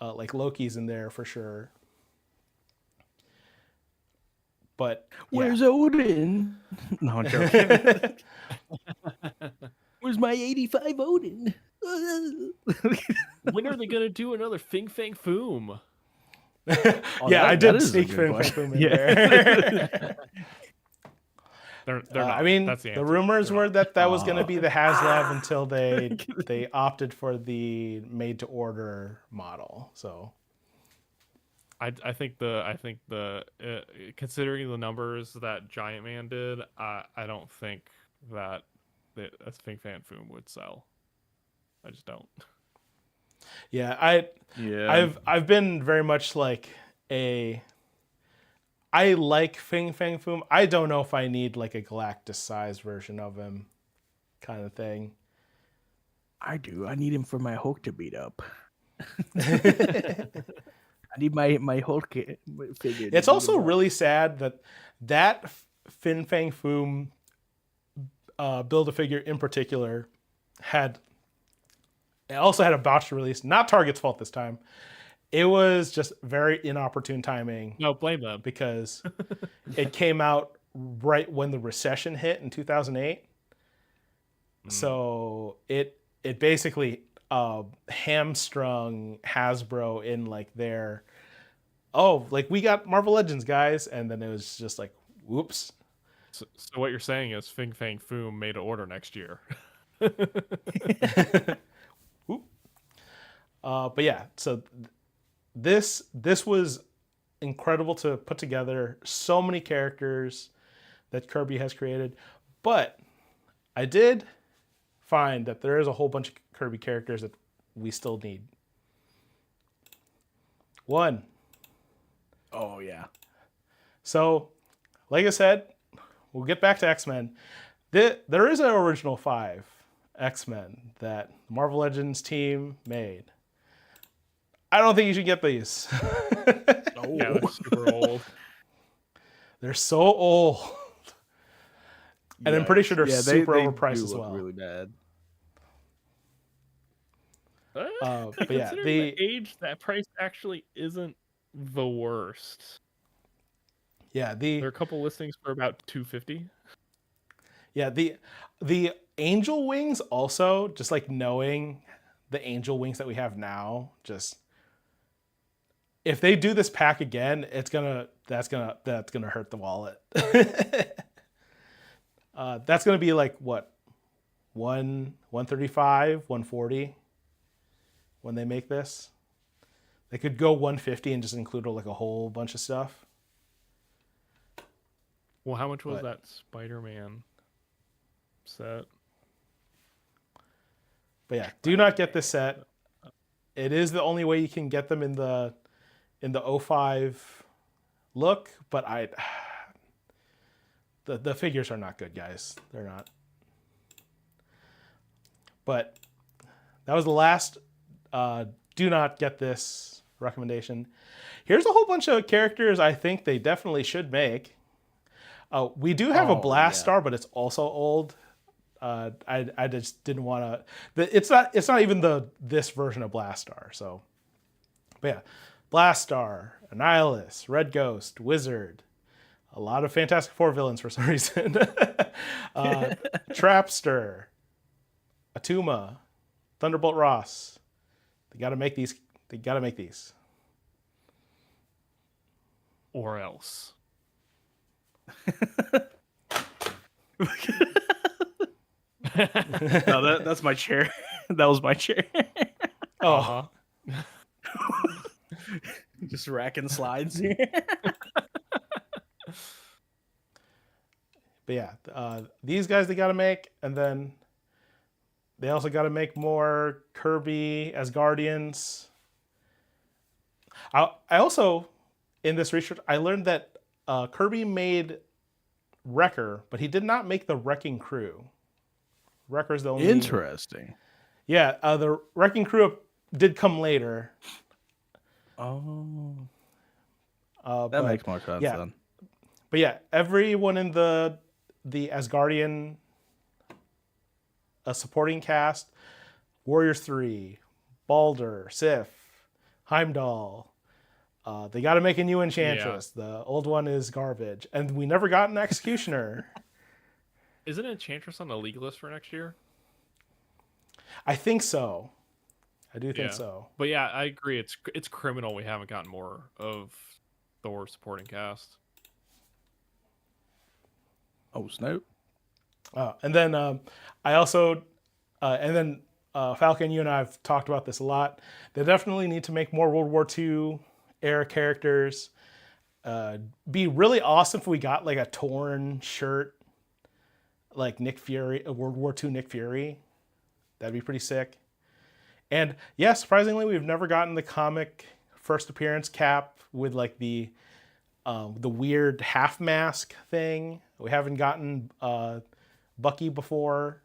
like Loki's in there for sure. But Where's Odin? No, I'm joking. Where's my 85 Odin? When are they gonna do another Fing Fang Foom? I did sneak Fing Fang Foom in there. They're not. I mean, That's the the answer. rumors They're were not. that was going to be the HasLab until they opted for the made to order model. So I think the considering the numbers that Giant Man did, I don't think that a Fing Fan Foom would sell. I just don't. yeah, Yeah. I've been very much like I like Fing Fang Foom. I don't know if I need like a Galactus sized version of him, kind of thing. I do. I need him for my Hulk to beat up. I need my Hulk figure. It's also really sad that Fin Fang Foom Build-A-Figure in particular also had a botched release. Not Target's fault this time. It was just very inopportune timing. No, blame them. Because it came out right when the recession hit in 2008. So it basically hamstrung Hasbro in like their, like we got Marvel Legends, guys. And then it was just like, whoops. So what you're saying is Fing Fang Foom made an order next year. But yeah, so this was incredible to put together. So many characters that Kirby has created. But I did find that there is a whole bunch of Kirby characters that we still need. One. Oh, yeah. So, like I said, we'll get back to X-Men. There is an original 5 X-Men that the Marvel Legends team made. I don't think you should get these. Yeah, they're super old. They're so old. And I'm pretty sure they're super they overpriced do as look well. really bad. But yeah, Considering the age, that price actually isn't the worst. Yeah, There are a couple listings for about $250. Yeah, the angel wings also, just like knowing the angel wings that we have now, just if they do this pack again, that's gonna hurt the wallet. That's gonna be like what, 135, 140 when they make this. They could go 150 and just include like a whole bunch of stuff. Well, how much was that Spider-Man set? But yeah, do not get this set. It is the only way you can get them in the 05 look, but the figures are not good, guys. They're not. But that was the last do not get this recommendation. Here's a whole bunch of characters I think they definitely should make. We do have a Blast Star, but it's also old. I just didn't want to. It's not even this version of Blast Star. So, but yeah, Blast Star, Annihilus, Red Ghost, Wizard, a lot of Fantastic Four villains for some reason. Trapster, Atuma, Thunderbolt Ross. They got to make these. They got to make these. Or else. No, that's my chair. That was my chair. Oh, Just racking slides here. but yeah, these guys they got to make, and then they also got to make more Kirby as Guardians. I also, in this research, I learned that Kirby made Wrecker, but he did not make the Wrecking Crew. Wrecker's the only. Interesting. Yeah, the Wrecking Crew did come later. Oh, That that makes more sense then. But yeah, everyone in the Asgardian a supporting cast: Warriors 3, Baldur, Sif, Heimdall. They got to make a new Enchantress. The old one is garbage, and we never got an Executioner. Isn't Enchantress on the league list for next year? I think so. I do think Yeah. so. But yeah, I agree. It's criminal we haven't gotten more of Thor supporting cast. Oh, Snoop. And then I also, Falcon, you and I have talked about this a lot. They definitely need to make more World War II era characters. Be really awesome if we got like a torn shirt, like Nick Fury, a World War II Nick Fury. That'd be pretty sick. And yeah, surprisingly, we've never gotten the comic first appearance Cap with like the weird half mask thing. We haven't gotten Bucky before,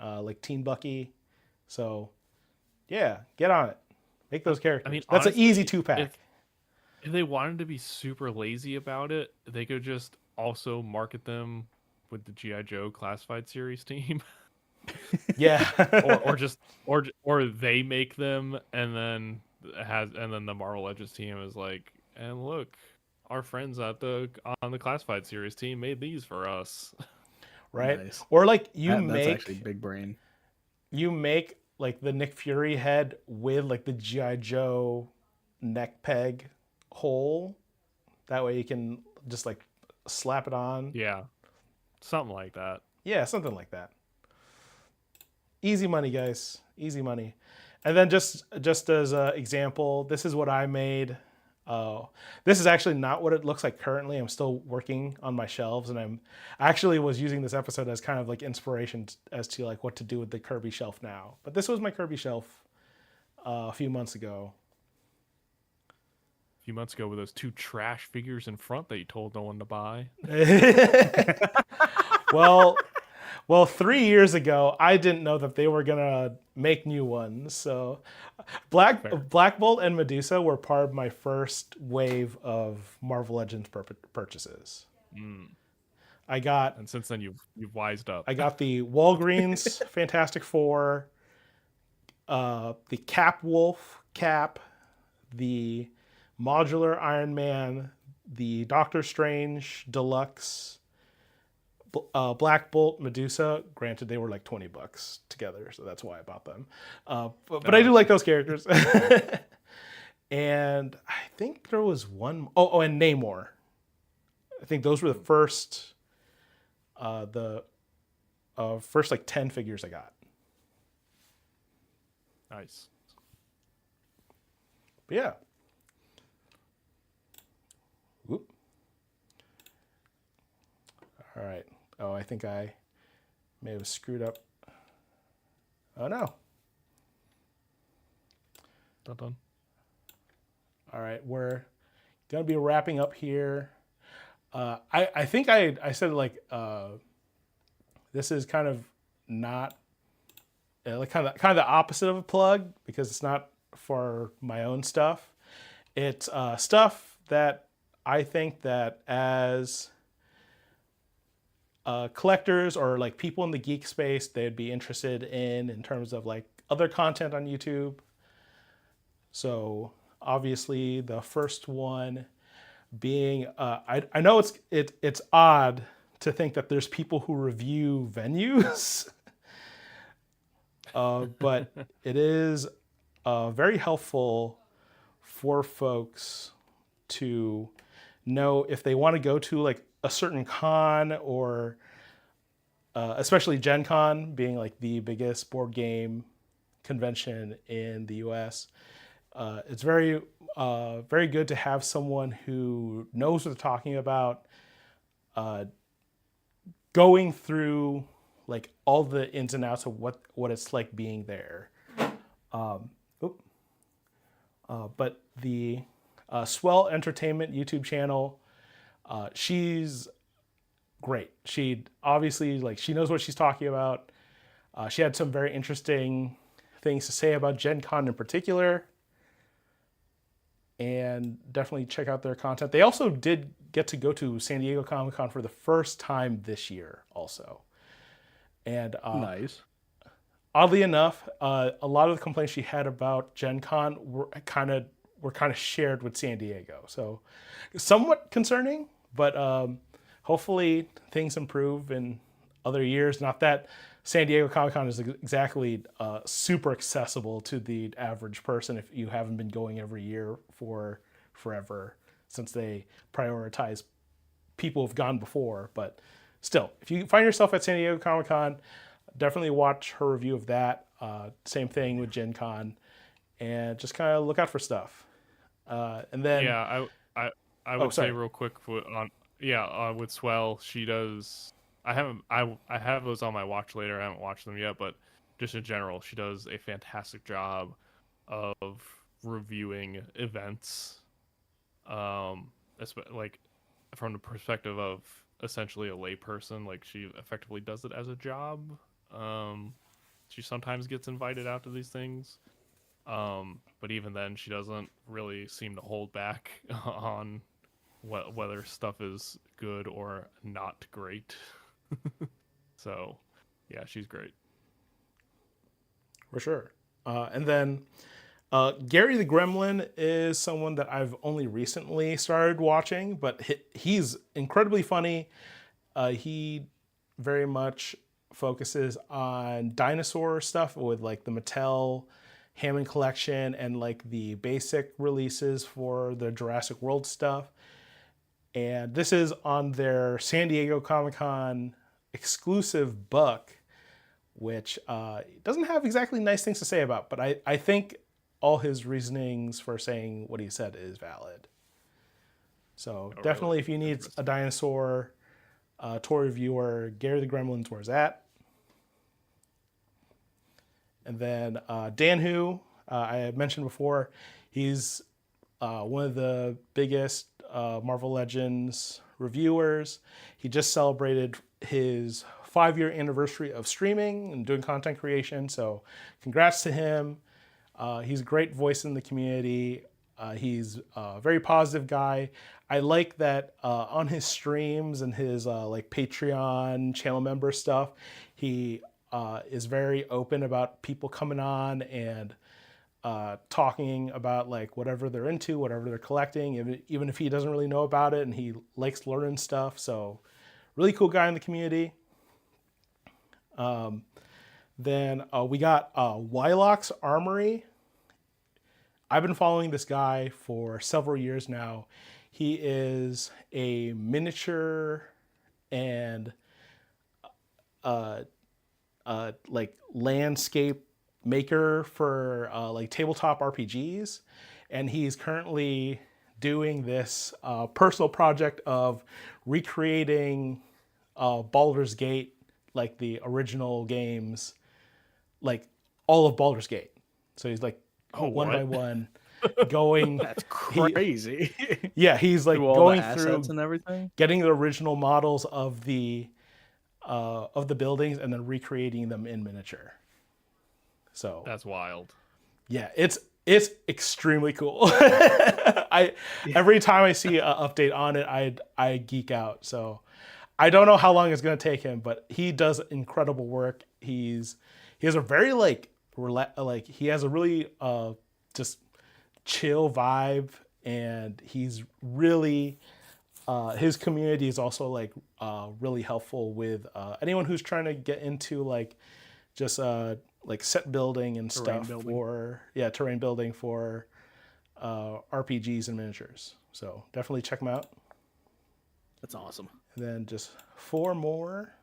like Teen Bucky. So yeah, get on it. Make those characters. I mean, that's honestly, an easy 2-pack. If they wanted to be super lazy about it, they could just also market them with the G.I. Joe classified series team. Yeah. or they make them and then the Marvel Legends team is like, and look, our friends on the classified series team made these for us. Right. Nice. Or like That's actually big brain. You make like the Nick Fury head with like the G.I. Joe neck peg hole. That way you can just like slap it on. Yeah. Something like that. Yeah, something like that. Easy money, guys. Easy money. And then just as an example, this is what I made. This is actually not what it looks like currently. I'm still working on my shelves, and I actually was using this episode as kind of like inspiration as to like what to do with the Kirby shelf now. But this was my Kirby shelf a few months ago. A few months ago with those two trash figures in front that you told no one to buy. Well, 3 years ago, I didn't know that they were gonna make new ones. So, Black Bolt and Medusa were part of my first wave of Marvel Legends purchases. And since then, you've wised up. I got the Walgreens Fantastic Four, the Cap Wolf Cap, the Modular Iron Man, the Doctor Strange Deluxe. Black Bolt, Medusa. Granted, they were like $20 together, so that's why I bought them. But I do like those characters. And I think there was one. And Namor. I think those were the first, first like 10 figures I got. Nice. But yeah. Whoop. All right. Oh, I think I may have screwed up. Oh, no. Dun. All right, we're going to be wrapping up here. I think I said like this is kind of not like kind of the opposite of a plug because it's not for my own stuff. It's stuff that I think that as collectors or like people in the geek space they'd be interested in terms of like other content on YouTube. So obviously the first one being I know it's odd to think that there's people who review venues but it is very helpful for folks to know if they want to go to like a certain con or especially Gen Con being like the biggest board game convention in the US. It's very good to have someone who knows what they're talking about, going through like all the ins and outs of what it's like being there. But the Swell Entertainment YouTube channel, she's great. She obviously like she knows what she's talking about. She had some very interesting things to say about Gen Con in particular. And definitely check out their content. They also did get to go to San Diego Comic-Con for the first time this year also. And Nice. oddly enough, a lot of the complaints she had about Gen Con were kind of shared with San Diego. So somewhat concerning, but hopefully things improve in other years. Not that San Diego Comic Con is exactly super accessible to the average person if you haven't been going every year for forever, since they prioritize people who've gone before. But still, if you find yourself at San Diego Comic Con, definitely watch her review of that. Same thing with Gen Con, and just kind of look out for stuff. And then, Yeah, I oh, would say sorry. real quick with Swell, she does. I have those on my watch later. I haven't watched them yet, but just in general, she does a fantastic job of reviewing events. Like from the perspective of essentially a layperson, like she effectively does it as a job. She sometimes gets invited out to these things. But even then, she doesn't really seem to hold back on whether stuff is good or not great. So, yeah, she's great. For sure. And then Gary the Gremlin is someone that I've only recently started watching, but he's incredibly funny. He very much focuses on dinosaur stuff with like the Mattel Hammond collection and like the basic releases for the Jurassic World stuff. And this is on their San Diego Comic Con exclusive book, which doesn't have exactly nice things to say about, but I think all his reasonings for saying what he said is valid. So definitely, Really? if you need a Interesting. dinosaur toy reviewer, Gary the Gremlin's where it's at. And then Dan Hu, I had mentioned before, he's one of the biggest Marvel Legends reviewers. He just celebrated his 5-year anniversary of streaming and doing content creation. So congrats to him. He's a great voice in the community. He's a very positive guy. I like that on his streams and his like Patreon channel member stuff, he is very open about people coming on and talking about like whatever they're into, whatever they're collecting, even if he doesn't really know about it, and he likes learning stuff. So really cool guy in the community. Then we got Wylock's Armory. I've been following this guy for several years now. He is a miniature and like landscape maker for like tabletop RPGs, and he's currently doing this personal project of recreating Baldur's Gate, like the original games, like all of Baldur's Gate. So he's like Oh, one by what? one going. That's He, crazy. yeah, he's Through like all the going assets through and everything. getting the original models of the buildings and then recreating them in miniature. So That's wild. yeah, it's extremely cool. Yeah. Every time I see an update on it, I geek out. So I don't know how long it's gonna take him, but he does incredible work. He has a very like he has a really just chill vibe, and he's really his community is also like really helpful with anyone who's trying to get into like just like set building and Terrain stuff building. for terrain building for RPGs and miniatures. So definitely check them out. That's awesome. And then just 4 more.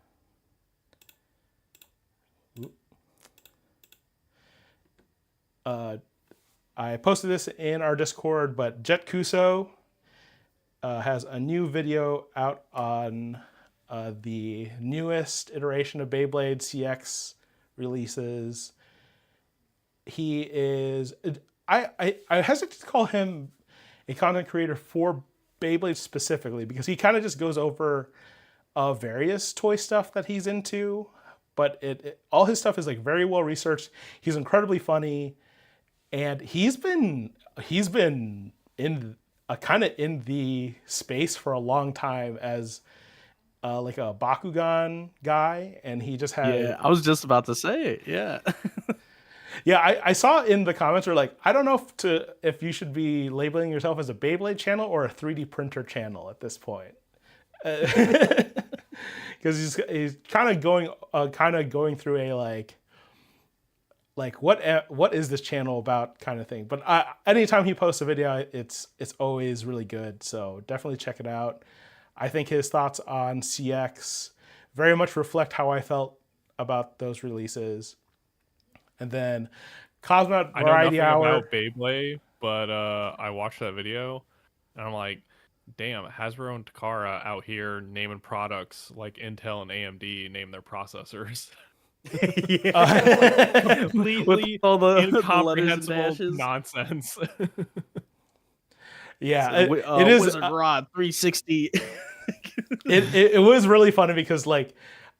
I posted this in our Discord, but Jet Kuso has a new video out on the newest iteration of Beyblade CX releases. He is, I hesitate to call him a content creator for Beyblade specifically, because he kind of just goes over various toy stuff that he's into, but all his stuff is like very well researched. He's incredibly funny, and he's been in kind of in the space for a long time as like a Bakugan guy, and he just had Yeah, I was just about to say it. Yeah. Yeah, I saw in the comments are like, I don't know if you should be labeling yourself as a Beyblade channel or a 3D printer channel at this point, because he's kind of going through a like what is this channel about kind of thing. But anytime he posts a video, it's always really good. So definitely check it out. I think his thoughts on CX very much reflect how I felt about those releases. And then Cosmonaut I know Variety nothing Hour. about Beyblade, but I watched that video, and I'm like, damn, Hasbro and Takara out here naming products like Intel and AMD name their processors. Completely With all the letters and incomprehensible dashes. nonsense. Yeah, So, it is. Wizard Rod 360. It was really funny because like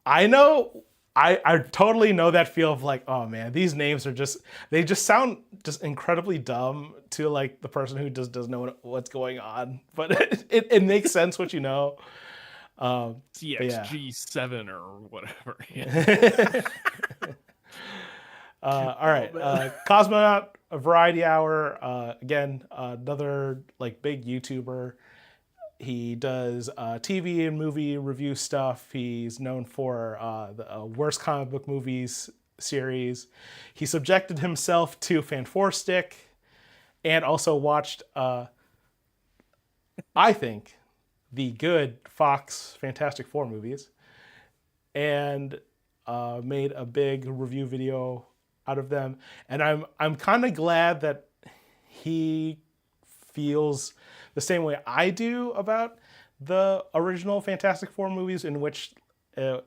I know I totally know that feel of like, oh man, these names are they just sound just incredibly dumb to like the person who just doesn't know what's going on, but it makes sense what you know. CXG7 or whatever. All right, Cosmonaut Variety Hour, again, another like big YouTuber. He does TV and movie review stuff. He's known for the worst comic book movies series. He subjected himself to Fanforstic and also watched, I think, the good Fox Fantastic Four movies and made a big review video out of them. And I'm kind of glad that he feels the same way I do about the original Fantastic Four movies, in which they're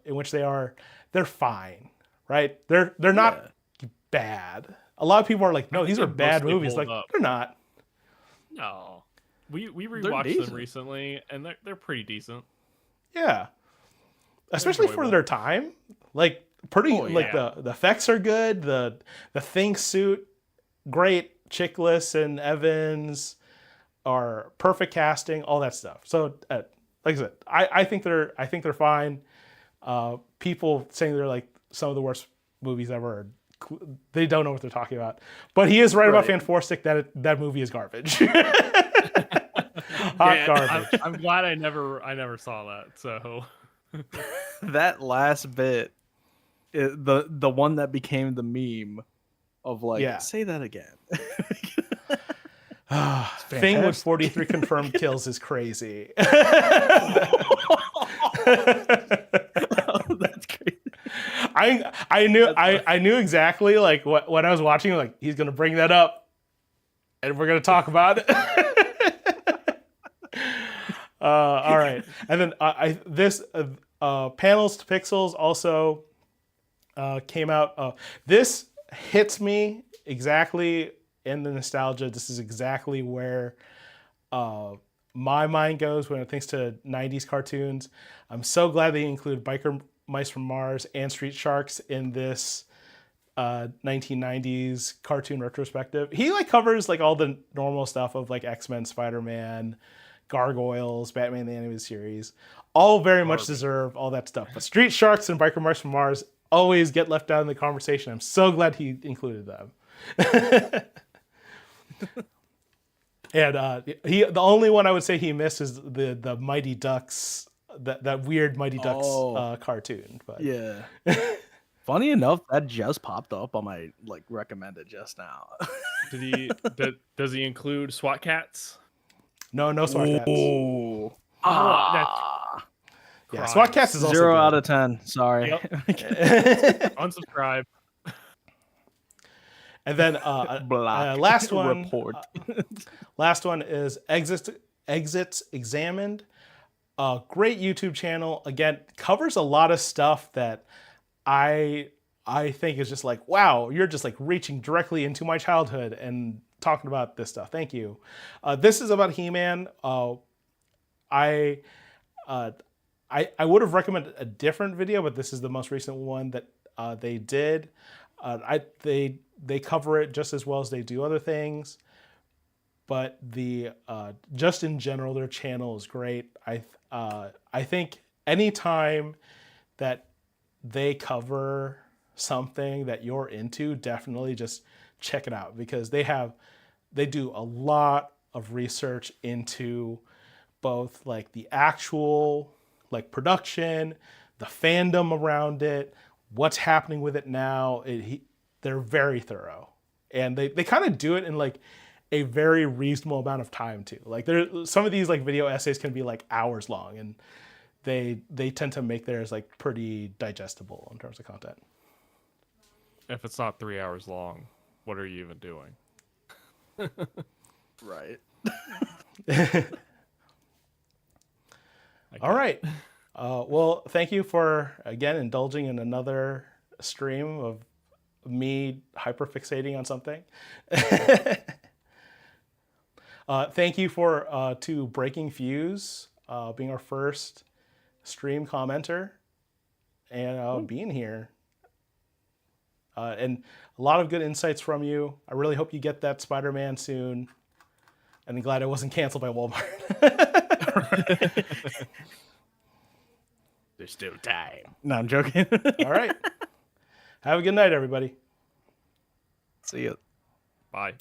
fine, right? They're not bad. A lot of people are like, no, these are bad movies. Like they're not. No, we rewatched them recently, and they're pretty decent. Yeah, especially for their time. Like the effects are good. The Thing suit, great. Chiklis and Evans are perfect casting, all that stuff. So, like I said, I think they're fine. People saying they're like some of the worst movies ever, they don't know what they're talking about. But he is right about Fanforstic that movie is garbage. Hot garbage. I'm glad I never saw that. So that last bit, the one that became the meme of like, say that again. Thing with 43 confirmed kills is crazy. That's crazy. I knew exactly like when I was watching, like he's gonna bring that up, and we're gonna talk about it. All right, and then this Panels to Pixels also came out. This hits me exactly in the nostalgia. This is exactly where my mind goes when it thinks to 90s cartoons. I'm so glad they include Biker Mice from Mars and Street Sharks in this 1990s cartoon retrospective. He like covers like all the normal stuff of like X-Men, Spider-Man, Gargoyles, Batman the Animated Series. All very much deserve all that stuff. But Street Sharks and Biker Mice from Mars always get left out in the conversation. I'm so glad he included them. And the only one I would say he missed is the Mighty Ducks, that weird Mighty Ducks cartoon. But yeah. Funny enough, that just popped up on my like recommended just now. Does he include SWAT Cats? No SWAT Cats. Oh, yeah, SWAT Cats is also 0 good. out of 10. Sorry. Yep. Unsubscribe. And then last one. Last one is Exits Examined. Great YouTube channel. Again, covers a lot of stuff that I think is just like, wow, you're just like reaching directly into my childhood and talking about this stuff. Thank you. This is about He-Man. I would have recommended a different video, but this is the most recent one that they did. They cover it just as well as they do other things, but just in general, their channel is great. I think anytime that they cover something that you're into, definitely just check it out, because they do a lot of research into both like the actual like production, the fandom around it, what's happening with it now. They're very thorough, and they kind of do it in like a very reasonable amount of time too. Like some of these like video essays can be like hours long, and they tend to make theirs like pretty digestible in terms of content. If it's not 3 hours long, what are you even doing? Right. All right. Well, thank you for again indulging in another stream of me hyperfixating on something. Thank you to Breaking Fuse being our first stream commenter and being here. And a lot of good insights from you. I really hope you get that Spider-Man soon. And I'm glad it wasn't canceled by Walmart. There's still time. No, I'm joking. All right. Have a good night, everybody. See you. Bye.